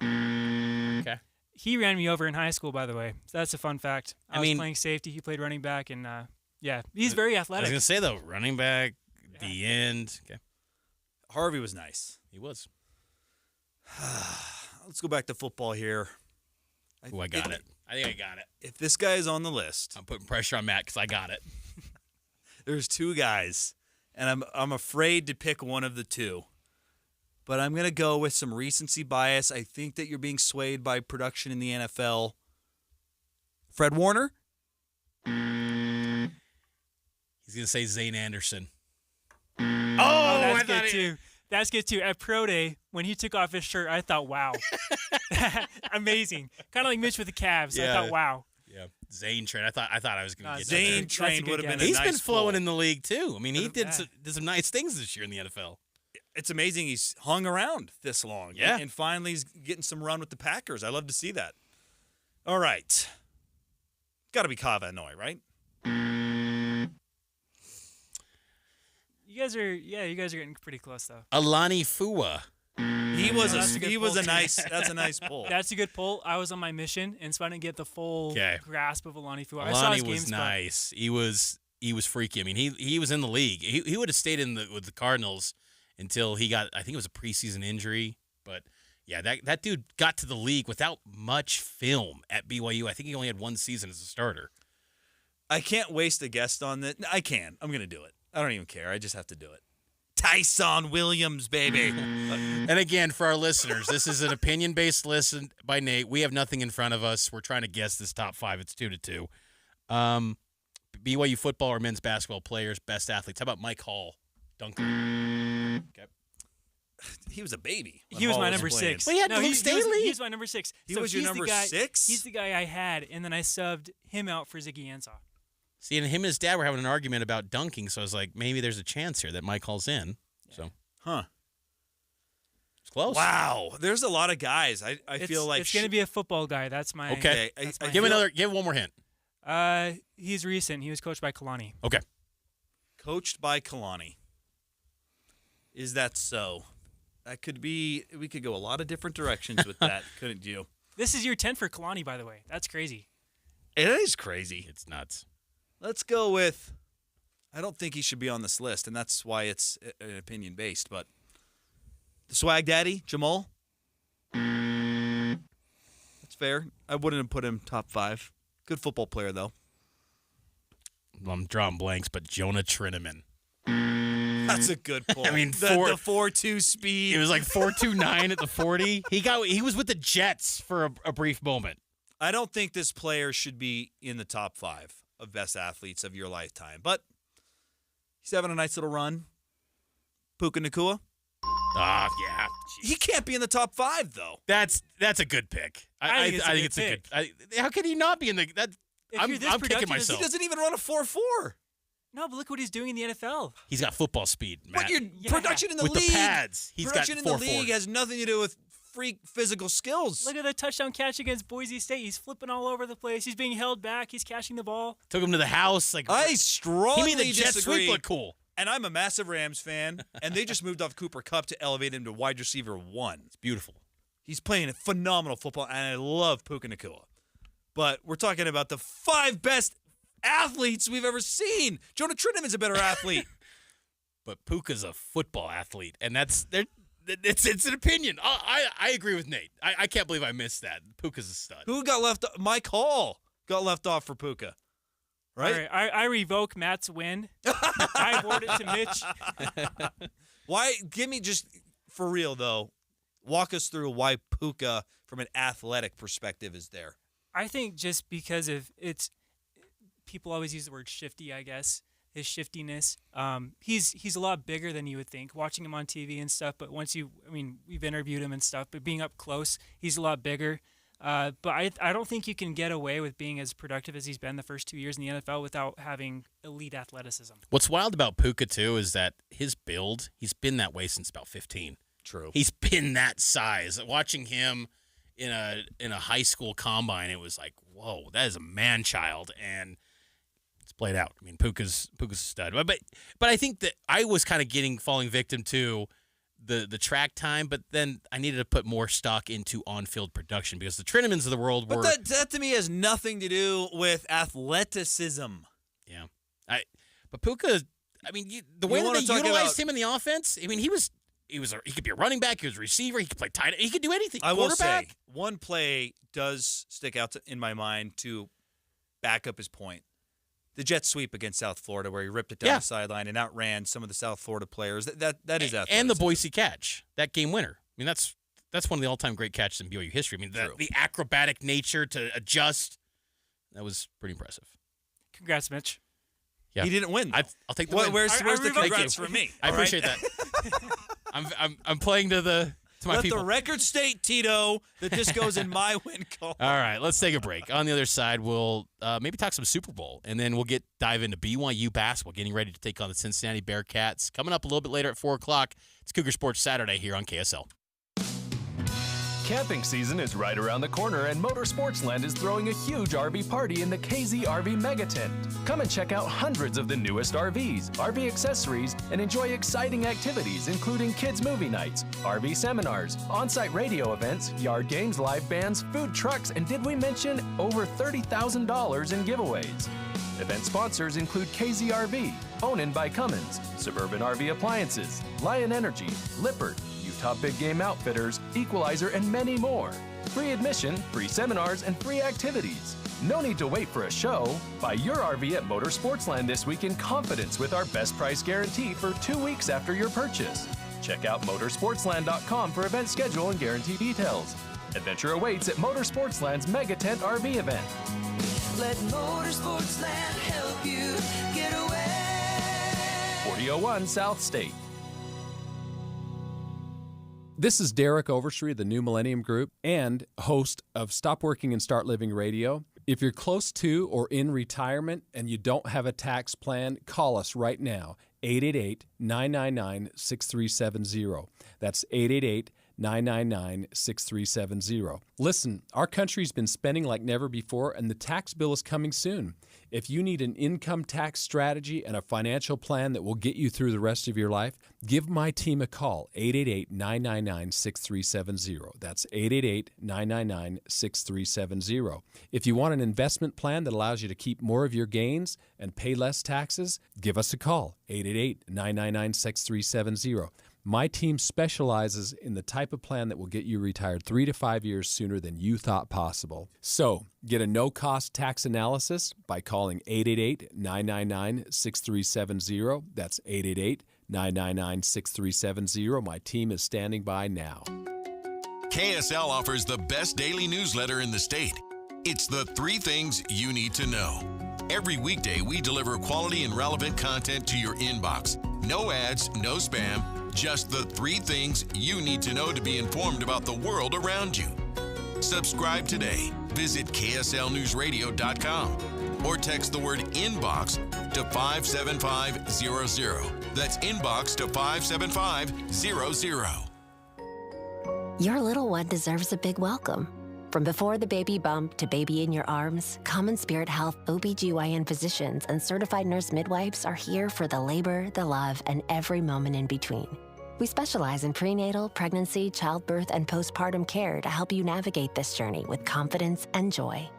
Okay. He ran me over in high school, by the way. So that's a fun fact. I was mean- playing safety. He played running back, and yeah, he's very I athletic. was going to say, though, running back, the end. Okay. Harvey was nice. He was. Let's go back to football here. I got it. I think I got it. If this guy is on the list, I'm putting pressure on Matt because I got it. there's two guys, and I'm afraid to pick one of the two. But I'm going to go with some recency bias. I think that you're being swayed by production in the NFL. Fred Warner? He's going to say Zane Anderson. Oh, that's good too. That's good too. At Pro Day, when he took off his shirt, I thought, wow. Amazing. Kind of like Mitch with the Cavs. Yeah. I thought, wow. Yeah, Zane Train. I thought I was going to get Zane that. Train would have been a He's nice been flowing pull. in the league, too. I mean, he did some nice things this year in the NFL. It's amazing he's hung around this long. Yeah. And finally he's getting some run with the Packers. I love to see that. All right. Got to be Kava Hanoi, right? You guys are getting pretty close though. Alani Fua. That's a a nice pull. That's a good pull. I was on my mission, and so I didn't get the full grasp of Alani Fua. I saw Alani his was games, nice. He was freaky. I mean, he was in the league. He would have stayed with the Cardinals until he got, I think it was a preseason injury. But yeah, that dude got to the league without much film at BYU. I think he only had one season as a starter. I can't waste a guest on that. I can. I'm going to do it. I don't even care. I just have to do it. Tyson Williams, baby. And again, for our listeners, this is an opinion-based list by Nate. We have nothing in front of us. We're trying to guess this top five. It's 2-2. BYU football or men's basketball players, best athletes. How about Mike Hall, dunker? Okay. He was a baby. He was my number 6. Well, he had Luke Staley. He was my number 6. He was your number 6? He's the guy I had, and then I subbed him out for Ziggy Ansah. See, and him and his dad were having an argument about dunking, so I was like, maybe there's a chance here that Mike Hall's in. So, it's close. Wow, there's a lot of guys. I feel like it's going to be a football guy. That's my okay. That's my Give one more hint. He's recent. He was coached by Kalani. Okay. Coached by Kalani. Is that so? That could be. We could go a lot of different directions with that, couldn't you? This is year 10 for Kalani, by the way. That's crazy. It is crazy. It's nuts. Let's go with. I don't think he should be on this list, and that's why it's an opinion based. But the swag daddy, Jamal. That's fair. I wouldn't have put him top 5. Good football player though. I'm drawing blanks, but Jonah Trineman. That's a good pull. I mean, the 4.2 speed. It was like 4.29 at the 40. He was with the Jets for a brief moment. I don't think this player should be in the top 5 of best athletes of your lifetime, but he's having a nice little run. Puka Nacua. Yeah. He can't be in the top 5 though. That's a good pick. I think it's a good. How can he not be in the? I'm kicking myself. He doesn't even run a 4.4. No, but look what he's doing in the NFL. He's got football speed, Matt. But your production in the with league, the pads, he's production got in the league has nothing to do with freak physical skills. Look at the touchdown catch against Boise State. He's flipping all over the place. He's being held back. He's catching the ball. Took him to the house. I strongly he made the jet disagree. sweep look cool. And I'm a massive Rams fan, and they just moved off Cooper Kupp to elevate him to wide receiver 1. It's beautiful. He's playing a phenomenal football, and I love Puka Nacua. But we're talking about the 5 best athletes we've ever seen. Jonah Trinnaman's a better athlete. But Puka's a football athlete, and it's an opinion. I agree with Nate. I can't believe I missed that. Puka's a stud. Who got left? Mike Hall got left off for Puka. Right? All right, I revoke Matt's win. I award it to Mitch. Why? Give me just, for real, though, walk us through why Puka, from an athletic perspective, is there. I think just because of people always use the word shifty, I guess, his shiftiness. He's a lot bigger than you would think, watching him on TV and stuff, but we've interviewed him and stuff, but being up close, he's a lot bigger. But I don't think you can get away with being as productive as he's been the first 2 years in the NFL without having elite athleticism. What's wild about Puka, too, is that his build, he's been that way since about 15. True. He's been that size. Watching him in a high school combine, it was like, whoa, that is a man-child, and it's played out. I mean, Puka's a stud. But I think that I was kind of falling victim to the track time, but then I needed to put more stock into on-field production because the Trinnamans of the world were... But that to me has nothing to do with athleticism. Yeah. But Puka, the way that they utilized him in the offense, he could be a running back, he was a receiver, he could play tight end, he could do anything. I will say, one play does stick out in my mind to back up his point. The jet sweep against South Florida, where he ripped it down the sideline and outran some of the South Florida players. That is athletic. And the Boise catch, that game winner. That's one of the all-time great catches in BYU history. The acrobatic nature to adjust, that was pretty impressive. Congrats, Mitch. Yeah. He didn't win. I'll take the win. Where's the congrats from me? I appreciate that. I'm playing to my people. Let the record state, Tito, that this goes in my win column. All right, let's take a break. On the other side, we'll maybe talk some Super Bowl, and then we'll dive into BYU basketball, getting ready to take on the Cincinnati Bearcats. Coming up a little bit later at 4 o'clock, it's Cougar Sports Saturday here on KSL. Camping season is right around the corner, and Motorsportsland is throwing a huge RV party in the KZ RV Mega Tent. Come and check out hundreds of the newest RVs, RV accessories, and enjoy exciting activities including kids' movie nights, RV seminars, on-site radio events, yard games, live bands, food trucks, and did we mention over $30,000 in giveaways? Event sponsors include KZ RV, Owned by Cummins, Suburban RV Appliances, Lion Energy, Lippert, Top Big Game Outfitters, Equalizer, and many more. Free admission, free seminars, and free activities. No need to wait for a show. Buy your RV at Motorsportsland this week in confidence with our best price guarantee for 2 weeks after your purchase. Check out motorsportsland.com for event schedule and guarantee details. Adventure awaits at Motorsportsland's Mega Tent RV event. Let Motorsportsland help you get away. 4001 South State. This is Derek Overstreet of the New Millennium Group and host of Stop Working and Start Living Radio. If you're close to or in retirement and you don't have a tax plan, call us right now, 888-999-6370. That's 888-999-6370. Listen, our country's been spending like never before, and the tax bill is coming soon. If you need an income tax strategy and a financial plan that will get you through the rest of your life, give my team a call, 888-999-6370. That's 888-999-6370. If you want an investment plan that allows you to keep more of your gains and pay less taxes, give us a call, 888-999-6370. My team specializes in the type of plan that will get you retired 3 to 5 years sooner than you thought possible. So, get a no-cost tax analysis by calling 888-999-6370. That's 888-999-6370. My team is standing by now. KSL offers the best daily newsletter in the state. It's the 3 things you need to know. Every weekday, we deliver quality and relevant content to your inbox. No ads, no spam. Just the 3 things you need to know to be informed about the world around you. Subscribe today. Visit KSLNewsRadio.com or text the word INBOX to 57500. That's INBOX to 57500. Your little one deserves a big welcome. From before the baby bump to baby in your arms, Common Spirit Health OBGYN physicians and certified nurse midwives are here for the labor, the love, and every moment in between. We specialize in prenatal, pregnancy, childbirth, and postpartum care to help you navigate this journey with confidence and joy.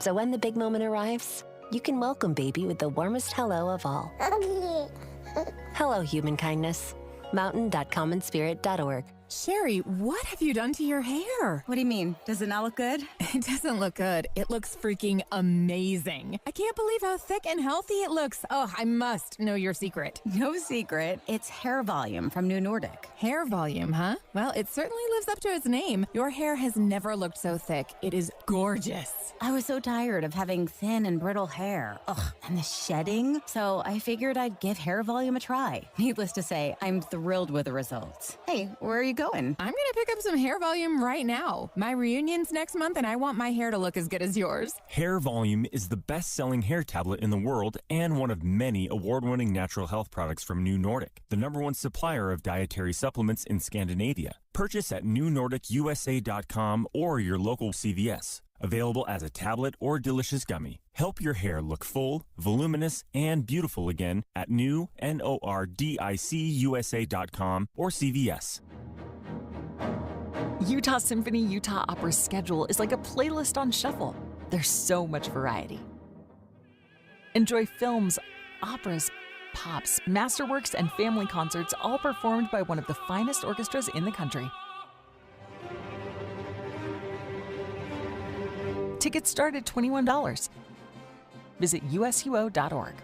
So when the big moment arrives, you can welcome baby with the warmest hello of all. Hello, human kindness. mountain.commonspirit.org. Sherry, what have you done to your hair? What do you mean? Does it not look good? It doesn't look good. It looks freaking amazing. I can't believe how thick and healthy it looks. Oh, I must know your secret. No secret. It's hair volume from New Nordic. Hair volume, huh? Well, it certainly lives up to its name. Your hair has never looked so thick. It is gorgeous. I was so tired of having thin and brittle hair. Ugh, and the shedding. So I figured I'd give hair volume a try. Needless to say, I'm thrilled with the results. Hey, where are you going? I'm gonna pick up some hair volume right now. My reunion's next month and I want my hair to look as good as yours. Hair Volume is the best-selling hair tablet in the world and one of many award-winning natural health products from New Nordic, the #1 supplier of dietary supplements in Scandinavia. Purchase at newnordicusa.com or your local CVS. Available as a tablet or delicious gummy. Help your hair look full, voluminous, and beautiful again at newnordicusa.com or CVS. Utah Symphony Utah Opera's schedule is like a playlist on shuffle. There's so much variety. Enjoy films, operas, pops, masterworks, and family concerts, all performed by one of the finest orchestras in the country. Tickets start at $21. Visit usuo.org.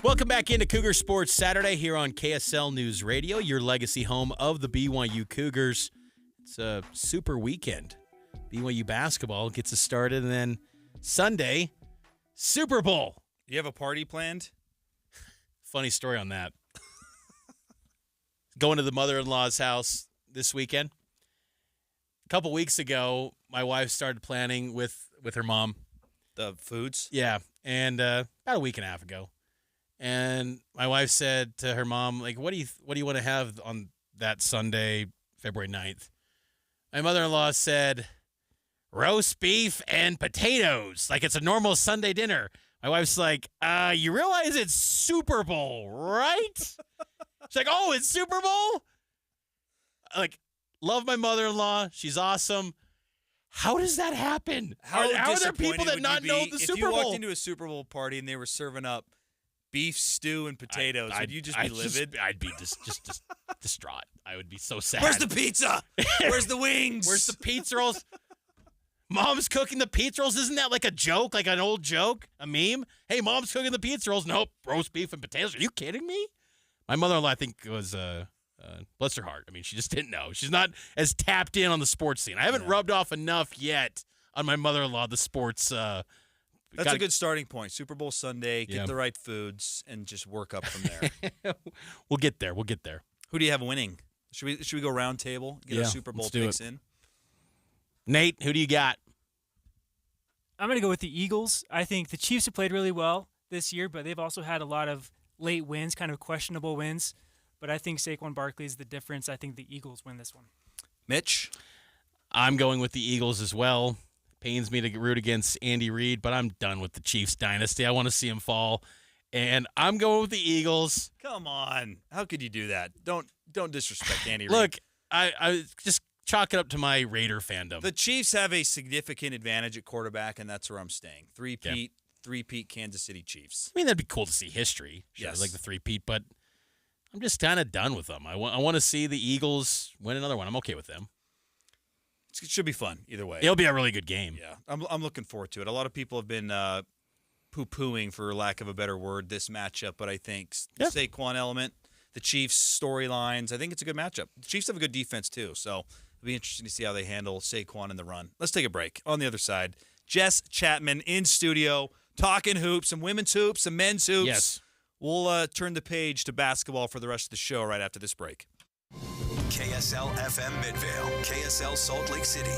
Welcome back into Cougar Sports Saturday here on KSL News Radio, your legacy home of the BYU Cougars. It's a super weekend. BYU basketball gets us started, and then Sunday, Super Bowl. You have a party planned? Funny story on that. Going to the mother-in-law's house this weekend. A couple weeks ago, my wife started planning with her mom. The foods? Yeah, and about a week and a half ago. And my wife said to her mom, like, what do you want to have on that Sunday, February 9th? My mother-in-law said, roast beef and potatoes, like it's a normal Sunday dinner. My wife's like, you realize it's Super Bowl, right? She's like, oh, it's Super Bowl? Like, love my mother-in-law. She's awesome. How does that happen? How are there people that not know the Super Bowl? If you walked into a Super Bowl party and they were serving up beef stew and potatoes, would you just be livid? I'd be just distraught. I would be so sad. Where's the pizza? Where's the wings? Where's the pizza rolls? Mom's cooking the pizza rolls. Isn't that like a joke, like an old joke, a meme? Hey, Mom's cooking the pizza rolls. Nope, roast beef and potatoes. Are you kidding me? My mother-in-law, I think, was, bless her heart. I mean, she just didn't know. She's not as tapped in on the sports scene. I haven't rubbed off enough yet on my mother-in-law, the sports That's a good starting point. Super Bowl Sunday, get the right foods, and just work up from there. We'll get there. We'll get there. Who do you have winning? Should we go round table? Get our Super Bowl picks in? Nate, who do you got? I'm going to go with the Eagles. I think the Chiefs have played really well this year, but they've also had a lot of late wins, kind of questionable wins. But I think Saquon Barkley is the difference. I think the Eagles win this one. Mitch? I'm going with the Eagles as well. Pains me to root against Andy Reid, but I'm done with the Chiefs dynasty. I want to see him fall, and I'm going with the Eagles. Come on. How could you do that? Don't disrespect Andy Reid. Look, I just chalk it up to my Raider fandom. The Chiefs have a significant advantage at quarterback, and that's where I'm staying. Three-peat Kansas City Chiefs. I mean, that'd be cool to see history. Sure, yes. Like the three-peat, but I'm just kind of done with them. I want to see the Eagles win another one. I'm okay with them. It should be fun either way. It'll be a really good game. Yeah, I'm looking forward to it. A lot of people have been poo-pooing, for lack of a better word, this matchup, but I think the Saquon element, the Chiefs' storylines, I think it's a good matchup. The Chiefs have a good defense too, so it'll be interesting to see how they handle Saquon in the run. Let's take a break. On the other side, Jess Chapman in studio, talking hoops, some women's hoops, some men's hoops. Yes. We'll turn the page to basketball for the rest of the show right after this break. KSL FM Midvale, KSL Salt Lake City.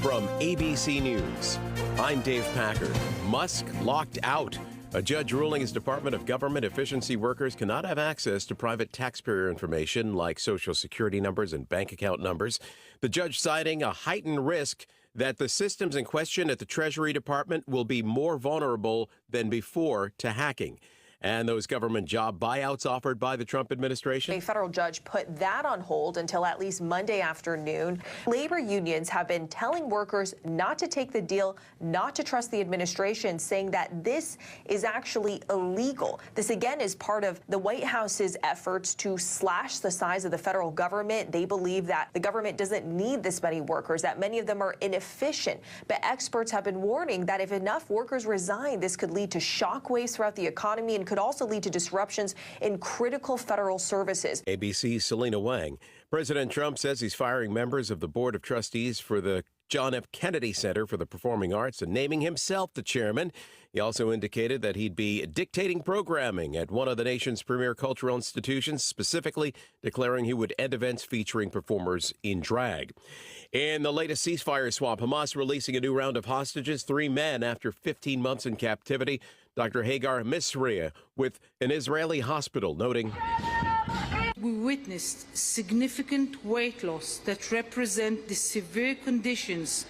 From ABC News, I'm Dave Packard. Musk locked out. A judge ruling his Department of Government Efficiency workers cannot have access to private taxpayer information like Social Security numbers and bank account numbers. The judge citing a heightened risk that the systems in question at the Treasury Department will be more vulnerable than before to hacking. And those government job buyouts offered by the Trump administration? A federal judge put that on hold until at least Monday afternoon. Labor unions have been telling workers not to take the deal, not to trust the administration, saying that this is actually illegal. This, again, is part of the White House's efforts to slash the size of the federal government. They believe that the government doesn't need this many workers, that many of them are inefficient. But experts have been warning that if enough workers resign, this could lead to shockwaves throughout the economy and could also lead to disruptions in critical federal services. ABC's Selena Wang. President Trump says he's firing members of the Board of Trustees for the John F. Kennedy Center for the Performing Arts and naming himself the chairman. He also indicated that he'd be dictating programming at one of the nation's premier cultural institutions, specifically declaring he would end events featuring performers in drag. In the latest ceasefire swap, Hamas releasing a new round of hostages, 3 men after 15 months in captivity. Dr. Hagar Misriya with an Israeli hospital noting, we witnessed significant weight loss that represent the severe conditions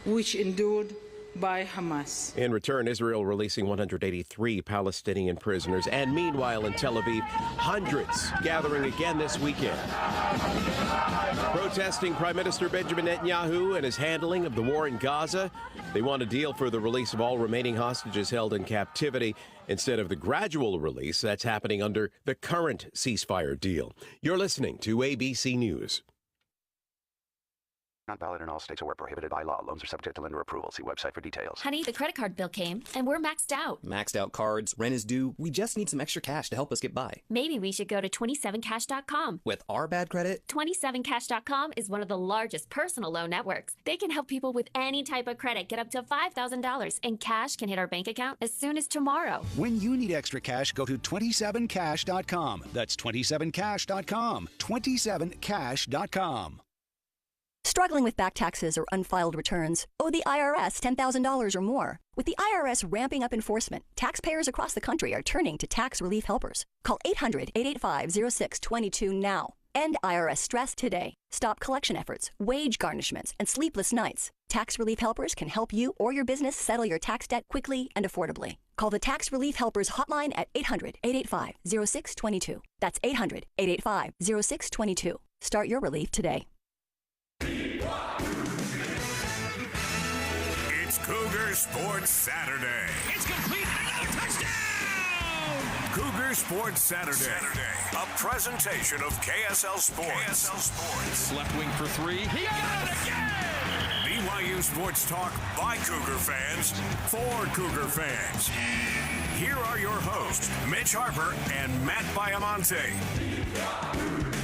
which endured by Hamas. In return, Israel releasing 183 Palestinian prisoners. And meanwhile, in Tel Aviv, hundreds gathering again this weekend, protesting Prime Minister Benjamin Netanyahu and his handling of the war in Gaza. They want a deal for the release of all remaining hostages held in captivity instead of the gradual release that's happening under the current ceasefire deal. You're listening to ABC News. Not valid in all states or where prohibited by law. Loans are subject to lender approval. See website for details. Honey, the credit card bill came, and we're maxed out. Maxed out cards, rent is due. We just need some extra cash to help us get by. Maybe we should go to 27cash.com. With our bad credit? 27cash.com is one of the largest personal loan networks. They can help people with any type of credit get up to $5,000, and cash can hit our bank account as soon as tomorrow. When you need extra cash, go to 27cash.com. That's 27cash.com. 27cash.com. Struggling with back taxes or unfiled returns? Owe the IRS $10,000 or more? With the IRS ramping up enforcement, taxpayers across the country are turning to tax relief helpers. Call 800-885-0622 now. End IRS stress today. Stop collection efforts, wage garnishments, and sleepless nights. Tax relief helpers can help you or your business settle your tax debt quickly and affordably. Call the Tax Relief Helpers hotline at 800-885-0622. That's 800-885-0622. Start your relief today. It's Cougar Sports Saturday. It's complete and another touchdown! Cougar Sports Saturday. A presentation of KSL Sports. Left wing for 3. He got it again! BYU Sports Talk by Cougar fans for Cougar fans. Here are your hosts, Mitch Harper and Matt Baiamonte.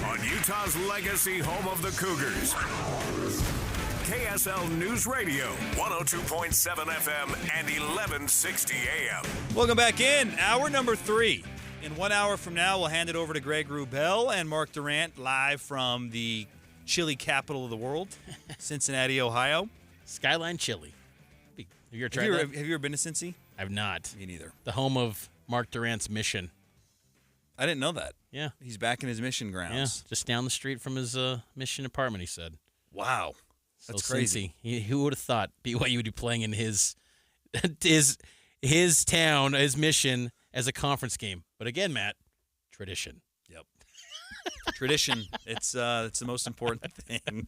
On Utah's legacy home of the Cougars. KSL News Radio, 102.7 FM and 1160 AM. Welcome back in. Hour number 3. In 1 hour from now, we'll hand it over to Greg Wrubell and Mark Durant live from the chili capital of the world, Cincinnati, Ohio. Skyline Chili. Have you ever tried that? Have you ever been to Cincy? I've not. Me neither. The home of Mark Durant's mission. I didn't know that. Yeah. He's back in his mission grounds. Yeah, just down the street from his mission apartment, he said. Wow. That's crazy. Who would have thought BYU would be playing in his town, his mission, as a conference game? But again, Matt, tradition. Yep. Tradition. It's the most important thing.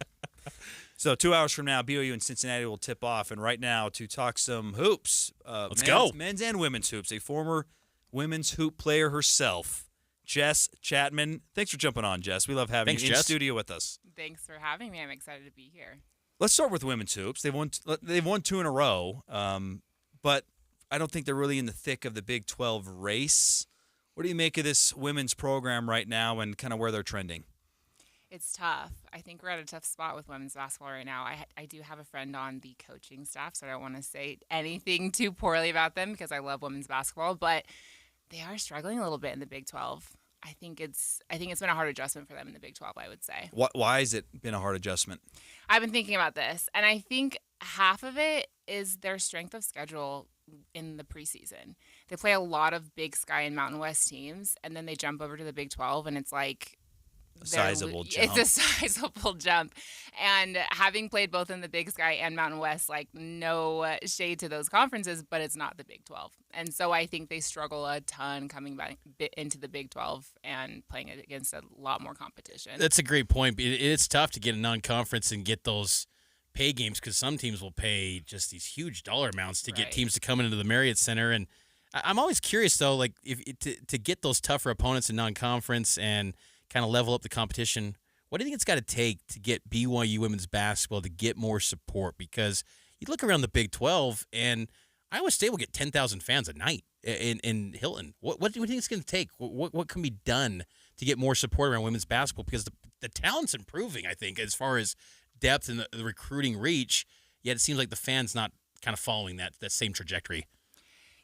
So 2 hours from now, BYU and Cincinnati will tip off. And right now, to talk some hoops. Let's go. Men's and women's hoops. A former women's hoop player herself, Jess Chapman. Thanks for jumping on, Jess. We love having you in studio with us. Thanks for having me. I'm excited to be here. Let's start with women's hoops. They've won 2 in a row, but I don't think they're really in the thick of the Big 12 race. What do you make of this women's program right now and kind of where they're trending? It's tough. I think we're at a tough spot with women's basketball right now. I do have a friend on the coaching staff, so I don't want to say anything too poorly about them because I love women's basketball, but they are struggling a little bit in the Big 12. I think it's been a hard adjustment for them in the Big 12, I would say. Why has it been a hard adjustment? I've been thinking about this, and I think half of it is their strength of schedule in the preseason. They play a lot of Big Sky and Mountain West teams, and then they jump over to the Big 12, and it's like a sizable jump. It's a sizable jump. And having played both in the Big Sky and Mountain West, like no shade to those conferences, but it's not the Big 12. And so I think they struggle a ton coming back into the Big 12 and playing it against a lot more competition. That's a great point. It's tough to get a non-conference and get those pay games because some teams will pay just these huge dollar amounts to get teams to come into the Marriott Center. And I'm always curious, though, like if to get those tougher opponents in non-conference and kind of level up the competition, what do you think it's got to take to get BYU women's basketball to get more support? Because you look around the Big 12, and Iowa State will get 10,000 fans a night in Hilton. What do you think it's going to take? What can be done to get more support around women's basketball? Because the talent's improving, I think, as far as depth and the recruiting reach, yet it seems like the fans not kind of following that same trajectory.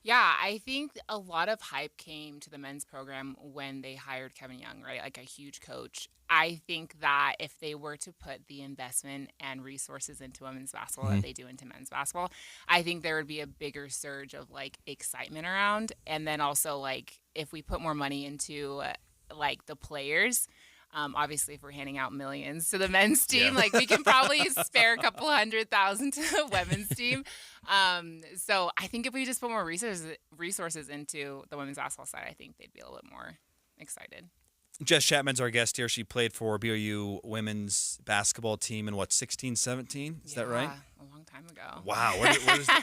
Yeah, I think a lot of hype came to the men's program when they hired Kevin Young, right? Like a huge coach. I think that if they were to put the investment and resources into women's basketball that they do into men's basketball, I think there would be a bigger surge of like excitement around. And then also like if we put more money into like the players, obviously if we're handing out millions to the men's team, like we can probably spare a couple $100,000 to the women's team. So I think if we just put more resources into the women's basketball side, I think they'd be a little bit more excited. Jess Chapman's our guest here. She played for BYU women's basketball team in 16, 17? Is that right? A long time ago. Wow.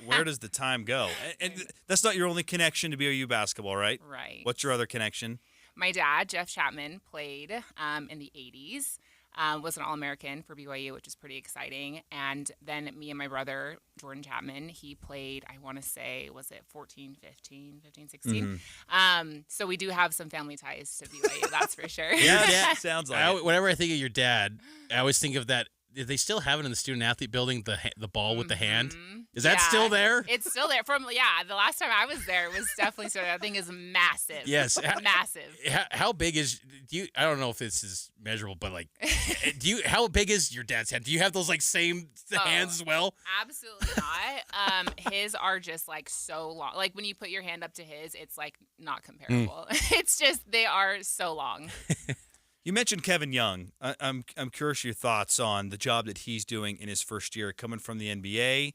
Where does the time go? And that's not your only connection to BYU basketball, right? Right. What's your other connection? My dad, Jeff Chapman, played in the 80s, was an All-American for BYU, which is pretty exciting. And then me and my brother, Jordan Chapman, he played, I want to say, was it 15, 16? So we do have some family ties to BYU, that's for sure. Yeah, sounds like whenever I think of your dad, I always think of that. Do they still have it in the student-athlete building, the ball with the hand? Is that still there? It's still there. The last time I was there, it was definitely still there. That thing is massive. Yes. Massive. How big is, I don't know if this is measurable, but like, how big is your dad's hand? Do you have those like same hands as well? Absolutely not. His are just like so long. Like when you put your hand up to his, it's like not comparable. It's just, they are so long. You mentioned Kevin Young. I'm curious your thoughts on the job that he's doing in his first year coming from the NBA.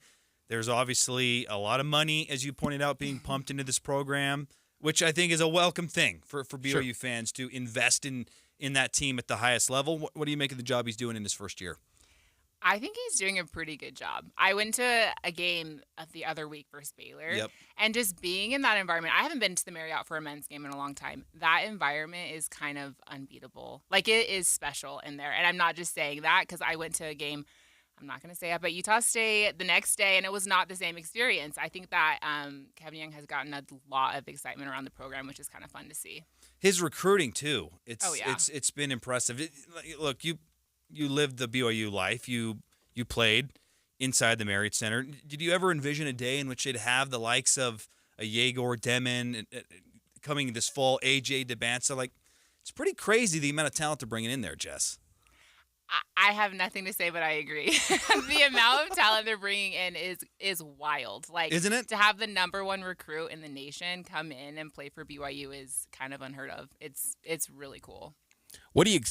There's obviously a lot of money, as you pointed out, being pumped into this program, which I think is a welcome thing for BYU fans to invest in that team at the highest level. What do you make of the job he's doing in his first year? I think he's doing a pretty good job. I went to a game the other week versus Baylor, and just being in that environment, I haven't been to the Marriott for a men's game in a long time. That environment is kind of unbeatable. Like, it is special in there, and I'm not just saying that because I went to a game, I'm not going to say up at Utah State the next day, and it was not the same experience. I think that Kevin Young has gotten a lot of excitement around the program, which is kind of fun to see. His recruiting, too. It's been impressive. Look, you lived the BYU life. You played inside the Marriott Center. Did you ever envision a day in which they'd have the likes of a Yegor Demon coming this fall, AJ DeBanza? Like, it's pretty crazy the amount of talent they're bringing in there, Jess. I have nothing to say, but I agree. The amount of talent they're bringing in is wild. Like, isn't it? To have the #1 recruit in the nation come in and play for BYU is kind of unheard of. It's really cool. What do you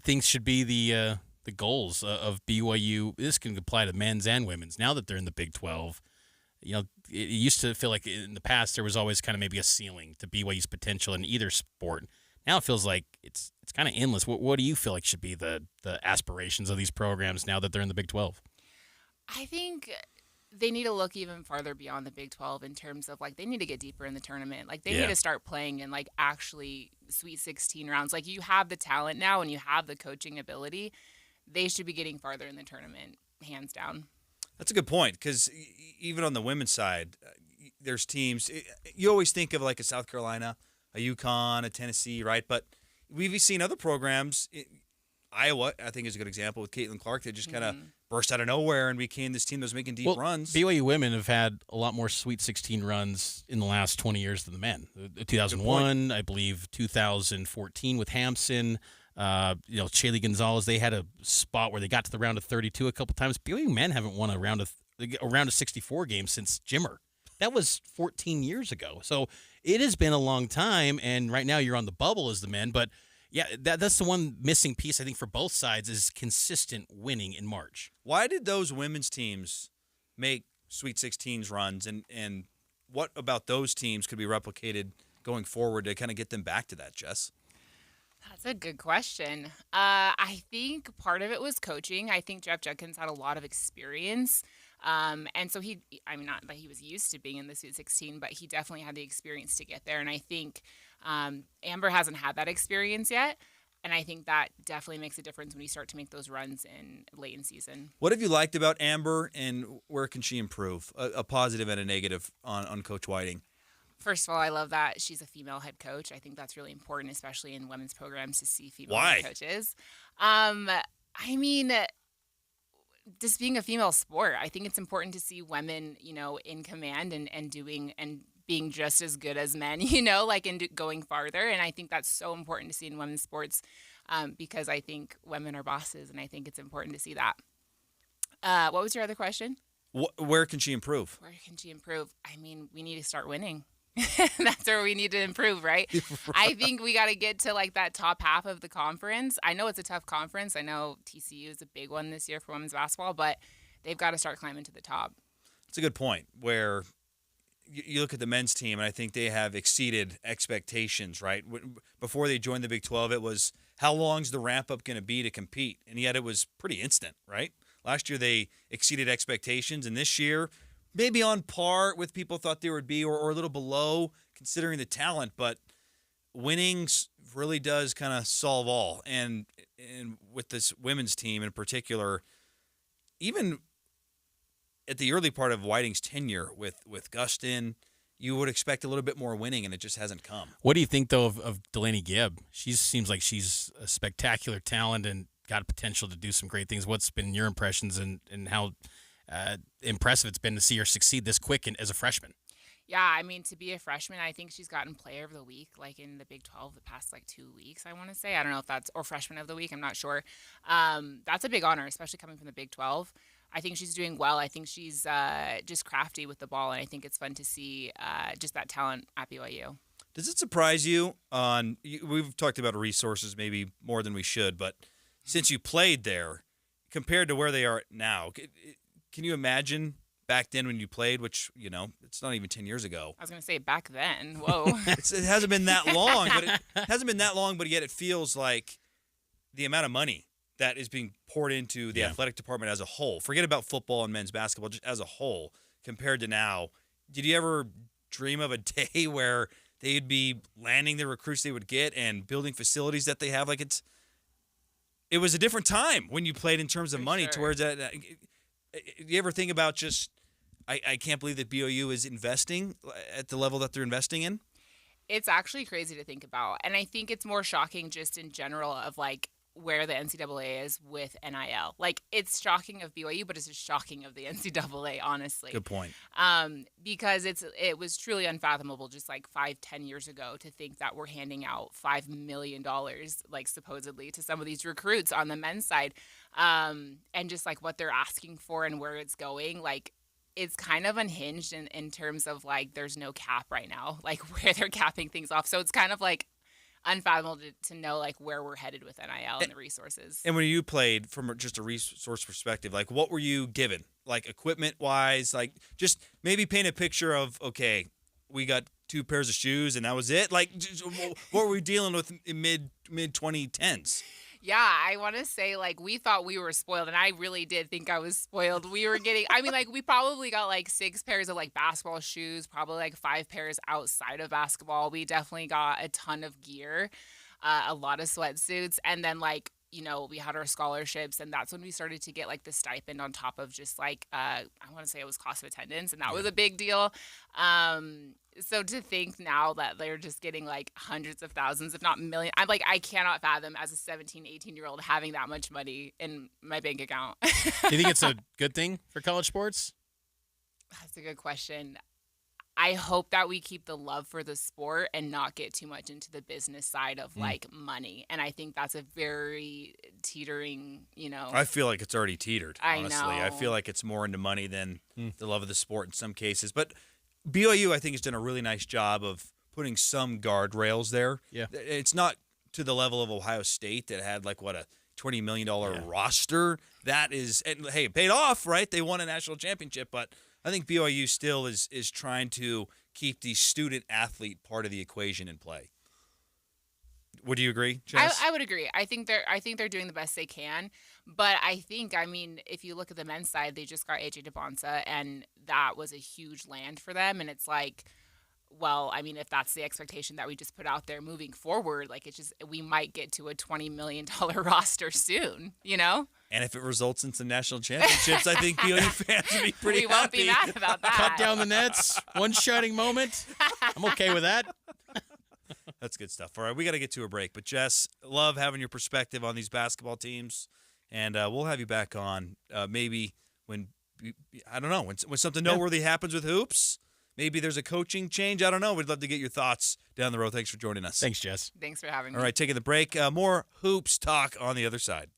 think should be the goals of BYU? This can apply to men's and women's now that they're in the Big 12. You know, it used to feel like in the past there was always kind of maybe a ceiling to BYU's potential in either sport. Now it feels like it's kind of endless. What do you feel like should be the aspirations of these programs now that they're in the Big 12? I think they need to look even farther beyond the Big 12 in terms of, like, they need to get deeper in the tournament. Like, they need to start playing in, like, actually Sweet 16 rounds. Like, you have the talent now and you have the coaching ability. They should be getting farther in the tournament, hands down. That's a good point, because even on the women's side, there's teams. You always think of, like, a South Carolina, a UConn, a Tennessee, right? But we've seen other programs. Iowa, I think, is a good example with Caitlin Clark that just kind of burst out of nowhere and became this team that was making deep runs. BYU women have had a lot more Sweet 16 runs in the last 20 years than the men. 2001, I believe, 2014 with Hampson. Shaylee Gonzalez, they had a spot where they got to the round of 32 a couple times. BYU men haven't won a round of a round of 64 games since Jimmer. That was 14 years ago. So it has been a long time, and right now you're on the bubble as the men. But, yeah, that's the one missing piece, I think, for both sides is consistent winning in March. Why did those women's teams make Sweet 16s runs, and what about those teams could be replicated going forward to kind of get them back to that, Jess? That's a good question. I think part of it was coaching. I think Jeff Judkins had a lot of experience. And so not that he was used to being in the Sweet 16, but he definitely had the experience to get there. And I think Amber hasn't had that experience yet. And I think that definitely makes a difference when you start to make those runs late in season. What have you liked about Amber, and where can she improve? A positive and a negative on Coach Whiting. First of all, I love that she's a female head coach. I think that's really important, especially in women's programs, to see female head coaches. Just being a female sport, I think it's important to see women, in command and doing and being just as good as men, going farther. And I think that's so important to see in women's sports because I think women are bosses, and I think it's important to see that. What was your other question? Where can she improve? Where can she improve? We need to start winning. That's where we need to improve, right? I think we got to get to that top half of the conference. I know it's a tough conference. I know TCU is a big one this year for women's basketball, but they've got to start climbing to the top. It's a good point where you look at the men's team, and I think they have exceeded expectations, right? Before they joined the Big 12, it was how long's the ramp up going to be to compete? And yet it was pretty instant, right? Last year they exceeded expectations, and this year maybe on par with people thought they would be, or a little below considering the talent, but winning really does kind of solve all. And with this women's team in particular, even at the early part of Whiting's tenure with Gustin, you would expect a little bit more winning, and it just hasn't come. What do you think, though, of Delaney Gibb? She seems like she's a spectacular talent and got potential to do some great things. What's been your impressions and how impressive it's been to see her succeed this quick as a freshman? Yeah, to be a freshman, I think she's gotten Player of the Week, in the Big 12 the past 2 weeks, I want to say. I don't know if that's, or Freshman of the Week, I'm not sure. That's a big honor, especially coming from the Big 12. I think she's doing well. I think she's just crafty with the ball, and I think it's fun to see just that talent at BYU. Does it surprise you we've talked about resources maybe more than we should, but since you played there, compared to where they are now, can you imagine back then when you played, which, it's not even 10 years ago. I was going to say back then. Whoa. It hasn't been that long, but yet it feels like the amount of money that is being poured into the athletic department as a whole. Forget about football and men's basketball, just as a whole, compared to now. Did you ever dream of a day where they'd be landing the recruits they would get and building facilities that they have? It was a different time when you played in terms of money towards that. You ever think about just, I can't believe that BYU is investing at the level that they're investing in? It's actually crazy to think about. And I think it's more shocking just in general of where the NCAA is with NIL. It's shocking of BYU, but it's just shocking of the NCAA, honestly. Good point. Because it was truly unfathomable just 5-10 years ago to think that we're handing out $5 million, supposedly, to some of these recruits on the men's side. And just what they're asking for and where it's going, it's kind of unhinged in terms of there's no cap right now, where they're capping things off. So it's kind of unfathomable to know where we're headed with NIL and the resources. And when you played from just a resource perspective, what were you given? Equipment wise, just maybe paint a picture of, okay, we got 2 pairs of shoes and that was it. What were we dealing with in mid 2010s? Yeah, I want to say, we thought we were spoiled, and I really did think I was spoiled. We were getting, we probably got, 6 pairs of, basketball shoes, probably, 5 pairs outside of basketball. We definitely got a ton of gear, a lot of sweatsuits, and then, we had our scholarships, and that's when we started to get, the stipend on top of just, I want to say it was cost of attendance, and that was a big deal. So to think now that they're just getting hundreds of thousands, if not millions, I cannot fathom as a 17, 18-year-old having that much money in my bank account. Do you think it's a good thing for college sports? That's a good question. I hope that we keep the love for the sport and not get too much into the business side of like money. And I think that's a very teetering, I feel like it's already teetered, honestly. I know. feel like it's more into money than the love of the sport in some cases. But BYU, I think, has done a really nice job of putting some guardrails there. Yeah. It's not to the level of Ohio State that had like, a $20 million roster. That is, and hey, it paid off, right? They won a national championship, but I think BYU still is trying to keep the student-athlete part of the equation in play. Would you agree, Jess? I would agree. I think they're doing the best they can. But I mean, if you look at the men's side, they just got AJ DeBonsa, and that was a huge land for them. And it's like, well, I mean, if that's the expectation that we just put out there moving forward, like we might get to a $20 million roster soon, And if it results in some national championships, I think BYU fans would be pretty happy. We won't be mad about that. Cut down the nets, one shining moment. I'm okay with that. That's good stuff. All right, we got to get to a break. But, Jess, love having your perspective on these basketball teams. And we'll have you back on maybe when, I don't know, when something noteworthy happens with hoops. Maybe there's a coaching change. I don't know. We'd love to get your thoughts down the road. Thanks for joining us. Thanks, Jess. Thanks for having me. All right, taking the break. More hoops talk on the other side.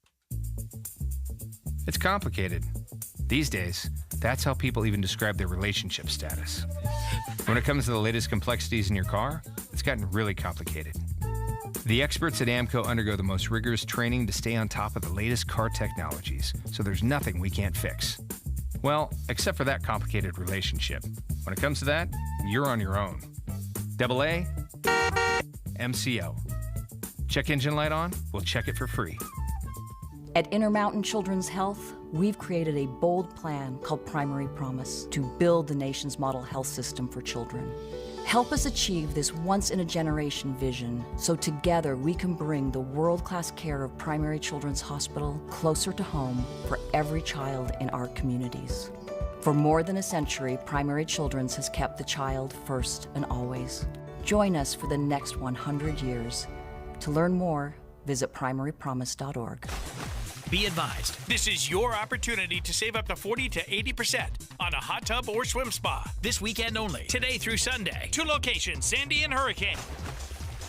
It's complicated. These days, that's how people even describe their relationship status. When it comes to the latest complexities in your car, it's gotten really complicated. The experts at AMCO undergo the most rigorous training to stay on top of the latest car technologies, so there's nothing we can't fix. Well, except for that complicated relationship. When it comes to that, you're on your own. AA, MCO. Check engine light on? We'll check it for free. At Intermountain Children's Health, we've created a bold plan called Primary Promise to build the nation's model health system for children. Help us achieve this once-in-a-generation vision so together we can bring the world-class care of Primary Children's Hospital closer to home for every child in our communities. For more than a century, Primary Children's has kept the child first and always. Join us for the next 100 years. To learn more, visit primarypromise.org. Be advised, this is your opportunity to save up to 40 to 80% on a hot tub or swim spa. This weekend only, today through Sunday. 2 locations, Sandy and Hurricane.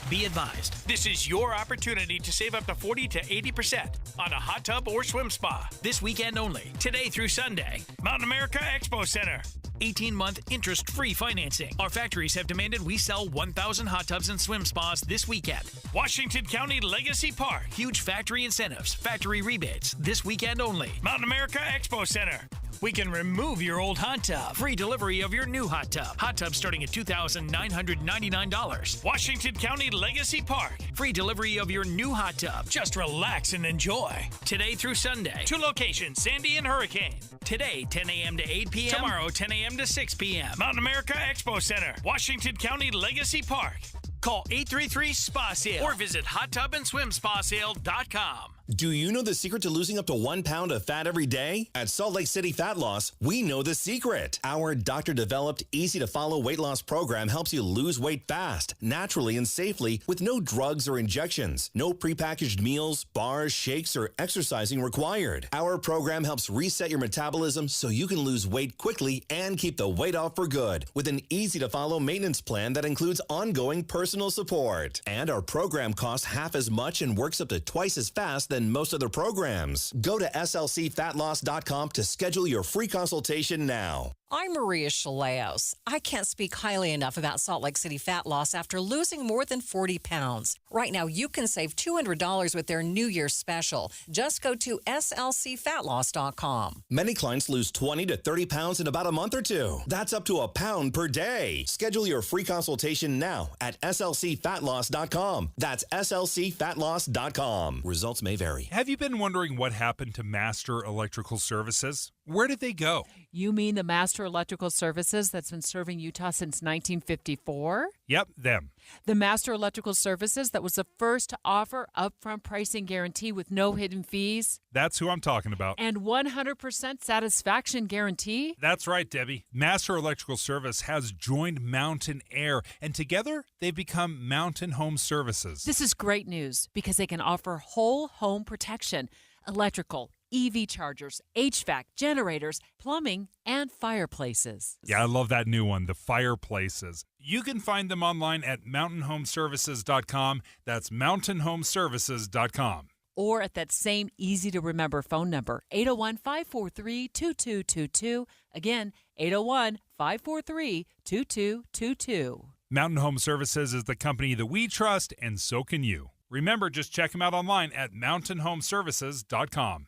Be advised, this is your opportunity to save up to 40 to 80% on a hot tub or swim spa. This weekend only, today through Sunday. Mountain America Expo Center. 18-month interest-free financing. Our factories have demanded we sell 1,000 hot tubs and swim spas this weekend. Washington County Legacy Park. Huge factory incentives, factory rebates. This weekend only. Mountain America Expo Center. We can remove your old hot tub. Free delivery of your new hot tub. Hot tub starting at $2,999. Washington County Legacy Park. Free delivery of your new hot tub. Just relax and enjoy. Today through Sunday. 2 locations, Sandy and Hurricane. Today, 10 a.m. to 8 p.m. Tomorrow, 10 a.m. to 6 p.m. Mountain America Expo Center. Washington County Legacy Park. Call 833-SPA-SALE or visit hottubandSwimSpaSale.com. Do you know the secret to losing up to 1 pound of fat every day? At Salt Lake City Fat Loss, we know the secret. Our doctor-developed, easy-to-follow weight loss program helps you lose weight fast, naturally and safely with no drugs or injections. No prepackaged meals, bars, shakes, or exercising required. Our program helps reset your metabolism so you can lose weight quickly and keep the weight off for good with an easy-to-follow maintenance plan that includes ongoing personal support. And our program costs half as much and works up to twice as fast than most other programs. Go to slcfatloss.com to schedule your free consultation now. I'm Maria Chaleos. I can't speak highly enough about Salt Lake City Fat Loss after losing more than 40 pounds. Right now, you can save $200 with their New Year's special. Just go to slcfatloss.com. Many clients lose 20 to 30 pounds in about a month or two. That's up to a pound per day. Schedule your free consultation now at slcfatloss.com. That's slcfatloss.com. Results may vary. Have you been wondering what happened to Master Electrical Services? Where did they go? You mean the Master Electrical Services that's been serving Utah since 1954? Yep, them. The Master Electrical Services that was the first to offer upfront pricing guarantee with no hidden fees? That's who I'm talking about. And 100% satisfaction guarantee? That's right, Debbie. Master Electrical Service has joined Mountain Air, and together they've become Mountain Home Services. This is great news because they can offer whole home protection, electrical, EV chargers, HVAC, generators, plumbing, and fireplaces. Yeah, I love that new one, the fireplaces. You can find them online at mountainhomeservices.com. That's mountainhomeservices.com. Or at that same easy-to-remember phone number, 801-543-2222. Again, 801-543-2222. Mountain Home Services is the company that we trust, and so can you. Remember, just check them out online at mountainhomeservices.com.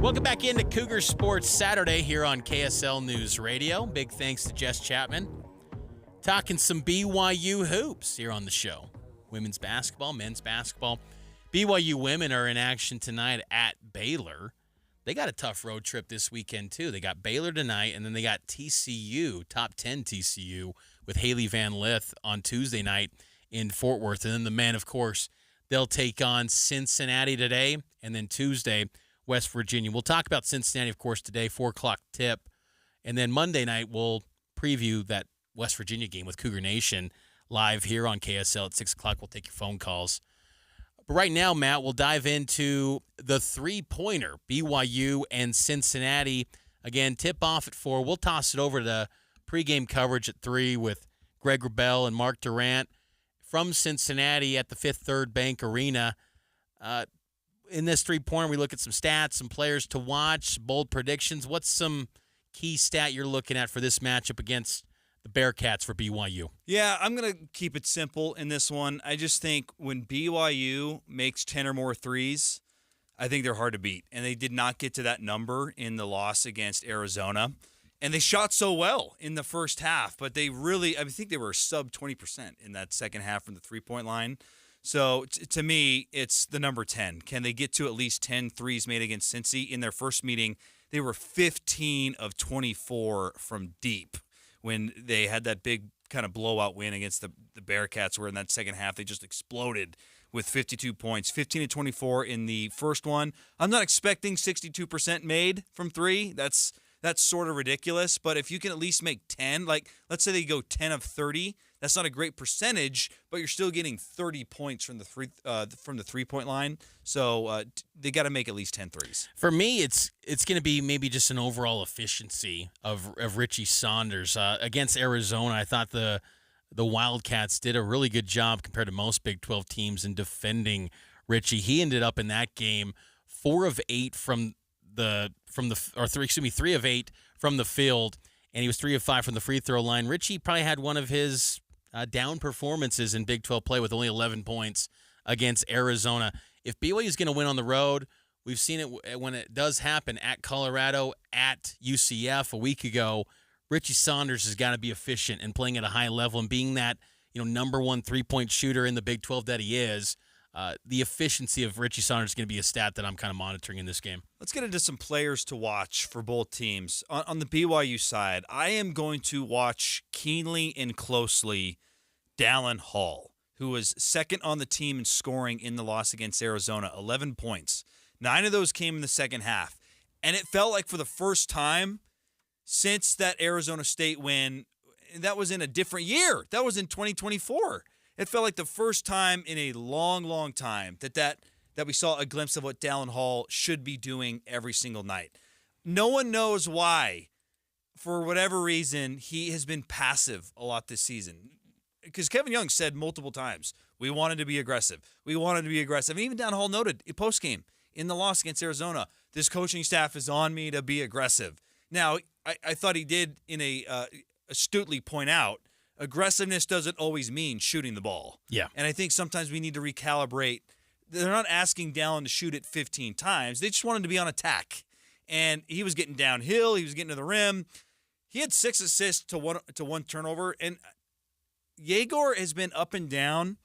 Welcome back into Cougar Sports Saturday here on KSL News Radio. Big thanks to Jess Chapman. Talking some BYU hoops here on the show. Women's basketball, men's basketball. BYU women are in action tonight at Baylor. They got a tough road trip this weekend, too. They got Baylor tonight, and then they got TCU, top 10 TCU, with Haley Van Lith on Tuesday night in Fort Worth. And then the men, of course, they'll take on Cincinnati today, and then Tuesday, West Virginia. We'll talk about Cincinnati, of course, today, 4 o'clock tip. And then Monday night, we'll preview that West Virginia game with Cougar Nation live here on KSL at 6 o'clock. We'll take your phone calls. But right now, Matt, we'll dive into the three-pointer, BYU and Cincinnati. Again, tip-off at 4. We'll toss it over to pregame coverage at 3 with Greg Wrubell and Mark Durant from Cincinnati at the Fifth Third Bank Arena. In this three-pointer, we look at some stats, some players to watch, bold predictions. What's some key stat you're looking at for this matchup against the Bearcats for BYU? Yeah, I'm going to keep it simple in this one. I just think when BYU makes 10 or more threes, I think they're hard to beat. And they did not get to that number in the loss against Arizona. And they shot so well in the first half, but they really, I think they were sub 20% in that second half from the three-point line. So, to me, it's the number 10. Can they get to at least 10 threes made against Cincy? In their first meeting, they were 15 of 24 from deep when they had that big kind of blowout win against the Bearcats, where in that second half they just exploded with 52 points. 15 to 24 in the first one. I'm not expecting 62% made from three. That's sort of ridiculous, but if you can at least make 10, like let's say they go 10 of 30, that's not a great percentage, but you're still getting 30 points from the three-point line. So they got to make at least 10 threes. For me, it's going to be maybe just an overall efficiency of Richie Saunders against Arizona. I thought the Wildcats did a really good job compared to most Big 12 teams in defending Richie. He ended up in that game 4 of 8 3 of 8 from the field, and he was 3 of 5 from the free throw line. Richie probably had one of his down performances in Big 12 play with only 11 points against Arizona. If BYU is going to win on the road, we've seen it when it does happen at Colorado, at UCF a week ago. Richie Saunders has got to be efficient and playing at a high level and being that number one three-point shooter in the Big 12 that he is. The efficiency of Richie Saunders is going to be a stat that I'm kind of monitoring in this game. Let's get into some players to watch for both teams. On the BYU side, I am going to watch keenly and closely Dallin Hall, who was second on the team in scoring in the loss against Arizona, 11 points. 9 of those came in the second half. And it felt like for the first time since that Arizona State win, that was in a different year. That was in 2024. It felt like the first time in a long, long time that we saw a glimpse of what Dallin Hall should be doing every single night. No one knows why. For whatever reason, he has been passive a lot this season. Because Kevin Young said multiple times, we wanted to be aggressive. We wanted to be aggressive. And even Dallin Hall noted in postgame in the loss against Arizona, this coaching staff is on me to be aggressive. Now, I thought he did astutely point out, aggressiveness doesn't always mean shooting the ball. Yeah. And I think sometimes we need to recalibrate. They're not asking Dallin to shoot it 15 times. They just want him to be on attack. And he was getting downhill. He was getting to the rim. He had 6 assists to one turnover. And Yegor has been up and down.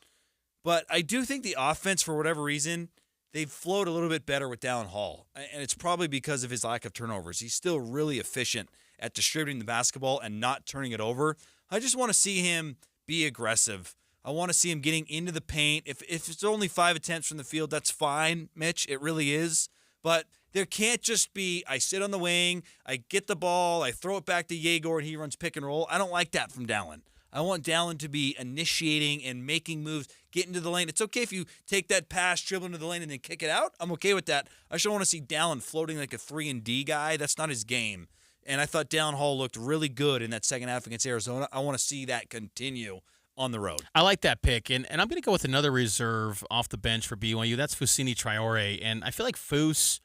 But I do think the offense, for whatever reason, they've flowed a little bit better with Dallin Hall. And it's probably because of his lack of turnovers. He's still really efficient at distributing the basketball and not turning it over. I just want to see him be aggressive. I want to see him getting into the paint. If it's only 5 attempts from the field, that's fine, Mitch. It really is. But There can't just be, I sit on the wing, I get the ball, I throw it back to Yegor, and he runs pick and roll. I don't like that from Dallin. I want Dallin to be initiating and making moves, get into the lane. It's okay if you take that pass, dribble into the lane, and then kick it out. I'm okay with that. I just don't want to see Dallin floating like a 3-and-D guy. That's not his game. And I thought Dallin Hall looked really good in that second half against Arizona. I want to see that continue on the road. I like that pick, and I'm going to go with another reserve off the bench for BYU. That's Fousseyni Traore, and I feel like Foose,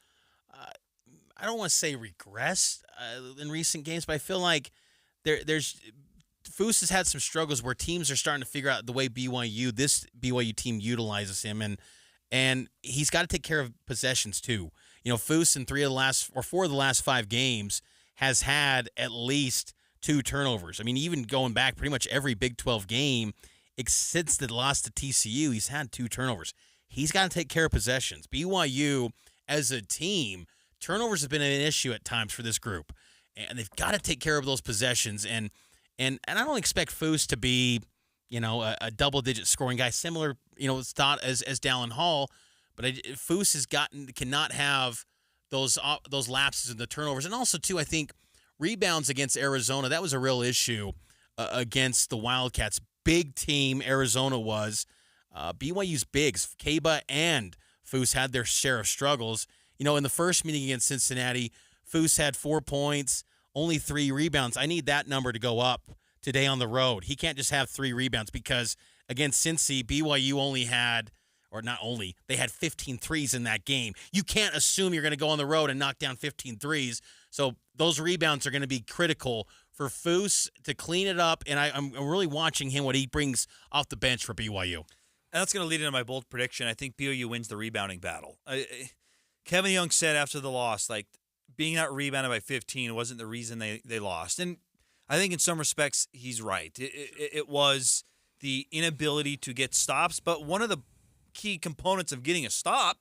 I don't want to say regressed in recent games, but I feel like there's Foose has had some struggles where teams are starting to figure out the way this BYU team utilizes him, and he's got to take care of possessions too. You know, Foose in 4 of the last 5 games has had at least 2 turnovers. I mean, even going back pretty much every Big 12 game, since the loss to TCU, he's had 2 turnovers. He's got to take care of possessions. BYU, as a team, turnovers have been an issue at times for this group, and they've got to take care of those possessions. And I don't expect Foose to be, a double-digit scoring guy, similar, thought as Dallin Hall, but Foose cannot have those lapses and the turnovers, and also too, I think rebounds against Arizona, that was a real issue against the Wildcats. Big team Arizona was. BYU's bigs, Kaba and Foose, had their share of struggles. In the first meeting against Cincinnati, Foose had 4 points, only 3 rebounds. I need that number to go up today on the road. He can't just have 3 rebounds because against Cincy, BYU they had 15 threes in that game. You can't assume you're going to go on the road and knock down 15 threes. So those rebounds are going to be critical for Foose to clean it up, and I'm really watching him, what he brings off the bench for BYU. And that's going to lead into my bold prediction. I think BYU wins the rebounding battle. Kevin Young said after the loss, being out rebounded by 15 wasn't the reason they lost. And I think in some respects he's right. It was the inability to get stops, but one of the key components of getting a stop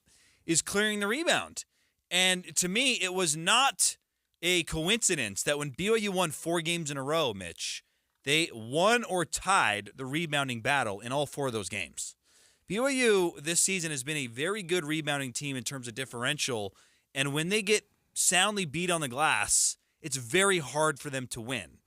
is clearing the rebound. And to me, it was not a coincidence that when BYU won 4 games in a row, Mitch, they won or tied the rebounding battle in all 4 of those games. BYU this season has been a very good rebounding team in terms of differential, and when they get soundly beat on the glass, it's very hard for them to win.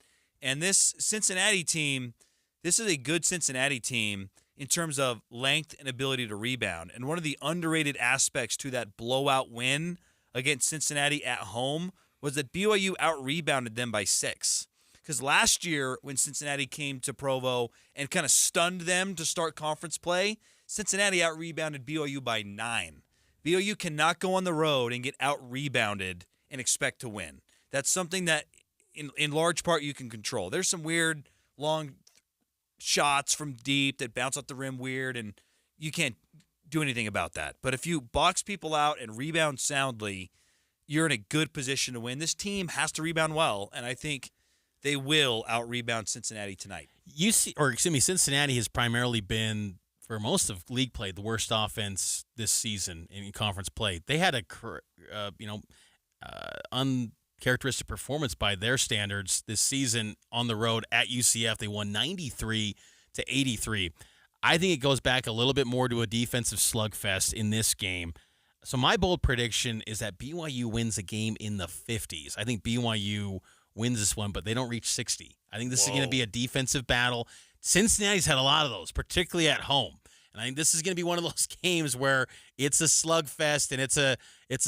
And this Cincinnati team, this is a good Cincinnati team in terms of length and ability to rebound. And one of the underrated aspects to that blowout win against Cincinnati at home was that BYU out-rebounded them by 6. Because last year, when Cincinnati came to Provo and kind of stunned them to start conference play, Cincinnati out-rebounded BYU by 9. BYU cannot go on the road and get out-rebounded and expect to win. That's something that, in large part, you can control. There's some weird, long shots from deep that bounce off the rim weird, and you can't do anything about that. But if you box people out and rebound soundly, you're in a good position to win. This team has to rebound well, and I think they will out-rebound Cincinnati tonight. Cincinnati has primarily been, for most of league play, the worst offense this season in conference play. They had a uncharacteristic performance by their standards this season on the road at UCF. They won 93-83. I think it goes back a little bit more to a defensive slugfest in this game. So my bold prediction is that BYU wins a game in the 50s. I think BYU wins this one, but they don't reach 60. I think this is going to be a defensive battle. Cincinnati's had a lot of those, particularly at home. And I think this is going to be one of those games where it's a slugfest and it's a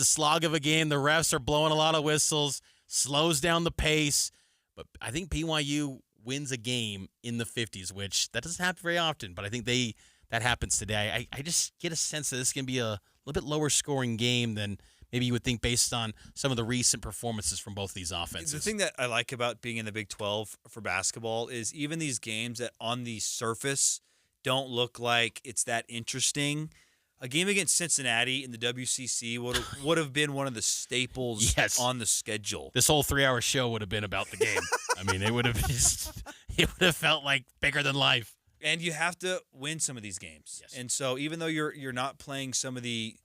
slog of a game. The refs are blowing a lot of whistles, slows down the pace. But I think BYU wins a game in the 50s, which that doesn't happen very often. But I think that happens today. I just get a sense that this is going to be a little bit lower scoring game than maybe you would think based on some of the recent performances from both these offenses. The thing that I like about being in the Big 12 for basketball is even these games that on the surface don't look like it's that interesting. A game against Cincinnati in the WCC would have been one of the staples on the schedule. This whole 3-hour show would have been about the game. I mean, it would have felt like bigger than life. And you have to win some of these games. Yes. And so even though you're not playing some of the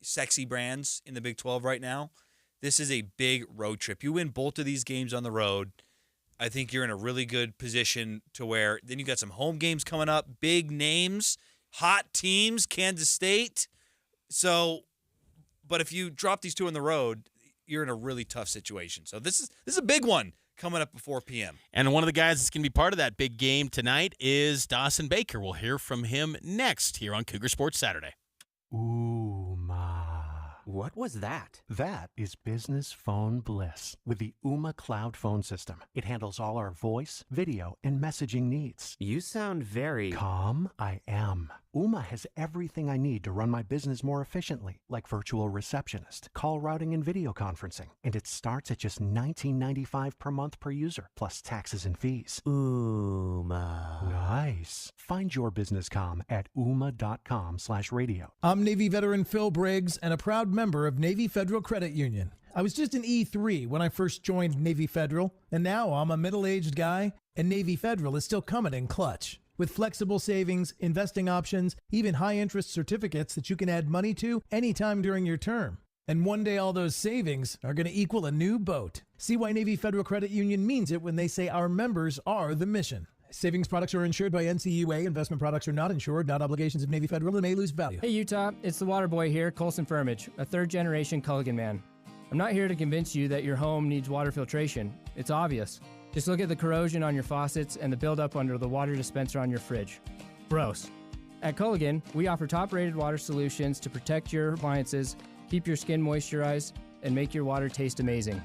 sexy brands in the Big 12 right now, this is a big road trip. You win both of these games on the road, I think you're in a really good position to where then you got some home games coming up, big names, hot teams, Kansas State. So But if you drop these two on the road, you're in a really tough situation. So this is a big one coming up at 4 p.m. And one of the guys that's going to be part of that big game tonight is Dawson Baker. We'll hear from him next here on Cougar Sports Saturday. What was that? That is business phone bliss with the Ooma Cloud phone system. It handles all our voice, video, and messaging needs. You sound very calm. I am. Ooma has everything I need to run my business more efficiently, like virtual receptionist, call routing, and video conferencing. And it starts at just $19.95 per month per user, plus taxes and fees. Ooma. Nice. Find your business comm at ooma.com/radio. I'm Navy veteran Phil Briggs and a proud member of Navy Federal Credit Union. I was just an E3 when I first joined Navy Federal, and now I'm a middle-aged guy, and Navy Federal is still coming in clutch. With flexible savings, investing options, even high-interest certificates that you can add money to anytime during your term. And one day all those savings are going to equal a new boat. See why Navy Federal Credit Union means it when they say our members are the mission. Savings products are insured by NCUA. Investment products are not insured, not obligations of Navy Federal, and may lose value. Hey, Utah. It's the water boy here, Colson Firmage, a third-generation Culligan man. I'm not here to convince you that your home needs water filtration. It's obvious. Just look at the corrosion on your faucets and the buildup under the water dispenser on your fridge. Gross. At Culligan, we offer top-rated water solutions to protect your appliances, keep your skin moisturized, and make your water taste amazing.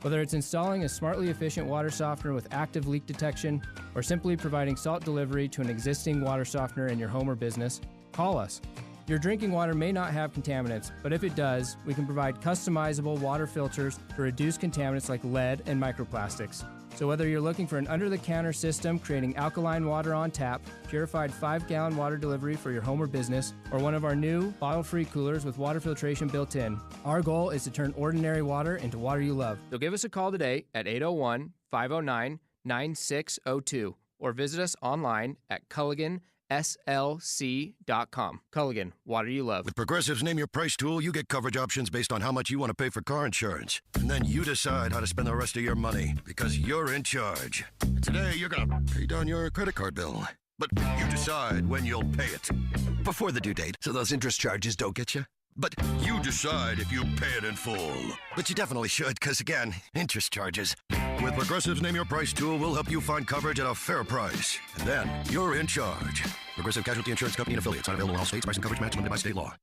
Whether it's installing a smartly efficient water softener with active leak detection or simply providing salt delivery to an existing water softener in your home or business, call us. Your drinking water may not have contaminants, but if it does, we can provide customizable water filters to reduce contaminants like lead and microplastics. So whether you're looking for an under-the-counter system creating alkaline water on tap, purified 5-gallon water delivery for your home or business, or one of our new bottle-free coolers with water filtration built in, our goal is to turn ordinary water into water you love. So give us a call today at 801-509-9602 or visit us online at culliganslc.com. Culligan, water you love. With Progressive's Name Your Price tool, you get coverage options based on how much you want to pay for car insurance. And then you decide how to spend the rest of your money because you're in charge. Today, you're going to pay down your credit card bill. But you decide when you'll pay it. Before the due date, so those interest charges don't get you. But you decide if you pay it in full. But you definitely should, because again, interest charges. With Progressive's Name Your Price tool, we'll help you find coverage at a fair price. And then you're in charge. Progressive Casualty Insurance Company and affiliates. Not available in all states. Price and coverage match limited by state law.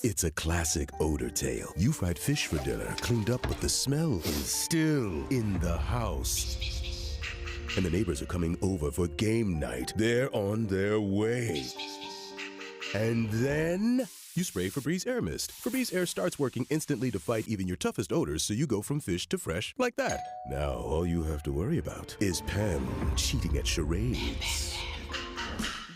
It's a classic odor tale. You fried fish for dinner, cleaned up, but the smell is still in the house. And the neighbors are coming over for game night. They're on their way. And then you spray Febreze Air Mist. Febreze Air starts working instantly to fight even your toughest odors, so you go from fish to fresh like that. Now, all you have to worry about is Pam cheating at charades.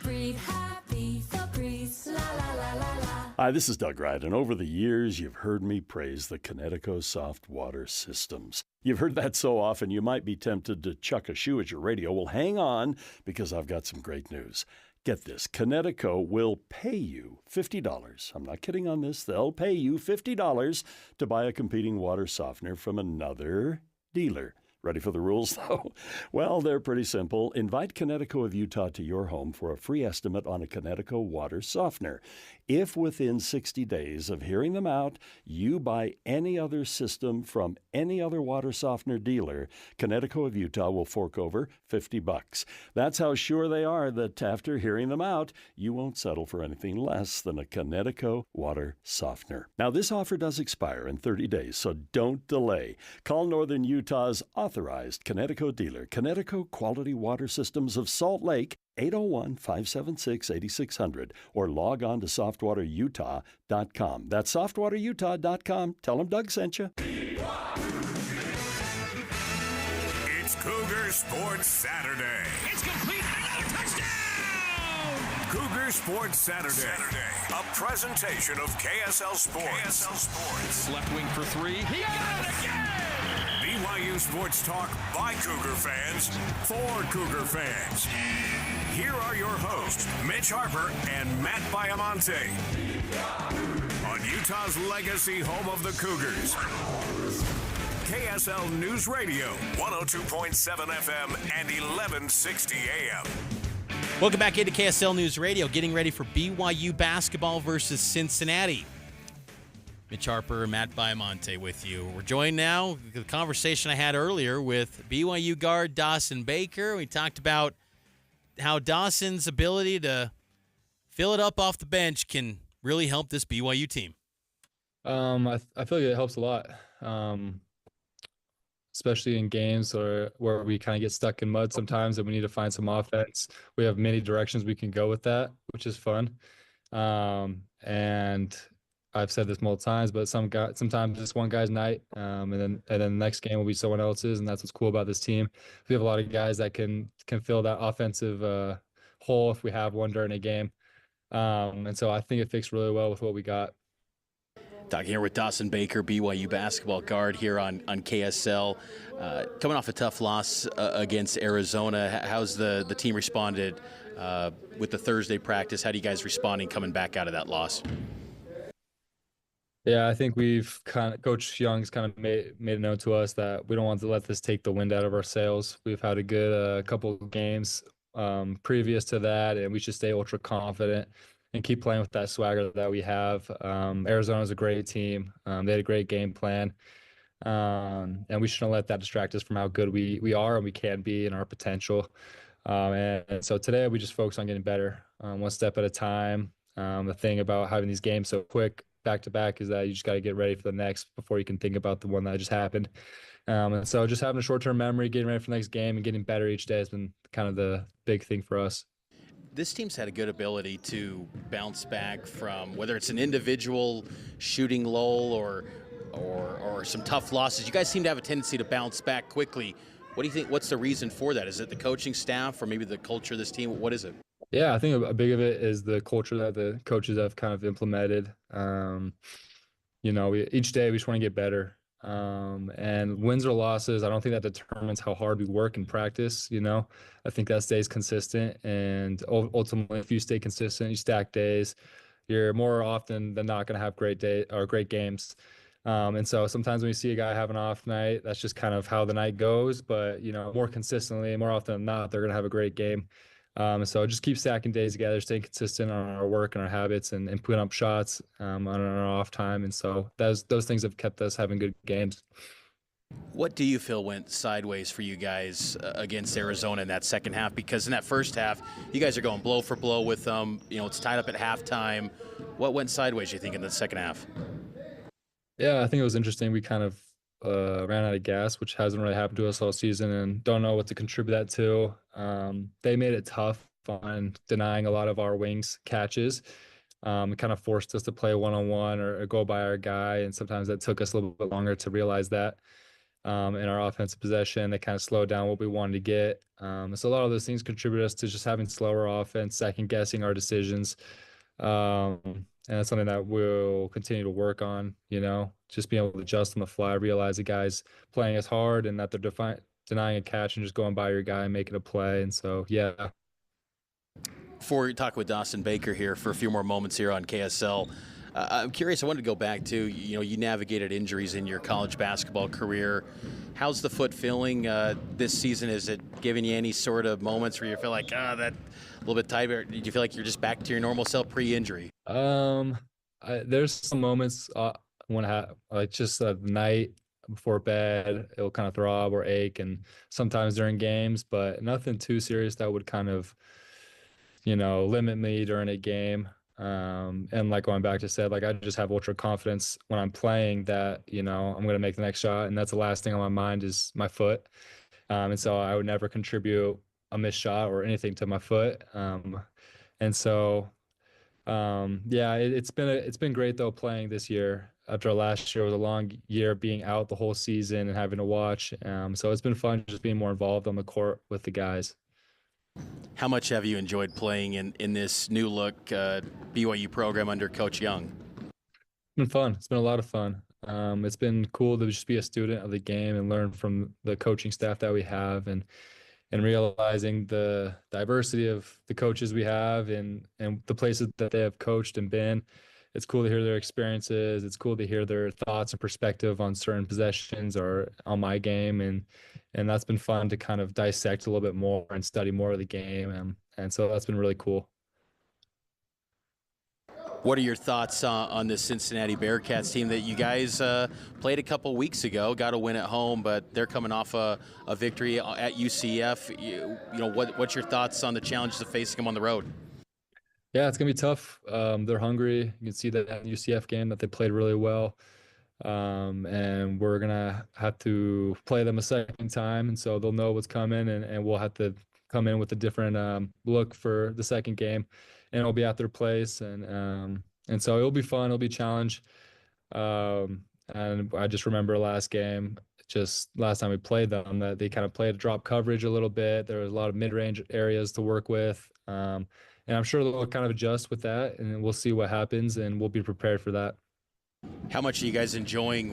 Breathe happy, Febreze, la la la la la. Hi, this is Doug Wright, and over the years, you've heard me praise the Connecticut soft water systems. You've heard that so often, you might be tempted to chuck a shoe at your radio. Well, hang on, because I've got some great news. Get this, Connecticut will pay you $50. I'm not kidding on this. They'll pay you $50 to buy a competing water softener from another dealer. Ready for the rules, though? Well, they're pretty simple. Invite Connecticut of Utah to your home for a free estimate on a Connecticut water softener. If within 60 days of hearing them out, you buy any other system from any other water softener dealer, Connecticut of Utah will fork over $50. That's how sure they are that after hearing them out, you won't settle for anything less than a Connecticut water softener. Now, this offer does expire in 30 days, so don't delay. Call Northern Utah's authorized Connecticut dealer, Connecticut Quality Water Systems of Salt Lake, 801-576-8600, or log on to softwaterutah.com. That's softwaterutah.com. Tell them Doug sent you. It's Cougar Sports Saturday. It's complete. Another touchdown! Cougar Sports Saturday. A presentation of KSL Sports. KSL Sports. Left wing for three. He got it again! BYU Sports Talk by Cougar fans for Cougar fans. Here are your hosts, Mitch Harper and Matt Baiamonte. On Utah's legacy home of the Cougars. KSL News Radio, 102.7 FM and 1160 AM. Welcome back into KSL News Radio, getting ready for BYU basketball versus Cincinnati. Mitch Harper, Matt Baiamonte with you. We're joined now, the conversation I had earlier with BYU guard Dawson Baker. We talked about how Dawson's ability to fill it up off the bench can really help this BYU team. I feel like it helps a lot, especially in games where we kind of get stuck in mud sometimes and we need to find some offense. We have many directions we can go with that, which is fun. And I've said this multiple times, but sometimes it's one guy's night, and then the next game will be someone else's, and that's what's cool about this team. We have a lot of guys that can fill that offensive hole if we have one during a game, and so I think it fits really well with what we got. Talking here with Dawson Baker, BYU basketball guard here on KSL. Coming off a tough loss against Arizona, how's the team responded with the Thursday practice? How do you guys responding coming back out of that loss? Yeah, I think Coach Young's kind of made it known to us that we don't want to let this take the wind out of our sails. We've had a good couple of games previous to that, and we should stay ultra confident and keep playing with that swagger that we have. Arizona's a great team. They had a great game plan, and we shouldn't let that distract us from how good we are and we can be and our potential. And so today we just focus on getting better, one step at a time. The thing about having these games so quick back to back is that you just got to get ready for the next before you can think about the one that just happened. And so just having a short-term memory, getting ready for the next game and getting better each day has been kind of the big thing for us. This team's had a good ability to bounce back from whether it's an individual shooting lull or some tough losses. You guys seem to have a tendency to bounce back quickly. What do you think? What's the reason for that? Is it the coaching staff or maybe the culture of this team? What is it? Yeah, I think a big of it is the culture that the coaches have kind of implemented. Each day we just want to get better. And wins or losses, I don't think that determines how hard we work in practice. I think that stays consistent. And ultimately, if you stay consistent, you stack days, you're more often than not going to have great games. And so sometimes when you see a guy have an off night, that's just kind of how the night goes. But, more consistently, more often than not, they're going to have a great game. So just keep stacking days together, staying consistent on our work and our habits and putting up shots on our off time. And so those things have kept us having good games. What do you feel went sideways for you guys against Arizona in that second half? Because in that first half, you guys are going blow for blow with them. It's tied up at halftime. What went sideways, you think, in the second half? Yeah, I think it was interesting. We kind of ran out of gas, which hasn't really happened to us all season, and don't know what to contribute that to. They made it tough on denying a lot of our wings catches. It kind of forced us to play one-on-one or go by our guy, and sometimes that took us a little bit longer to realize that. In our offensive possession, they kind of slowed down what we wanted to get. So a lot of those things contributed us to just having slower offense, second-guessing our decisions. And that's something that we'll continue to work on, just being able to adjust on the fly, realize the guy's playing as hard and that they're denying a catch and just going by your guy and making a play. And so, yeah. Before we talk with Dawson Baker here for a few more moments here on KSL, I'm curious, I wanted to go back to, you navigated injuries in your college basketball career. How's the foot feeling this season? Is it giving you any sort of moments where you feel like, that a little bit tight, or do you feel like you're just back to your normal self pre-injury? There's some moments when just a night before bed, it'll kind of throb or ache, and sometimes during games, but nothing too serious that would kind of, limit me during a game. And like going back to said, I just have ultra confidence when I'm playing that, I'm going to make the next shot. And that's the last thing on my mind is my foot. And so I would never contribute a missed shot or anything to my foot. And so, it's been great though playing this year. After last year was a long year being out the whole season and having to watch. So it's been fun just being more involved on the court with the guys. How much have you enjoyed playing in this new look BYU program under Coach Young? It's been fun. It's been a lot of fun. It's been cool to just be a student of the game and learn from the coaching staff that we have and realizing the diversity of the coaches we have and the places that they have coached and been. It's cool to hear their experiences. It's cool to hear their thoughts and perspective on certain possessions or on my game. And that's been fun to kind of dissect a little bit more and study more of the game. And so that's been really cool. What are your thoughts on this Cincinnati Bearcats team that you guys played a couple weeks ago? Got a win at home, but they're coming off a victory at UCF. You know, what's your thoughts on the challenges of facing them on the road? Yeah, it's gonna be tough. They're hungry. You can see that UCF game that they played really well. And we're gonna have to play them a second time, and so they'll know what's coming, and we'll have to come in with a different look for the second game, and it'll be at their place, and so it'll be fun. It'll be a challenge. And I just remember last game, just last time we played them, that they kind of played drop coverage a little bit. There was a lot of mid-range areas to work with. And I'm sure they'll kind of adjust with that, and we'll see what happens, and we'll be prepared for that. How much are you guys enjoying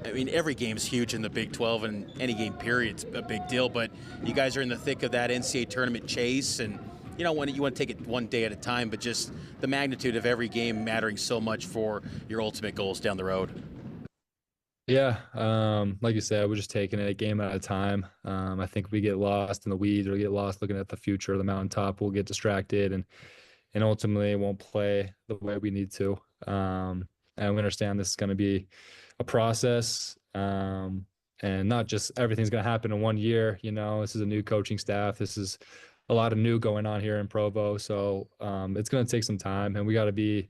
every game's huge in the Big 12, and any game period's a big deal, but you guys are in the thick of that NCAA tournament chase, and when you want to take it one day at a time, but just the magnitude of every game mattering so much for your ultimate goals down the road. Yeah, like you said, we're just taking it a game at a time. I think if we get lost in the weeds or get lost looking at the future of the mountaintop, we'll get distracted and ultimately won't play the way we need to. And we understand this is going to be a process, and not just everything's going to happen in 1 year. This is a new coaching staff. This is a lot of new going on here in Provo. So it's going to take some time, and we got to be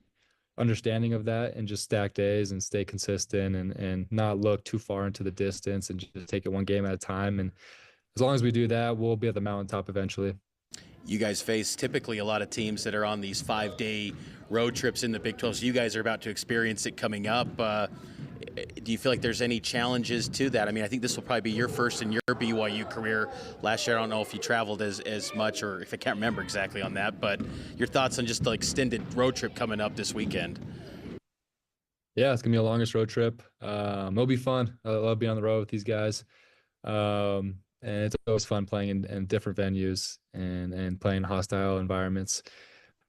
understanding of that and just stack days and stay consistent and not look too far into the distance and just take it one game at a time. And as long as we do that, we'll be at the mountaintop eventually. You guys face typically a lot of teams that are on these 5-day road trips in the Big 12. So you guys are about to experience it coming up. Do you feel like there's any challenges to that? I mean, I think this will probably be your first in your BYU career. Last year, I don't know if you traveled as much or if I can't remember exactly on that, but your thoughts on just the extended road trip coming up this weekend? Yeah, it's going to be the longest road trip. It'll be fun. I love being on the road with these guys. And it's always fun playing in different venues and playing hostile environments.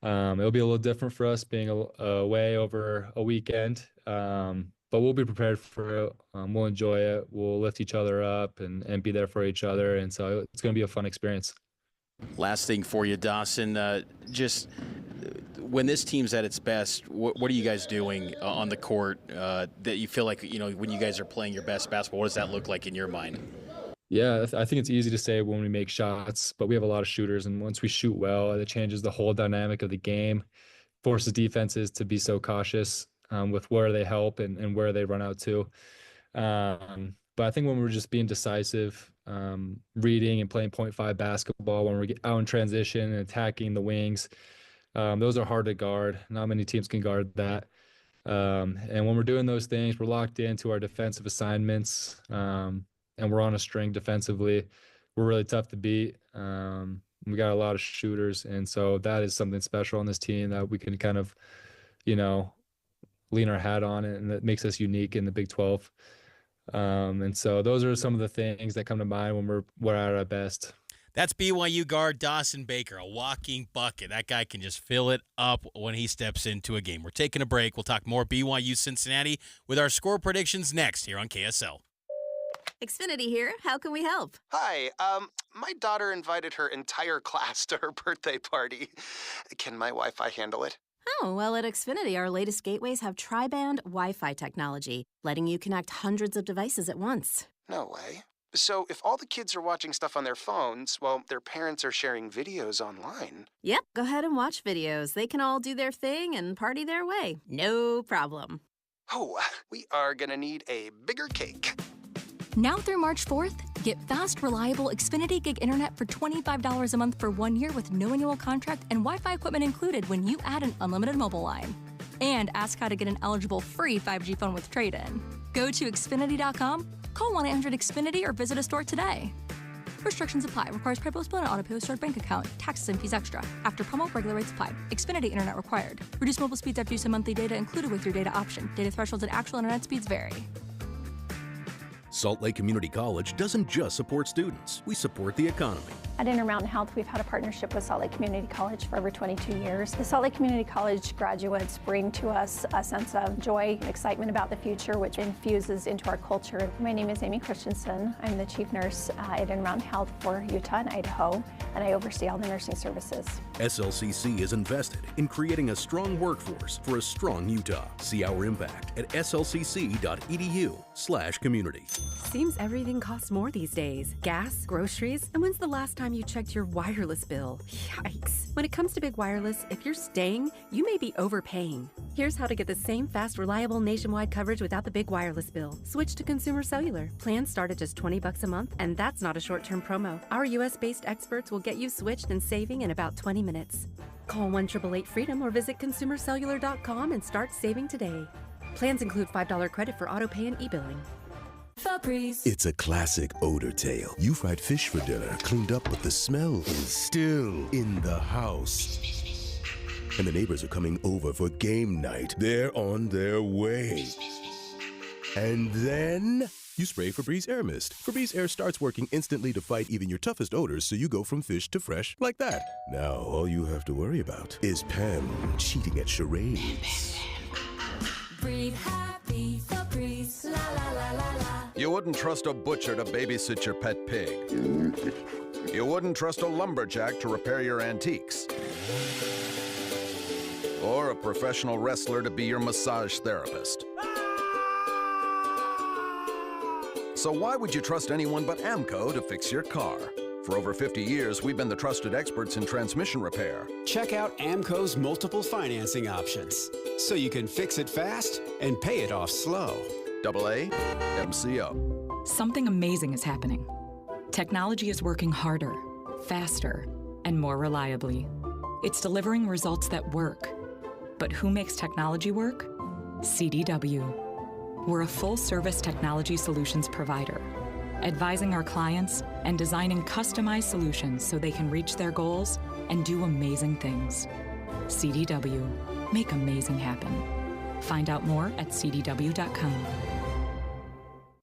It'll be a little different for us being away over a weekend. But we'll be prepared for it. We'll enjoy it. We'll lift each other up and be there for each other. And so it's going to be a fun experience. Last thing for you, Dawson, just when this team's at its best, what are you guys doing on the court that you feel like, when you guys are playing your best basketball, what does that look like in your mind? Yeah, I think it's easy to say when we make shots, but we have a lot of shooters. And once we shoot well, it changes the whole dynamic of the game, forces defenses to be so cautious with where they help and where they run out to. But I think when we're just being decisive, reading and playing 0.5 basketball, when we get out in transition and attacking the wings, those are hard to guard. Not many teams can guard that. And when we're doing those things, we're locked into our defensive assignments, and we're on a string defensively. We're really tough to beat. We got a lot of shooters, and so that is something special on this team that we can kind of, lean our hat on it, and that makes us unique in the Big 12. And so those are some of the things that come to mind when we're at our best. That's BYU guard Dawson Baker, a walking bucket. That guy can just fill it up when he steps into a game. We're taking a break. We'll talk more BYU Cincinnati with our score predictions next here on KSL. Xfinity here. How can we help? Hi. My daughter invited her entire class to her birthday party. Can my Wi-Fi handle it? Oh, well, at Xfinity, our latest gateways have tri-band Wi-Fi technology, letting you connect hundreds of devices at once. No way. So if all the kids are watching stuff on their phones, well, their parents are sharing videos online. Yep, go ahead and watch videos. They can all do their thing and party their way. No problem. Oh, we are gonna need a bigger cake. Now through March 4th, get fast, reliable Xfinity Gig Internet for $25 a month for 1 year with no annual contract and Wi-Fi equipment included when you add an unlimited mobile line. And ask how to get an eligible free 5G phone with trade-in. Go to Xfinity.com, call 1-800-XFINITY or visit a store today. Restrictions apply. Requires PayPal bill and auto-pay with stored bank account. Taxes and fees extra. After promo, regular rates apply. Xfinity Internet required. Reduced mobile speeds after use of monthly data included with your data option. Data thresholds and actual internet speeds vary. Salt Lake Community College doesn't just support students. We support the economy. At Intermountain Health, we've had a partnership with Salt Lake Community College for over 22 years. The Salt Lake Community College graduates bring to us a sense of joy and excitement about the future, which infuses into our culture. My name is Amy Christensen. I'm the chief nurse at Intermountain Health for Utah and Idaho, and I oversee all the nursing services. SLCC is invested in creating a strong workforce for a strong Utah. See our impact at slcc.edu/community. Seems everything costs more these days. Gas, groceries, and when's the last time you checked your wireless bill? Yikes. When it comes to big wireless, if you're staying, you may be overpaying. Here's how to get the same fast, reliable nationwide coverage without the big wireless bill. Switch to Consumer Cellular. Plans start at just $20 a month, and that's not a short-term promo. Our US-based experts will get you switched and saving in about 20 minutes. Call 1-888-FREEDOM or visit consumercellular.com and start saving today. Plans include $5 credit for auto pay and e-billing. Febreze. It's a classic odor tale. You fried fish for dinner, cleaned up, but the smell is still in the house. And the neighbors are coming over for game night. They're on their way. And then you spray Febreze Air Mist. Febreze Air starts working instantly to fight even your toughest odors, so you go from fish to fresh like that. Now all you have to worry about is Pam cheating at charades. Breathe happy, Febreze. La la la la la. You wouldn't trust a butcher to babysit your pet pig. You wouldn't trust a lumberjack to repair your antiques. Or a professional wrestler to be your massage therapist. So why would you trust anyone but AMCO to fix your car? For over 50 years, we've been the trusted experts in transmission repair. Check out AMCO's multiple financing options, so you can fix it fast and pay it off slow. AA MCO. Something amazing is happening. Technology is working harder, faster, and more reliably. It's delivering results that work. But who makes technology work? CDW. We're a full-service technology solutions provider, advising our clients and designing customized solutions so they can reach their goals and do amazing things. CDW. Make amazing happen. Find out more at cdw.com.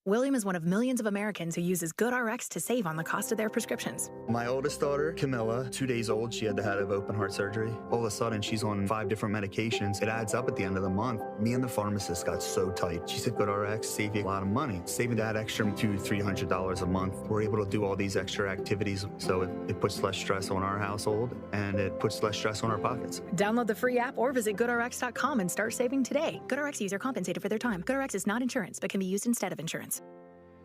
William is one of millions of Americans who uses GoodRx to save on the cost of their prescriptions. My oldest daughter, Camilla, 2 days old, she had to have open heart surgery. All of a sudden, she's on 5 different medications. It adds up at the end of the month. Me and the pharmacist got so tight. She said, GoodRx save you a lot of money. Saving that extra $200-300 a month. We're able to do all these extra activities, so it puts less stress on our household, and it puts less stress on our pockets. Download the free app or visit GoodRx.com and start saving today. GoodRx user compensated for their time. GoodRx is not insurance, but can be used instead of insurance.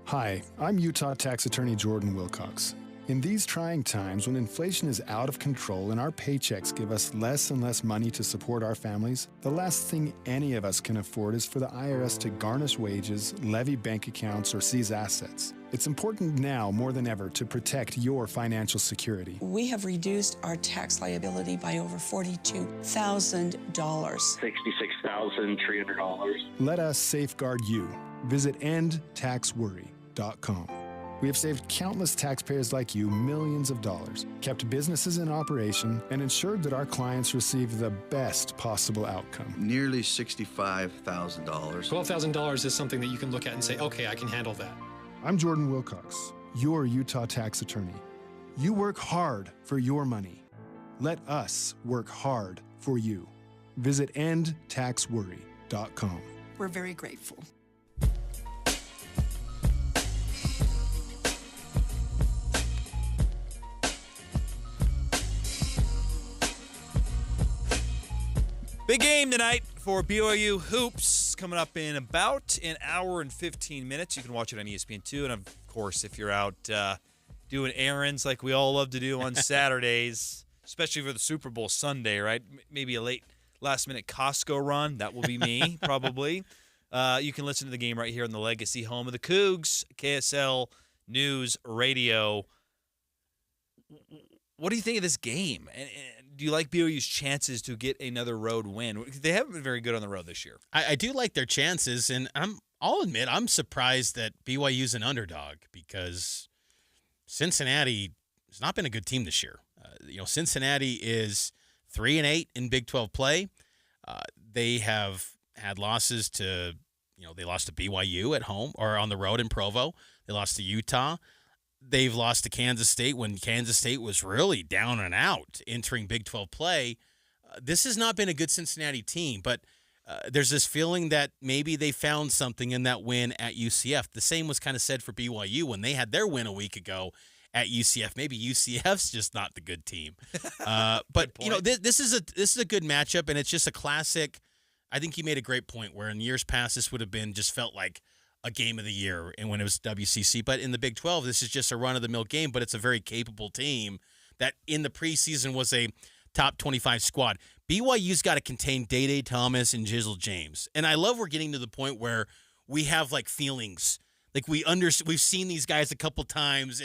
Hi, I'm Utah Tax Attorney Jordan Wilcox. In these trying times, when inflation is out of control and our paychecks give us less and less money to support our families, the last thing any of us can afford is for the IRS to garnish wages, levy bank accounts, or seize assets. It's important now more than ever to protect your financial security. We have reduced our tax liability by over $42,000. $66,300. Let us safeguard you. Visit endtaxworry.com. We have saved countless taxpayers like you millions of dollars, kept businesses in operation, and ensured that our clients receive the best possible outcome. Nearly $65,000. $12,000 is something that you can look at and say, okay, I can handle that. I'm Jordan Wilcox, your Utah tax attorney. You work hard for your money. Let us work hard for you. Visit endtaxworry.com. We're very grateful. Big game tonight for BYU Hoops coming up in about an hour and 15 minutes. You can watch it on ESPN2. And, of course, if you're out doing errands like we all love to do on Saturdays, especially for the Super Bowl Sunday, right? Maybe a last-minute Costco run. That will be me, probably. You can listen to the game right here on the Legacy home of the Cougs, KSL News Radio. What do you think of this game? And do you like BYU's chances to get another road win? They haven't been very good on the road this year. I do like their chances, and I'll admit I'm surprised that BYU's an underdog because Cincinnati has not been a good team this year. Cincinnati is 3-8 in Big 12 play. They have had losses to, they lost to BYU at home or on the road in Provo. They lost to Utah. they've lost to Kansas State when Kansas State was really down and out entering Big 12 play. This has not been a good Cincinnati team, but there's this feeling that maybe they found something in that win at UCF. The same was kind of said for BYU when they had their win a week ago at UCF. Maybe UCF's just not the good team. But this is a good matchup, and it's just a classic. I think you made a great point where in years past this would have been just felt like a game of the year, and when it was WCC. But in the Big 12, this is just a run-of-the-mill game, but it's a very capable team that in the preseason was a top 25 squad. BYU's got to contain Day-Day Thomas and Jizzle James. And I love we're getting to the point where we have, like, feelings. Like, we've seen these guys a couple times,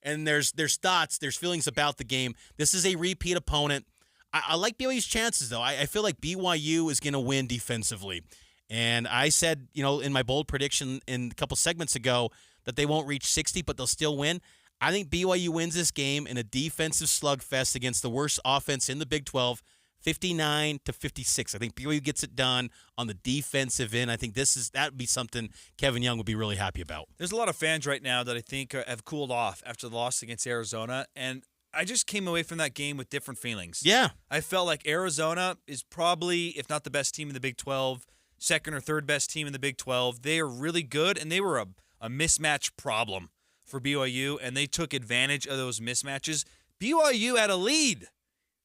and there's thoughts, there's feelings about the game. This is a repeat opponent. I like BYU's chances, though. I feel like BYU is going to win defensively. And I said, in my bold prediction in a couple segments ago that they won't reach 60, but they'll still win. I think BYU wins this game in a defensive slugfest against the worst offense in the Big 12, 59-56. I think BYU gets it done on the defensive end. I think that would be something Kevin Young would be really happy about. There's a lot of fans right now that I think have cooled off after the loss against Arizona, and I just came away from that game with different feelings. Yeah. I felt like Arizona is probably, if not the best team in the Big 12, second or third best team in the Big 12. They are really good, and they were a mismatch problem for BYU, and they took advantage of those mismatches. BYU had a lead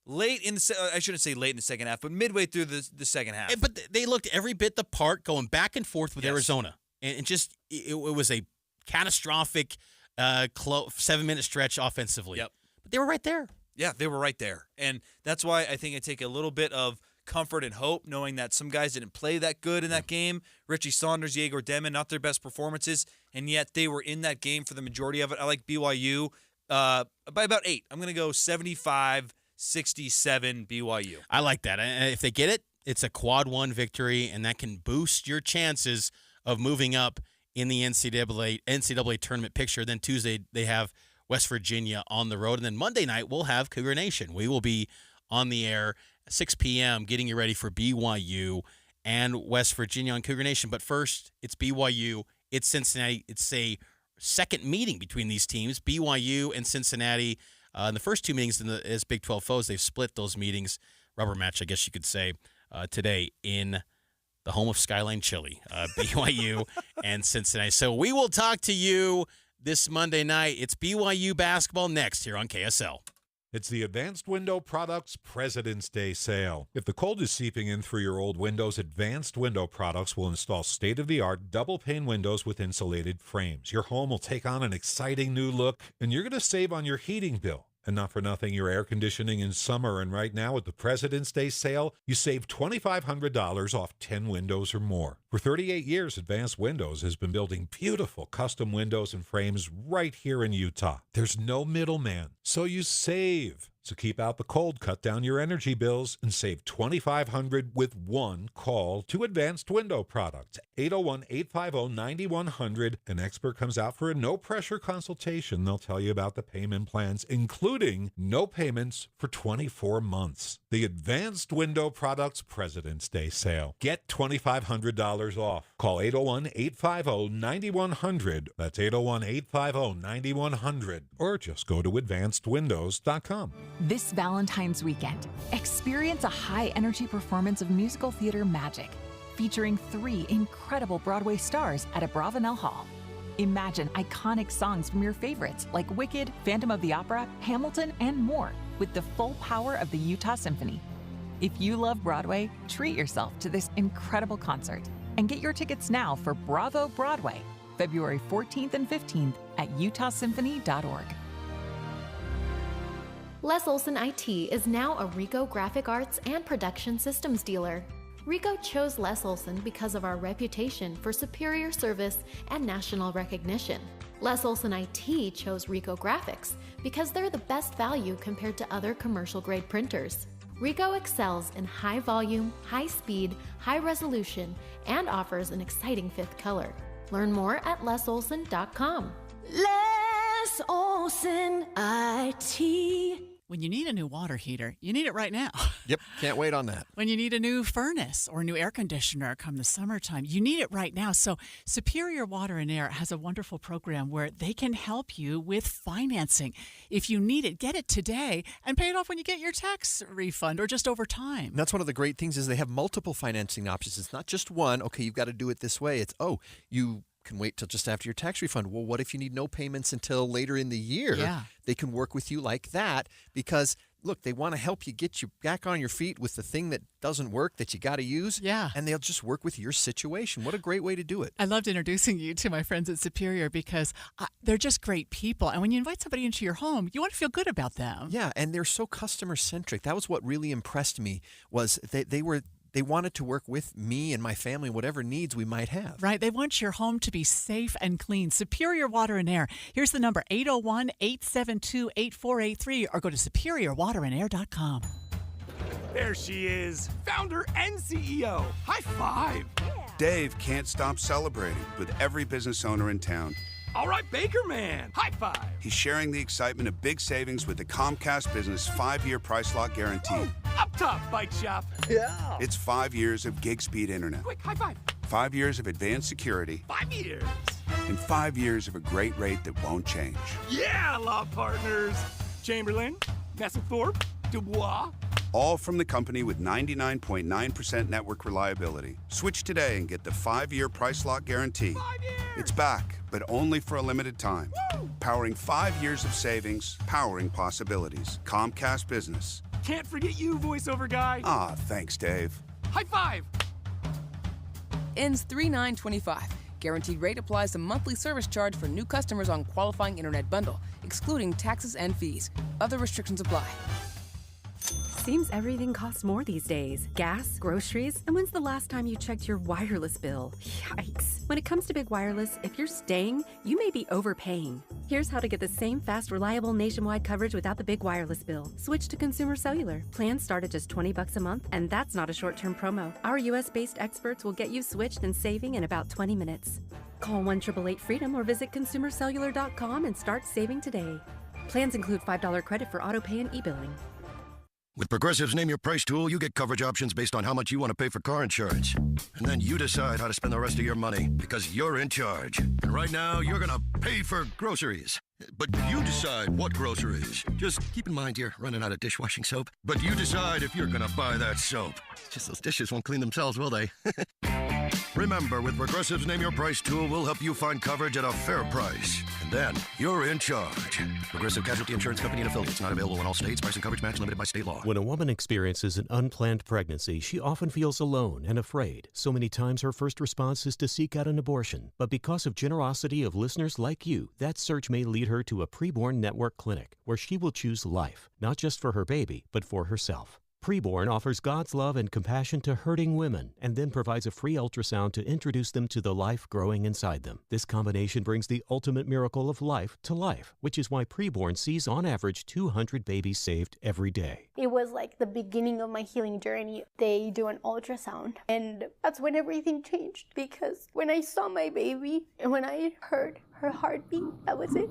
late in the I shouldn't say late in the second half, but midway through the second half. But they looked every bit the part, going back and forth with Arizona, and just it was a catastrophic 7-minute stretch offensively. Yep. But they were right there. Yeah, they were right there, and that's why I think I take a little bit of comfort and hope knowing that some guys didn't play that good in that game. Richie Saunders, Yegor Demon, not their best performances, and yet they were in that game for the majority of it. I like BYU by about 8. I'm going to go 75-67 BYU. I like that. And if they get it, it's a quad 1 victory, and that can boost your chances of moving up in the NCAA tournament picture. Then Tuesday they have West Virginia on the road, and then Monday night we'll have Cougar Nation. We will be on the air 6 p.m. getting you ready for BYU and West Virginia on Cougar Nation. But first, it's BYU, it's Cincinnati. It's a second meeting between these teams, BYU and Cincinnati. In the first two meetings as Big 12 foes, they've split those meetings. Rubber match, I guess you could say, today in the home of Skyline Chili, BYU and Cincinnati. So we will talk to you this Monday night. It's BYU basketball next here on KSL. It's the Advanced Window Products President's Day sale. If the cold is seeping in through your old windows, Advanced Window Products will install state-of-the-art double-pane windows with insulated frames. Your home will take on an exciting new look, and you're going to save on your heating bill. And not for nothing, your air conditioning in summer, and right now with the President's Day sale, you save $2,500 off 10 windows or more. For 38 years, Advanced Windows has been building beautiful custom windows and frames right here in Utah. There's no middleman, so you save. So keep out the cold, cut down your energy bills, and save $2,500 with one call to Advanced Window Products. 801-850-9100. An expert comes out for a no-pressure consultation. They'll tell you about the payment plans, including no payments for 24 months. The Advanced Window Products President's Day sale. Get $2,500 off. Call 801-850-9100. That's 801-850-9100. Or just go to advancedwindows.com. This Valentine's weekend, experience a high-energy performance of musical theater magic, featuring 3 incredible Broadway stars at Abravanel Hall. Imagine iconic songs from your favorites like Wicked, Phantom of the Opera, Hamilton, and more with the full power of the Utah Symphony. If you love Broadway, treat yourself to this incredible concert and get your tickets now for Bravo Broadway, February 14th and 15th at utahsymphony.org. Les Olson IT is now a Rico Graphic Arts and Production Systems dealer. Rico chose Les Olson because of our reputation for superior service and national recognition. Les Olson IT chose Rico Graphics because they're the best value compared to other commercial-grade printers. Rico excels in high volume, high speed, high resolution, and offers an exciting 5th color. Learn more at lesolson.com. Les Olson IT. When you need a new water heater, you need it right now. Yep, can't wait on that. When you need a new furnace or a new air conditioner come the summertime, you need it right now. So Superior Water and Air has a wonderful program where they can help you with financing. If you need it, get it today and pay it off when you get your tax refund or just over time. And that's one of the great things is they have multiple financing options. It's not just one, okay, you've got to do it this way. It's, you can wait till just after your tax refund. Well, what if you need no payments until later in the year? Yeah. They can work with you like that because, look, they want to help you get you back on your feet with the thing that doesn't work that you got to use. Yeah. And they'll just work with your situation. What a great way to do it. I loved introducing you to my friends at Superior because they're just great people. And when you invite somebody into your home, you want to feel good about them. Yeah, and they're so customer-centric. That was what really impressed me was they wanted to work with me and my family, whatever needs we might have. Right. They want your home to be safe and clean. Superior Water and Air. Here's the number, 801-872-8483, or go to superiorwaterandair.com. There she is, founder and CEO. High five. Dave can't stop celebrating with every business owner in town. All right, Baker Man. High five. He's sharing the excitement of big savings with the Comcast Business 5-year price lock guarantee. Ooh, up top, Bike Shop. Yeah. It's 5 years of gig speed internet. Quick, high five. 5 years of advanced security. 5 years. And 5 years of a great rate that won't change. Yeah, law partners. Chamberlain, Messelthorpe, Dubois. All from the company with 99.9% network reliability. Switch today and get the 5-year price lock guarantee. 5 years. It's back, but only for a limited time. Woo! Powering 5 years of savings, powering possibilities. Comcast Business. Can't forget you, voiceover guy. Ah, thanks, Dave. High five. Ends 3/9/25. Guaranteed rate applies to monthly service charge for new customers on qualifying internet bundle, excluding taxes and fees. Other restrictions apply. Seems everything costs more these days. Gas, groceries, and when's the last time you checked your wireless bill? Yikes. When it comes to big wireless, if you're staying, you may be overpaying. Here's how to get the same fast, reliable nationwide coverage without the big wireless bill. Switch to Consumer Cellular. Plans start at just $20 a month, and that's not a short-term promo. Our US-based experts will get you switched and saving in about 20 minutes. Call 1-888-FREEDOM or visit consumercellular.com and start saving today. Plans include $5 credit for auto pay and e-billing. With Progressive's Name Your Price tool, you get coverage options based on how much you want to pay for car insurance. And then you decide how to spend the rest of your money, because you're in charge. And right now, you're going to pay for groceries. But you decide what groceries. Just keep in mind you're running out of dishwashing soap. But you decide if you're going to buy that soap. Just those dishes won't clean themselves, will they? Remember, with Progressive's Name Your Price tool, we'll help you find coverage at a fair price. And then, you're in charge. Progressive Casualty Insurance Company and Affiliates. Not available in all states. Price and coverage match limited by state law. When a woman experiences an unplanned pregnancy, she often feels alone and afraid. So many times her first response is to seek out an abortion. But because of generosity of listeners like you, that search may lead her to a preborn network clinic where she will choose life, not just for her baby, but for herself. Preborn offers God's love and compassion to hurting women and then provides a free ultrasound to introduce them to the life growing inside them. This combination brings the ultimate miracle of life to life, which is why Preborn sees on average 200 babies saved every day. It was like the beginning of my healing journey. They do an ultrasound, and that's when everything changed, because when I saw my baby and when I heard her heartbeat, that was it.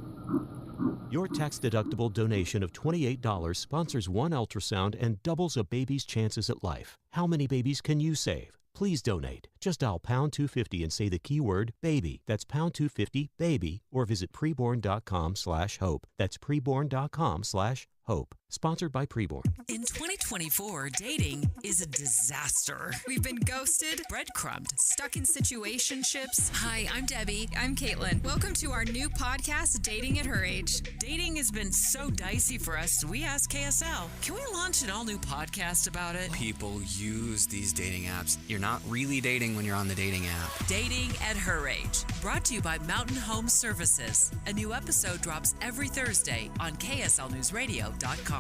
Your tax-deductible donation of $28 sponsors one ultrasound and doubles a baby's chances at life. How many babies can you save? Please donate. Just dial pound 250 and say the keyword baby. That's pound 250 baby, or visit preborn.com/hope. That's preborn.com/hope. Sponsored by Preborn. In 2024, dating is a disaster. We've been ghosted, breadcrumbed, stuck in situationships. Hi, I'm Debbie. I'm Caitlin. Welcome to our new podcast, Dating at Her Age. Dating has been so dicey for us, we asked KSL, can we launch an all-new podcast about it? People use these dating apps. You're not really dating when you're on the dating app. Dating at Her Age. Brought to you by Mountain Home Services. A new episode drops every Thursday on KSLNewsRadio.com.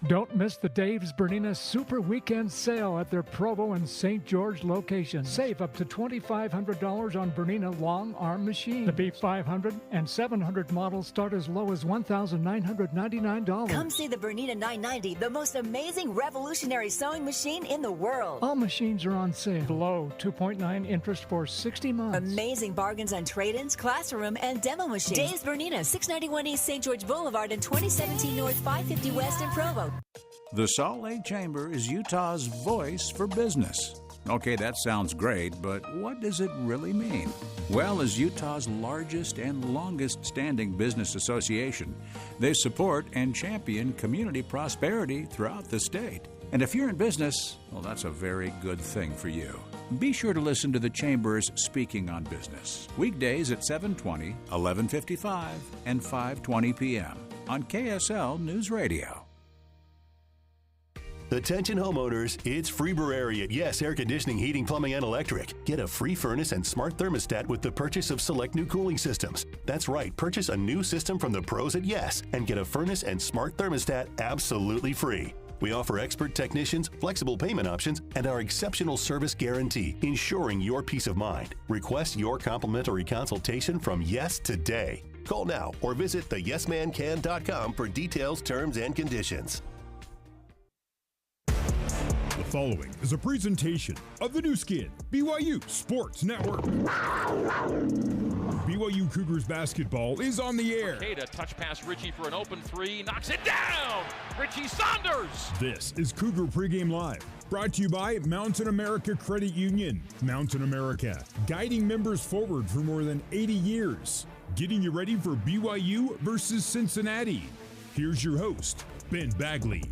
Don't miss the Dave's Bernina Super Weekend Sale at their Provo and St. George locations. Save up to $2,500 on Bernina long arm machines. The B500 and 700 models start as low as $1,999. Come see the Bernina 990, the most amazing revolutionary sewing machine in the world. All machines are on sale. Low 2.9 interest for 60 months. Amazing bargains on trade-ins, classroom, and demo machines. Dave's Bernina, 691 East St. George Boulevard and 2017 North 550 West in Provo. The Salt Lake Chamber is Utah's voice for business. Okay, that sounds great, but what does it really mean? Well, as Utah's largest and longest-standing business association, they support and champion community prosperity throughout the state. And if you're in business, well, that's a very good thing for you. Be sure to listen to the Chamber's Speaking on Business, weekdays at 7:20, 11:55, and 5:20 p.m. on KSL News Radio. Attention homeowners, it's Freeberary at Yes Air Conditioning, Heating, Plumbing, and Electric. Get a free furnace and smart thermostat with the purchase of select new cooling systems. That's right, purchase a new system from the pros at Yes and get a furnace and smart thermostat absolutely free. We offer expert technicians, flexible payment options, and our exceptional service guarantee, ensuring your peace of mind. Request your complimentary consultation from Yes today. Call now or visit theyesmancan.com for details, terms, and conditions. The following is a presentation of the new skin, BYU Sports Network. BYU Cougars basketball is on the air. Kata touch pass Richie for an open three, knocks it down! Richie Saunders! This is Cougar Pregame Live, brought to you by Mountain America Credit Union. Mountain America, guiding members forward for more than 80 years. Getting you ready for BYU versus Cincinnati. Here's your host, Ben Bagley.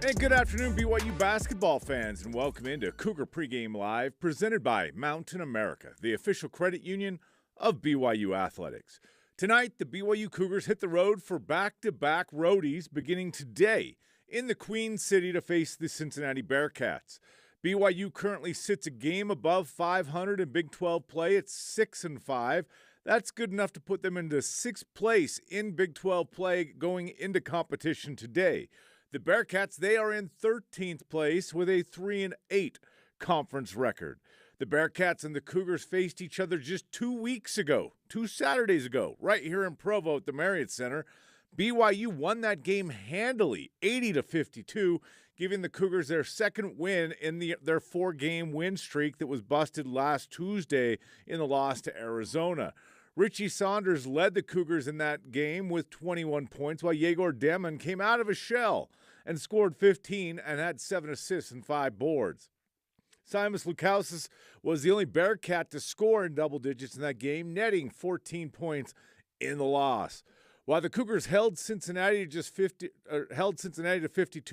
Hey, good afternoon, BYU basketball fans, and welcome into Cougar Pregame Live, presented by Mountain America, the official credit union of BYU Athletics. Tonight, the BYU Cougars hit the road for back-to-back roadies beginning today in the Queen City to face the Cincinnati Bearcats. BYU currently sits a game above 500 in Big 12 play at 6-5. That's good enough to put them into 6th place in Big 12 play going into competition today. The Bearcats, they are in 13th place with a 3-8 conference record. The Bearcats and the Cougars faced each other just 2 weeks ago, 2 Saturdays ago, right here in Provo at the Marriott Center. BYU won that game handily, 80-52, giving the Cougars their second win in their 4-game win streak that was busted last Tuesday in the loss to Arizona. Richie Saunders led the Cougars in that game with 21 points, while Yegor Demon came out of a shell and scored 15 and had 7 assists and 5 boards. Simas Lukausis was the only Bearcat to score in double digits in that game, netting 14 points in the loss. While the Cougars held Cincinnati to 52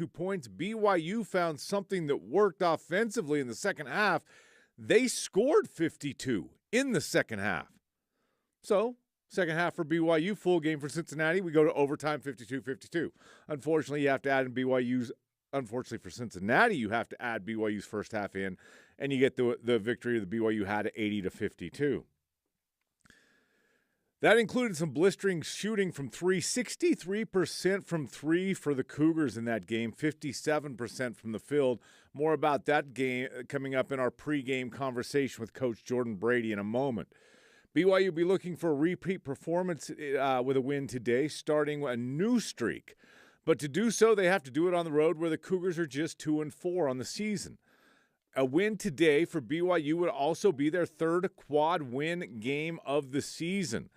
points, BYU found something that worked offensively in the second half. They scored 52 in the second half. So, second half for BYU, full game for Cincinnati. We go to overtime, 52-52. Unfortunately, you have to add in Unfortunately for Cincinnati, you have to add BYU's first half in, and you get the victory the BYU had at 80-52. That included some blistering shooting from three, 63% from three for the Cougars in that game, 57% from the field. More about that game coming up in our pregame conversation with Coach Jordan Brady in a moment. BYU will be looking for a repeat performance with a win today, starting a new streak. But to do so, they have to do it on the road where the Cougars are just 2-4 on the season. A win today for BYU would also be their third quad win game of the season.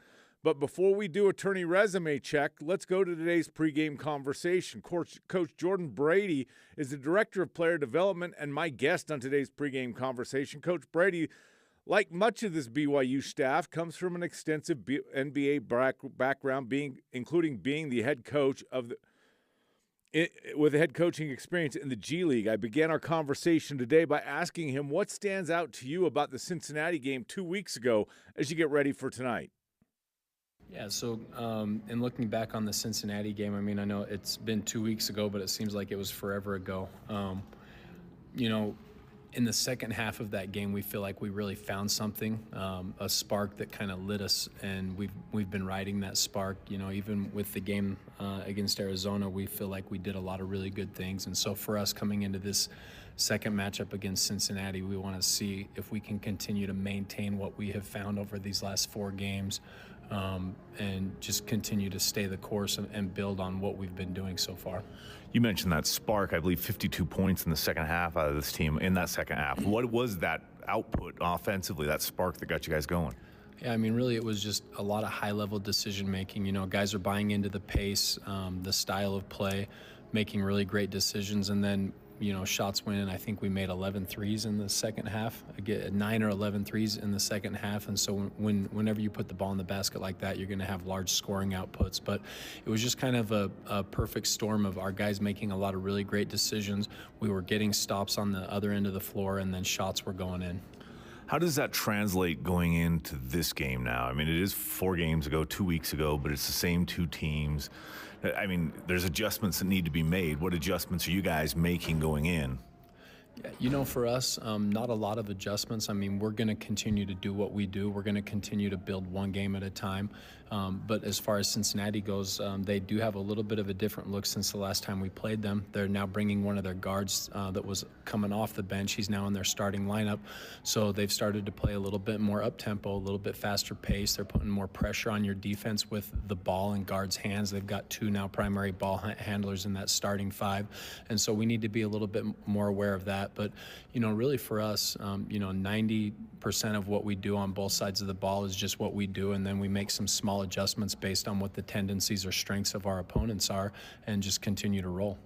But before we do a tourney resume check, let's go to today's pregame conversation. Coach Jordan Brady is the Director of Player Development and my guest on today's pregame conversation. Coach Brady, like much of this BYU staff, comes from an extensive NBA background, including being the head coach with head coaching experience in the G League. I began our conversation today by asking him what stands out to you about the Cincinnati game 2 weeks ago as you get ready for tonight. Yeah, so in looking back on the Cincinnati game, I mean, I know it's been 2 weeks ago, but it seems like it was forever ago. in the second half of that game, we feel like we really found something, a spark that kind of lit us, and we've been riding that spark. Even with the game against Arizona, we feel like we did a lot of really good things. And so for us coming into this second matchup against Cincinnati, we want to see if we can continue to maintain what we have found over these last 4 games, and just continue to stay the course and build on what we've been doing so far. You mentioned that spark. I believe 52 points in the second half out of this team in that second half. What was that output offensively, that spark that got you guys going? Yeah, really it was just a lot of high-level decision-making. Guys are buying into the pace, the style of play, making really great decisions, and then shots went in. I think we made 11 threes in the second half. Again, 9 or 11 threes in the second half. And so whenever you put the ball in the basket like that, you're going to have large scoring outputs. But it was just kind of a perfect storm of our guys making a lot of really great decisions. We were getting stops on the other end of the floor, and then shots were going in. How does that translate going into this game now? It is 4 games ago, 2 weeks ago, but it's the same 2 teams. There's adjustments that need to be made. What adjustments are you guys making going in? Yeah, for us, not a lot of adjustments. We're going to continue to do what we do. We're going to continue to build one game at a time. But as far as Cincinnati goes, they do have a little bit of a different look since the last time we played them. They're now bringing one of their guards that was coming off the bench. He's now in their starting lineup. So they've started to play a little bit more up-tempo, a little bit faster pace. They're putting more pressure on your defense with the ball in guards' hands. They've got 2 now primary ball handlers in that starting 5. And so we need to be a little bit more aware of that. But, really for us, 90% of what we do on both sides of the ball is just what we do, and then we make some small adjustments based on what the tendencies or strengths of our opponents are, and just continue to roll.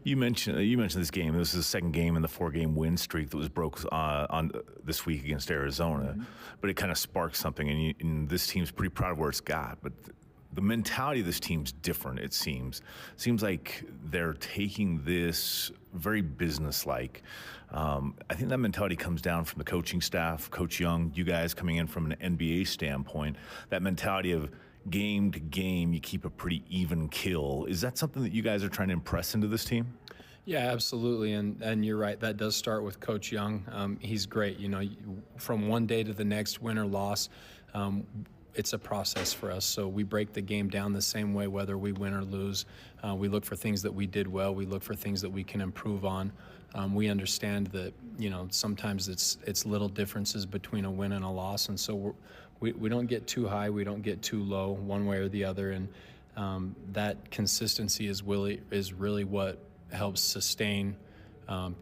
You mentioned this game. This is the second game in the 4-game win streak that was broke on this week against Arizona, but it kind of sparked something, and this team's pretty proud of where it's got. But the mentality of this team's different, it seems. Seems like they're taking this very business-like. I think that mentality comes down from the coaching staff, Coach Young, you guys coming in from an NBA standpoint. That mentality of game to game, you keep a pretty even kill. Is that something that you guys are trying to impress into this team? Yeah, absolutely, and you're right. That does start with Coach Young. He's great. From one day to the next, win or loss, it's a process for us. So we break the game down the same way, whether we win or lose. We look for things that we did well. We look for things that we can improve on. We understand that, sometimes it's little differences between a win and a loss. And so we don't get too high. We don't get too low one way or the other. And that consistency is really what helps sustain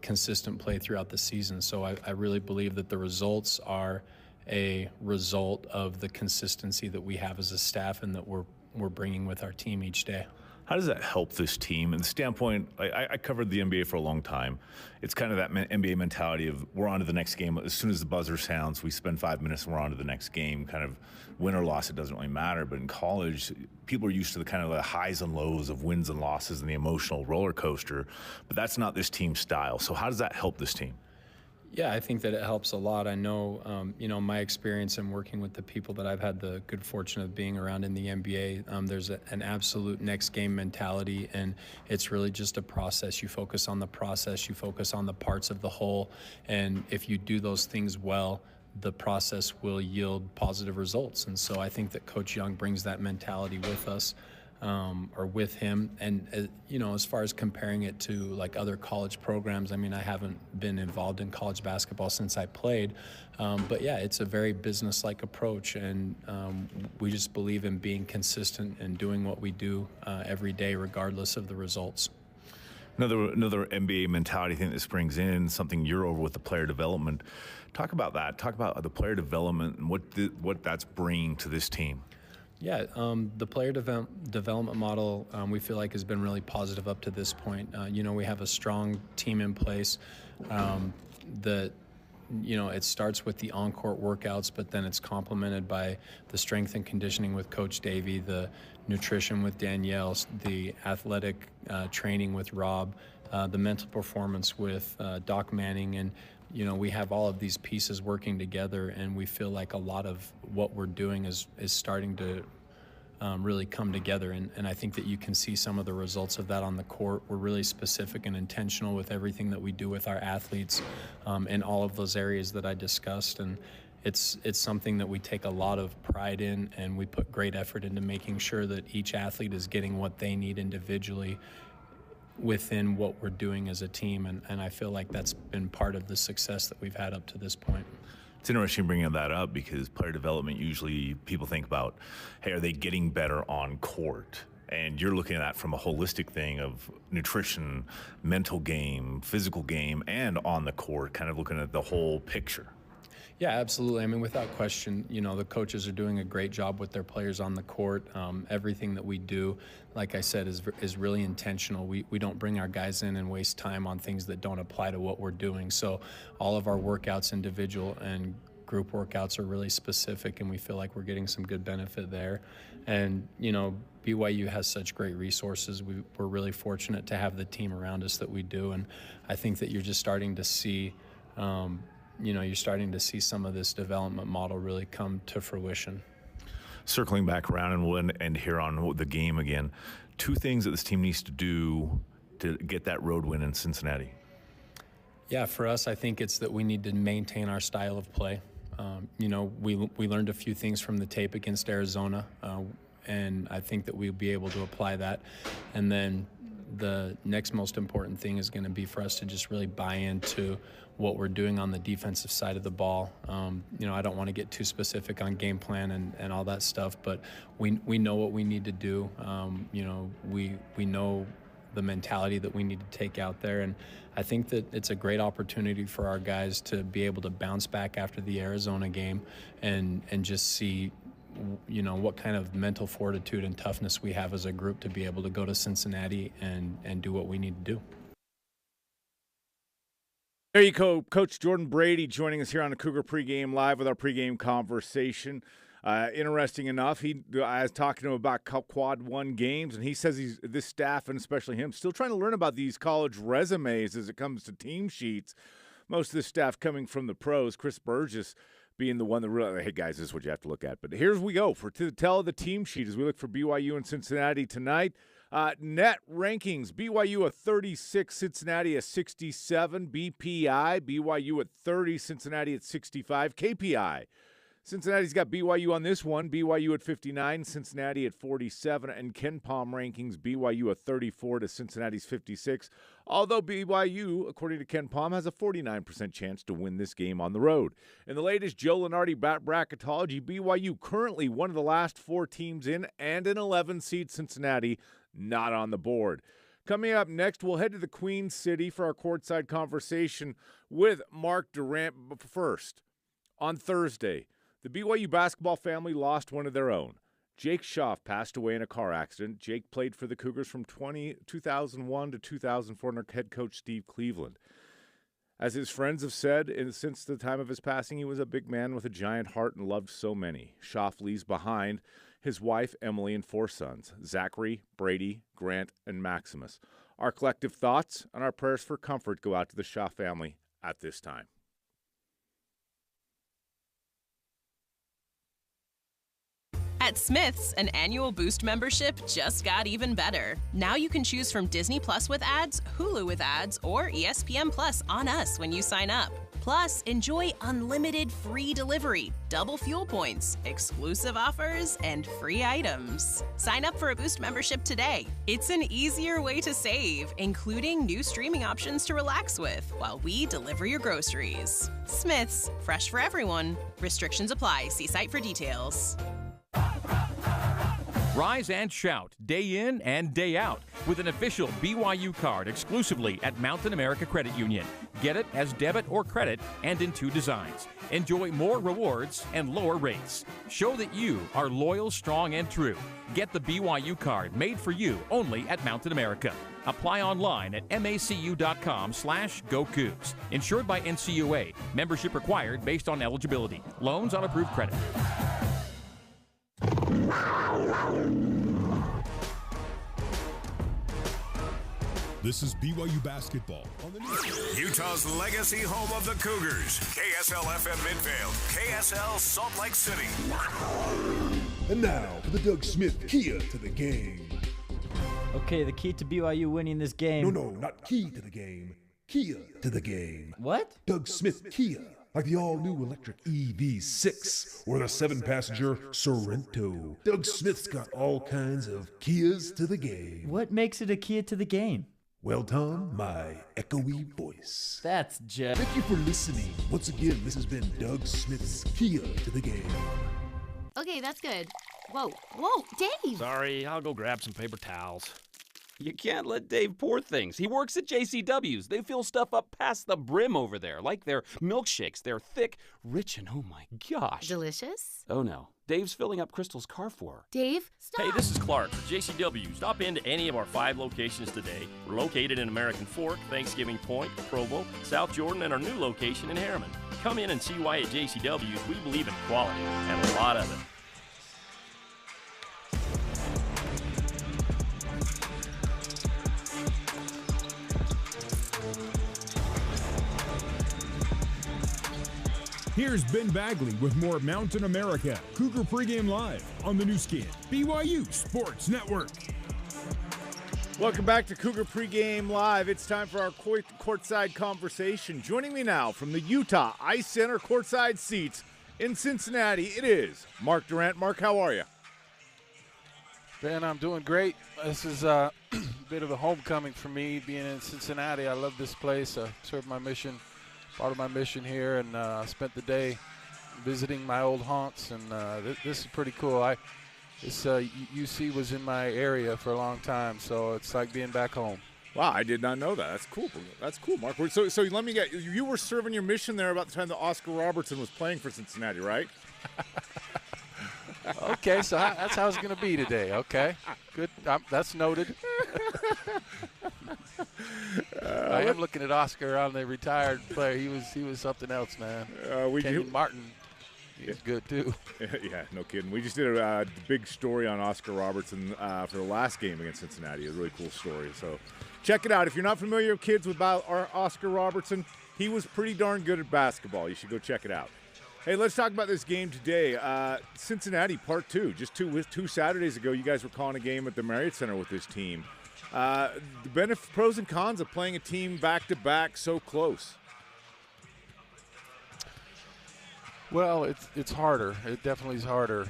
consistent play throughout the season. So I really believe that the results are a result of the consistency that we have as a staff and that we're bringing with our team each day. How does that help this team? And the standpoint, I covered the NBA for a long time. It's kind of that NBA mentality of we're on to the next game. As soon as the buzzer sounds, we spend 5 minutes and we're on to the next game. Kind of win or loss, it doesn't really matter. But in college, people are used to the kind of the highs and lows of wins and losses and the emotional roller coaster. But that's not this team's style. So how does that help this team? Yeah, I think that it helps a lot. I know, my experience in working with the people that I've had the good fortune of being around in the NBA, there's an absolute next game mentality, and it's really just a process. You focus on the process, you focus on the parts of the whole, and if you do those things well, the process will yield positive results. And so I think that Coach Young brings that mentality with us. Or with him. And, as far as comparing it to like other college programs, I haven't been involved in college basketball since I played. But yeah, it's a very business-like approach. And we just believe in being consistent and doing what we do every day, regardless of the results. Another NBA mentality thing that springs in, something you're over with the player development. Talk about that. Talk about the player development and what that's bringing to this team. Yeah, the player development model we feel like has been really positive up to this point. We have a strong team in place that, it starts with the on-court workouts, but then it's complemented by the strength and conditioning with Coach Davey, the nutrition with Danielle, the athletic training with Rob, the mental performance with Doc Manning, and we have all of these pieces working together, and we feel like a lot of what we're doing is starting to really come together. And I think that you can see some of the results of that on the court. We're really specific and intentional with everything that we do with our athletes in all of those areas that I discussed. And it's something that we take a lot of pride in, and we put great effort into making sure that each athlete is getting what they need individually within what we're doing as a team. And I feel like that's been part of the success that we've had up to this point. It's interesting bringing that up because player development, usually people think about, hey, are they getting better on court? And you're looking at that from a holistic thing of nutrition, mental game, physical game, and on the court, kind of looking at the whole picture. Yeah, absolutely. I mean, without question, the coaches are doing a great job with their players on the court. Everything that we do, like I said, is really intentional. We don't bring our guys in and waste time on things that don't apply to what we're doing. So all of our workouts, individual and group workouts, are really specific, and we feel like we're getting some good benefit there. And, BYU has such great resources. We're really fortunate to have the team around us that we do. And I think that you're just starting to see you're starting to see some of this development model really come to fruition. Circling back around, and we'll end here on the game again. 2 things that this team needs to do to get that road win in Cincinnati. Yeah, for us, I think it's that we need to maintain our style of play. We learned a few things from the tape against Arizona, and I think that we'll be able to apply that. And then the next most important thing is going to be for us to just really buy into what we're doing on the defensive side of the ball. I don't want to get too specific on game plan and all that stuff, but we know what we need to do. We know the mentality that we need to take out there, and I think that it's a great opportunity for our guys to be able to bounce back after the Arizona game and just see what kind of mental fortitude and toughness we have as a group to be able to go to Cincinnati and do what we need to do. There you go, Coach Jordan Brady joining us here on the Cougar Pregame Live with our pregame conversation. Interesting enough, I was talking to him about Quad 1 games, and he says this staff, and especially him, still trying to learn about these college resumes as it comes to team sheets. Most of this staff coming from the pros, Chris Burgess being the one that really, hey guys, this is what you have to look at. But here we go to tell the team sheet as we look for BYU and Cincinnati tonight. Net rankings, BYU at 36, Cincinnati at 67. BPI, BYU at 30, Cincinnati at 65. KPI, Cincinnati's got BYU on this one, BYU at 59, Cincinnati at 47. And KenPom rankings, BYU at 34 to Cincinnati's 56. Although BYU, according to KenPom, has a 49% chance to win this game on the road. In the latest Joe Lunardi bracketology, BYU currently one of the last 4 teams in, and an 11-seed Cincinnati not on the board. Coming up next, we'll head to the Queen City for our courtside conversation with Mark Durant. But first, on Thursday, the BYU basketball family lost one of their own. Jake Schaaf passed away in a car accident. Jake played for the Cougars from 2001 to 2004 under head coach Steve Cleveland. As his friends have said, since the time of his passing, he was a big man with a giant heart and loved so many. Schaaf leaves behind his wife, Emily, and 4 sons, Zachary, Brady, Grant, and Maximus. Our collective thoughts and our prayers for comfort go out to the Schaaf family at this time. At Smith's, an annual Boost membership just got even better. Now you can choose from Disney Plus with ads, Hulu with ads, or ESPN Plus on us when you sign up. Plus, enjoy unlimited free delivery, double fuel points, exclusive offers, and free items. Sign up for a Boost membership today. It's an easier way to save, including new streaming options to relax with while we deliver your groceries. Smith's, fresh for everyone. Restrictions apply. See site for details. Rise and shout day in and day out with an official BYU card exclusively at Mountain America Credit Union. Get it as debit or credit and in 2 designs. Enjoy more rewards and lower rates. Show that you are loyal, strong, and true. Get the BYU card made for you only at Mountain America. Apply online at macu.com/GoCougs. Insured by NCUA. Membership required based on eligibility. Loans on approved credit. This is BYU basketball on the news. Utah's legacy home of the Cougars. KSL FM Midvale. KSL Salt Lake City. And now for the Doug Smith Kia to the game. Okay, the key to BYU winning this game. No, not key to the game. Kia to the game. What? Doug Smith Kia. Like the all-new electric EV6 or the 7-passenger Sorrento. Doug Smith's got all kinds of Kias to the game. What makes it a Kia to the game? Well, Tom, my echoey voice. That's just... Thank you for listening. Once again, this has been Doug Smith's Kia to the game. Okay, that's good. Whoa, Dave! Sorry, I'll go grab some paper towels. You can't let Dave pour things. He works at JCW's. They fill stuff up past the brim over there, like their milkshakes. They're thick, rich, and oh my gosh. Delicious? Oh no. Dave's filling up Crystal's car for her. Dave, stop! Hey, this is Clark for JCW. Stop into any of our 5 locations today. We're located in American Fork, Thanksgiving Point, Provo, South Jordan, and our new location in Harriman. Come in and see why at JCW's we believe in quality and a lot of it. Here's Ben Bagley with more Mountain America Cougar Pregame Live on the new skin, BYU Sports Network. Welcome back to Cougar Pregame Live. It's time for our courtside conversation. Joining me now from the Utah Ice Center courtside seats in Cincinnati, it is Mark Durant. Mark, how are you? Ben, I'm doing great. This is a bit of a homecoming for me being in Cincinnati. I love this place. I served my mission. Part of my mission here, and I spent the day visiting my old haunts, and this is pretty cool. UC was in my area for a long time, so it's like being back home. Wow, I did not know that. That's cool. That's cool, Mark. So let me get you were serving your mission there about the time that Oscar Robertson was playing for Cincinnati, right? Okay, so that's how it's going to be today. Okay, good. That's noted. I am looking at Oscar on the retired player. He was something else, man. Kenyon Martin, he's good too. Yeah, no kidding. We just did a big story on Oscar Robertson for the last game against Cincinnati. A really cool story. So check it out. If you're not familiar, kids, with Oscar Robertson, he was pretty darn good at basketball. You should go check it out. Hey, let's talk about this game today. Cincinnati Part 2. Just two Saturdays ago, you guys were calling a game at the Marriott Center with this team. The pros and cons of playing a team back-to-back so close. Well, it's harder. It definitely is harder.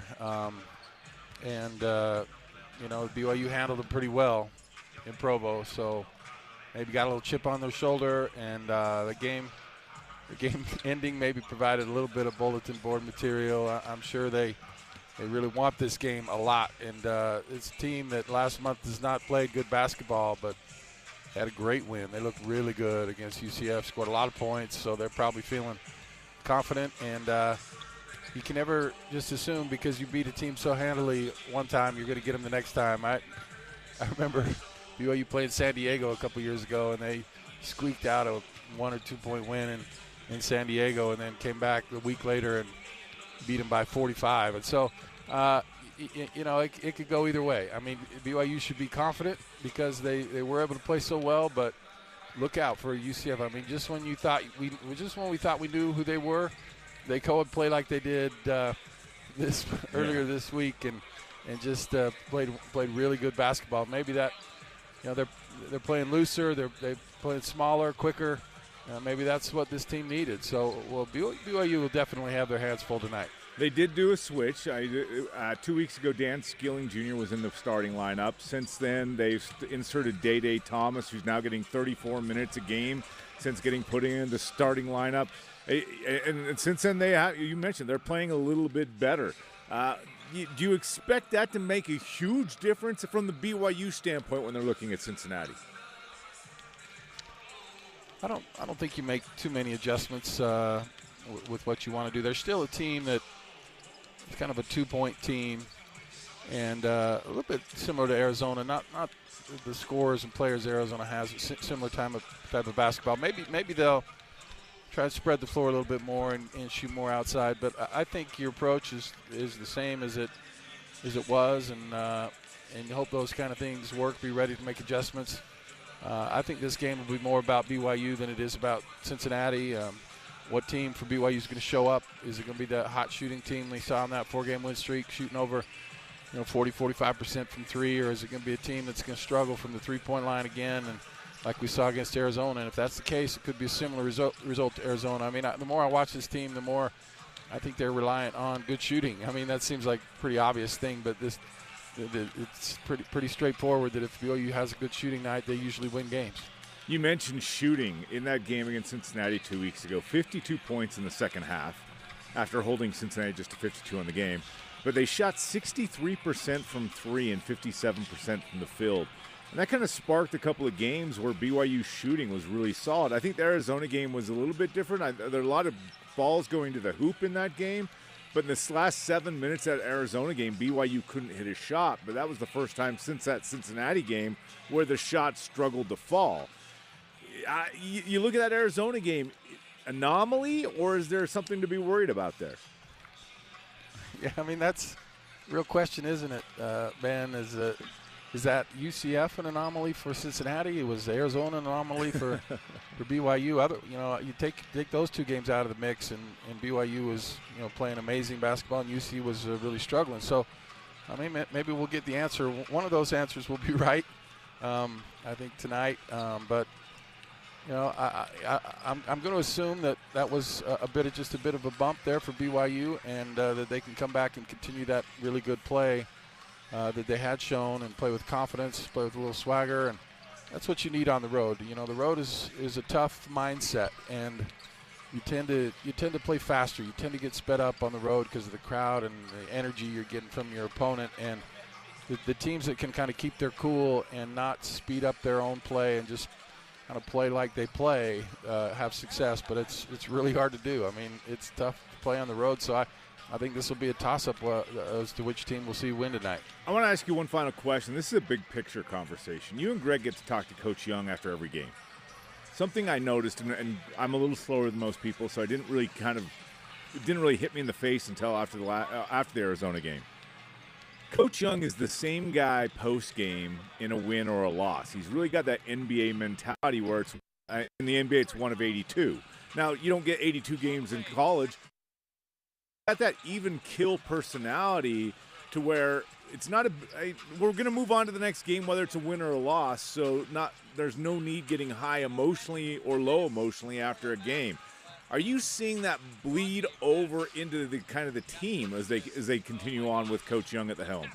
BYU handled it pretty well in Provo, so maybe got a little chip on their shoulder, and the game ending maybe provided a little bit of bulletin board material. I'm sure they really want this game a lot, and it's a team that last month has not played good basketball, but had a great win. They looked really good against UCF, scored a lot of points, so they're probably feeling confident, and you can never just assume because you beat a team so handily one time you're going to get them the next time. I remember BYU played San Diego a couple years ago, and they squeaked out a 1 or 2 point win in San Diego, and then came back a week later and beat them by 45. And so, it could go either way. I mean, BYU should be confident because they were able to play so well, but look out for UCF. I mean, just when we thought we knew who they were, they go and play like they did earlier this week, and just played really good basketball. Maybe that, they're playing looser, they're playing smaller, quicker. Maybe that's what this team needed. So, BYU will definitely have their hands full tonight. They did do a switch. 2 weeks ago, Dan Skilling Jr. was in the starting lineup. Since then, they've inserted Day Thomas, who's now getting 34 minutes a game since getting put in the starting lineup. And since then, you mentioned they're playing a little bit better. Do you expect that to make a huge difference from the BYU standpoint when they're looking at Cincinnati? I don't think you make too many adjustments with what you want to do. They're still a team that is kind of a 2-point team, and a little bit similar to Arizona. Not the scorers and players Arizona has. Similar type of basketball. Maybe they'll try to spread the floor a little bit more and shoot more outside. But I think your approach is the same as it was, and you hope those kind of things work. Be ready to make adjustments. I think this game will be more about BYU than it is about Cincinnati. what team for BYU is going to show up. Is it going to be that hot shooting team we saw in that 4-game win streak, shooting over 40, 45% from three, or is it going to be a team that's going to struggle from the three-point line again, and like we saw against Arizona? And if that's the case, it could be a similar result to Arizona. I mean, the more I watch this team, the more I think they're reliant on good shooting. I mean, that seems like a pretty obvious thing, but it's pretty straightforward that if BYU has a good shooting night, they usually win games. You mentioned shooting in that game against Cincinnati 2 weeks ago. 52 points in the second half after holding Cincinnati just to 52 on the game. But they shot 63% from three and 57% from the field. And that kind of sparked a couple of games where BYU shooting was really solid. I think the Arizona game was a little bit different. There are a lot of balls going to the hoop in that game. But in this last 7 minutes of that Arizona game, BYU couldn't hit a shot. But that was the first time since that Cincinnati game where the shots struggled to fall. You look at that Arizona game, anomaly, or is there something to be worried about there? Yeah, I mean, that's the real question, isn't it, Ben? Is that UCF an anomaly for Cincinnati? Was Arizona an anomaly for BYU? You take those two games out of the mix, and BYU was playing amazing basketball, and UC was really struggling. So, I mean, maybe we'll get the answer. One of those answers will be right, I think, tonight. But I'm going to assume that was just a bit of a bump there for BYU, and that they can come back and continue that really good play that they had shown, and play with confidence, play with a little swagger, and that's what you need on the road. The road is a tough mindset, and you tend to play faster. You tend to get sped up on the road because of the crowd and the energy you're getting from your opponent, and the teams that can kind of keep their cool and not speed up their own play and just kind of play like they play have success. But it's really hard to do. I mean, it's tough to play on the road, so I think this will be a toss-up as to which team we'll see win tonight. I want to ask you one final question. This is a big-picture conversation. You and Greg get to talk to Coach Young after every game. Something I noticed, and I'm a little slower than most people, so it didn't really hit me in the face until after the Arizona game. Coach Young is the same guy post-game in a win or a loss. He's really got that NBA mentality where it's in the NBA it's one of 82. Now, you don't get 82 games in college. Got that even kill personality to where it's not we're going to move on to the next game whether it's a win or a loss, so there's no need getting high emotionally or low emotionally after a game. Are you seeing that bleed over into the kind of the team as they continue on with Coach Young at the helm?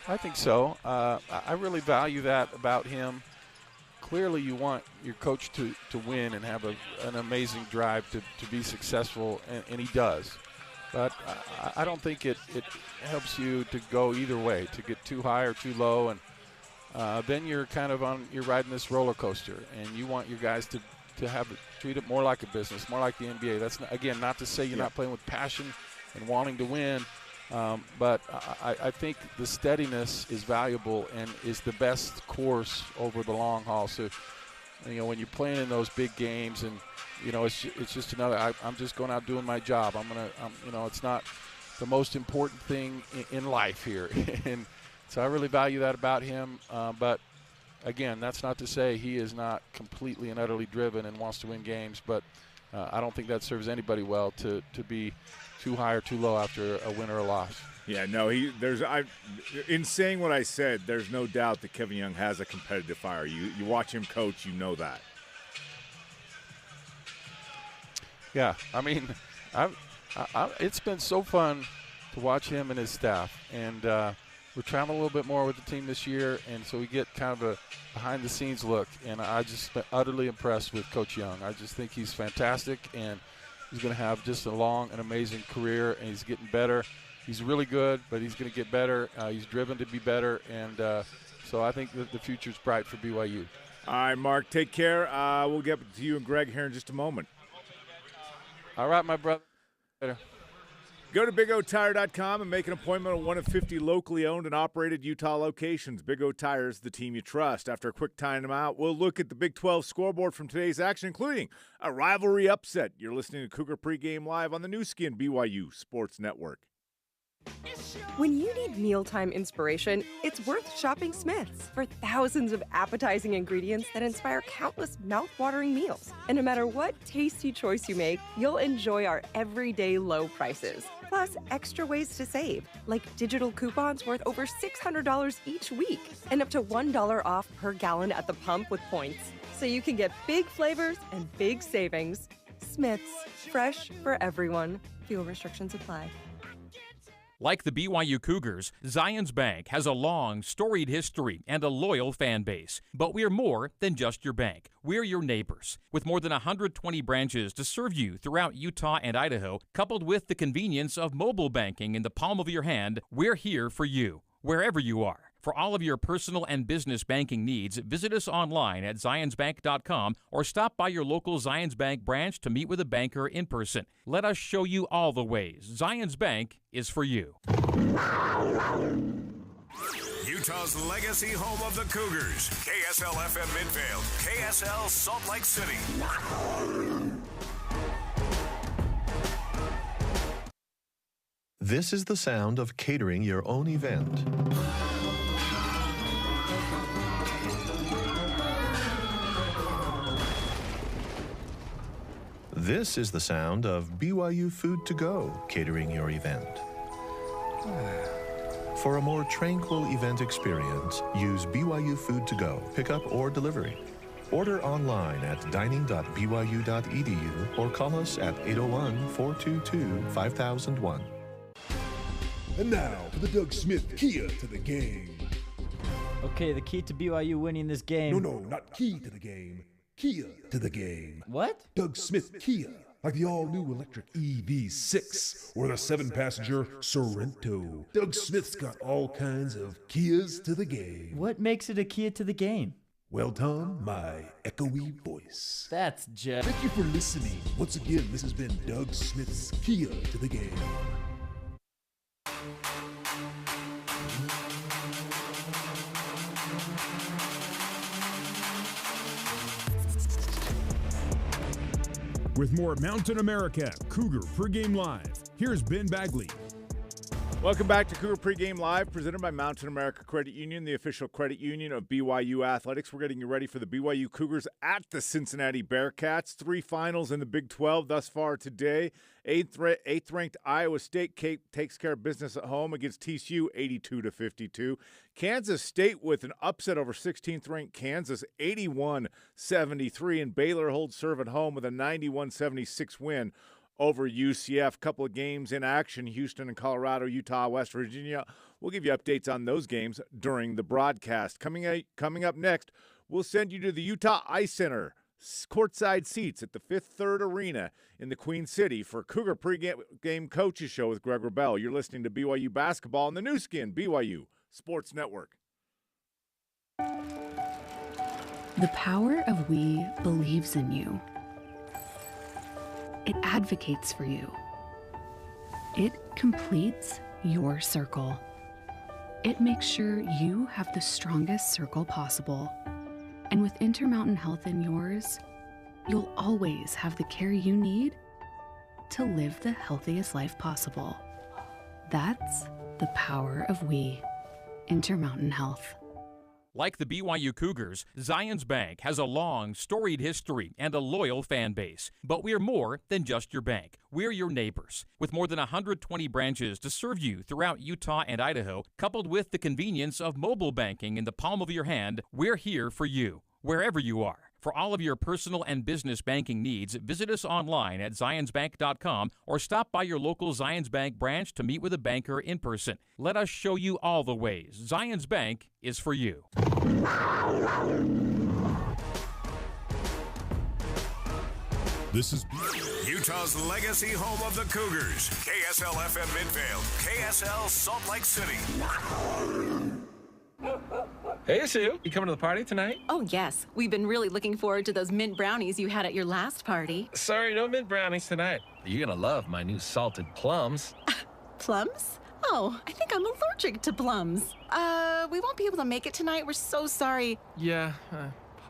I think so. I really value that about him. Clearly you want your coach to win and have an amazing drive to be successful, and he does. But I don't think it helps you to go either way, to get too high or too low, and then you're you're riding this roller coaster, and you want your guys to treat it more like a business, more like the NBA. That's not to say you're not playing with passion and wanting to win, but I think the steadiness is valuable and is the best course over the long haul. So, when you're playing in those big games, and it's just another. I'm just going out doing my job. It's not the most important thing in life here, and so I really value that about him. But again, that's not to say he is not completely and utterly driven and wants to win games, but I don't think that serves anybody well to be too high or too low after a win or a loss. Yeah, no, in saying what I said, there's no doubt that Kevin Young has a competitive fire. You watch him coach, you know that. Yeah, I mean, it's been so fun to watch him and his staff, and we're traveling a little bit more with the team this year, and so we get kind of a behind-the-scenes look, and I just been utterly impressed with Coach Young. I just think he's fantastic, and he's going to have just a long and amazing career, and he's getting better. He's really good, but he's going to get better. He's driven to be better, and so I think the future's bright for BYU. All right, Mark, take care. We'll get to you and Greg here in just a moment. All right, my brother. Later. Go to BigOTire.com and make an appointment at one of 50 locally owned and operated Utah locations. Big O Tires, the team you trust. After a quick timeout, we'll look at the Big 12 scoreboard from today's action, including a rivalry upset. You're listening to Cougar Pregame Live on the new skin BYU Sports Network. When you need mealtime inspiration, it's worth shopping Smith's for thousands of appetizing ingredients that inspire countless mouth-watering meals. And no matter what tasty choice you make, you'll enjoy our everyday low prices. Plus, extra ways to save, like digital coupons worth over $600 each week and up to $1 off per gallon at the pump with points. So you can get big flavors and big savings. Smith's, fresh for everyone. Fuel restrictions apply. Like the BYU Cougars, Zions Bank has a long, storied history and a loyal fan base. But we're more than just your bank. We're your neighbors. With more than 120 branches to serve you throughout Utah and Idaho, coupled with the convenience of mobile banking in the palm of your hand, we're here for you, wherever you are. For all of your personal and business banking needs, visit us online at zionsbank.com or stop by your local Zions Bank branch to meet with a banker in person. Let us show you all the ways. Zions Bank is for you. Utah's legacy home of the Cougars. KSL FM Midvale. KSL Salt Lake City. This is the sound of catering your own event. This is the sound of BYU Food to Go catering your event. For a more tranquil event experience, use BYU Food to Go, pickup or delivery. Order online at dining.byu.edu or call us at 801-422-5001. And now for the Doug Smith Kia to the game. Okay, the key to BYU winning this game. No, not key to the game. Kia to the game. What? Doug Smith Kia, like the all-new electric EV6 or the 7-passenger Sorrento. Doug Smith's got all kinds of Kias to the game. What makes it a Kia to the game? Well, Tom, my echoey voice. That's just... Thank you for listening. Once again, this has been Doug Smith's Kia to the game. With more Mountain America Cougar Pregame Live, here's Ben Bagley. Welcome back to Cougar Pregame Live, presented by Mountain America Credit Union, the official credit union of BYU Athletics. We're getting you ready for the BYU Cougars at the Cincinnati Bearcats. 3 finals in the Big 12 thus far today. Eighth-ranked Iowa State takes care of business at home against TCU 82-52. Kansas State with an upset over 16th-ranked Kansas 81-73. And Baylor holds serve at home with a 91-76 win over UCF. Couple of games in action, Houston and Colorado, Utah, West Virginia. We'll give you updates on those games during the broadcast. Coming up next, we'll send you to the Utah Ice Center, courtside seats at the Fifth Third Arena in the Queen City for Cougar Pregame Coaches Show with Greg Rebell. You're listening to BYU Basketball on the new skin, BYU Sports Network. The power of we believes in you. It advocates for you. It completes your circle. It makes sure you have the strongest circle possible. And with Intermountain Health in yours, you'll always have the care you need to live the healthiest life possible. That's the power of we. Intermountain Health. Like the BYU Cougars, Zions Bank has a long, storied history and a loyal fan base. But we're more than just your bank. We're your neighbors. With more than 120 branches to serve you throughout Utah and Idaho, coupled with the convenience of mobile banking in the palm of your hand, we're here for you, wherever you are. For all of your personal and business banking needs, visit us online at zionsbank.com or stop by your local Zions Bank branch to meet with a banker in person. Let us show you all the ways. Zions Bank is for you. This is Utah's legacy home of the Cougars. KSL FM Midvale. KSL Salt Lake City. Hey, Sue. You coming to the party tonight? Oh, yes. We've been really looking forward to those mint brownies you had at your last party. Sorry, no mint brownies tonight. You're gonna love my new salted plums. Plums? Oh, I think I'm allergic to plums. We won't be able to make it tonight. We're so sorry. Yeah.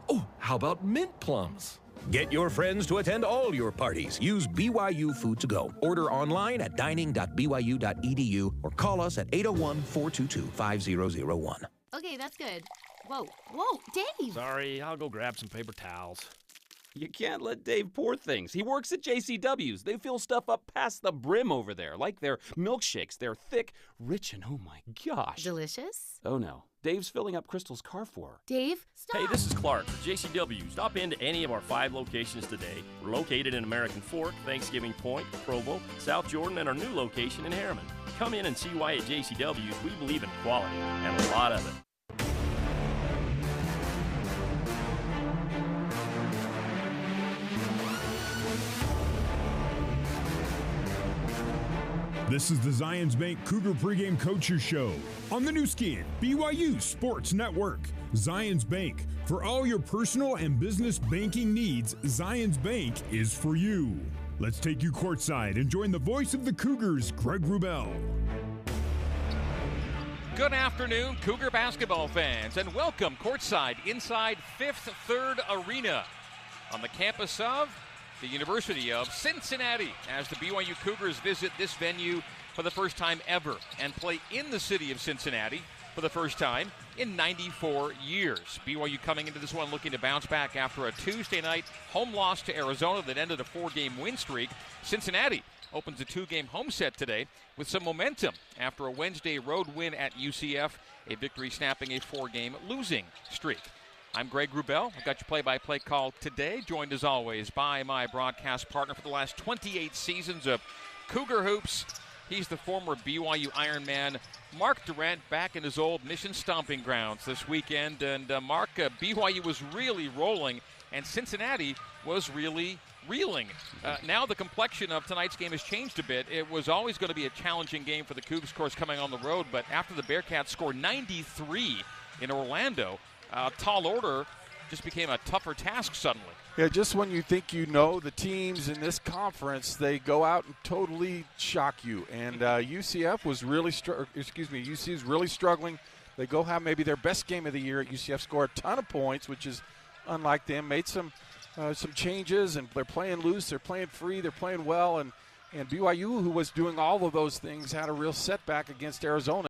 Oh, how about mint plums? Get your friends to attend all your parties. Use BYU Food to Go. Order online at dining.byu.edu or call us at 801-422-5001. Okay, that's good. Whoa, whoa, Dave! Sorry, I'll go grab some paper towels. You can't let Dave pour things. He works at JCW's. They fill stuff up past the brim over there, like their milkshakes. They're thick, rich, and oh my gosh. Delicious? Oh no. Dave's filling up Crystal's car for her. Dave, stop! Hey, this is Clark for JCW. Stop into any of our 5 locations today. We're located in American Fork, Thanksgiving Point, Provo, South Jordan, and our new location in Harriman. Come in and see why at JCW's we believe in quality and a lot of it. This is the Zions Bank Cougar Pregame Coaches Show on the new skin, BYU Sports Network. Zions Bank. For all your personal and business banking needs, Zions Bank is for you. Let's take you courtside and join the voice of the Cougars, Greg Wrubell. Good afternoon, Cougar basketball fans, and welcome courtside inside Fifth Third Arena on the campus of the University of Cincinnati, as the BYU Cougars visit this venue for the first time ever and play in the city of Cincinnati for the first time in 94 years. BYU coming into this one looking to bounce back after a Tuesday night home loss to Arizona that ended a 4-game win streak. Cincinnati opens a 2-game home set today with some momentum after a Wednesday road win at UCF, a victory snapping a 4-game losing streak. I'm Greg Wrubell. I've got your play-by-play call today, joined as always by my broadcast partner for the last 28 seasons of Cougar Hoops. He's the former BYU Ironman, Mark Durant, back in his old Mission stomping grounds this weekend. And Mark, BYU was really rolling, and Cincinnati was really reeling. Now the complexion of tonight's game has changed a bit. It was always going to be a challenging game for the Cougs, of course, coming on the road. But after the Bearcats scored 93 in Orlando, tall order just became a tougher task suddenly. Yeah, just when you think you know the teams in this conference, they go out and totally shock you. And UCF was really UC is really struggling. They go have maybe their best game of the year. UCF scored a ton of points, which is unlike them. Made some changes, and they're playing loose. They're playing free. They're playing well. And BYU, who was doing all of those things, had a real setback against Arizona.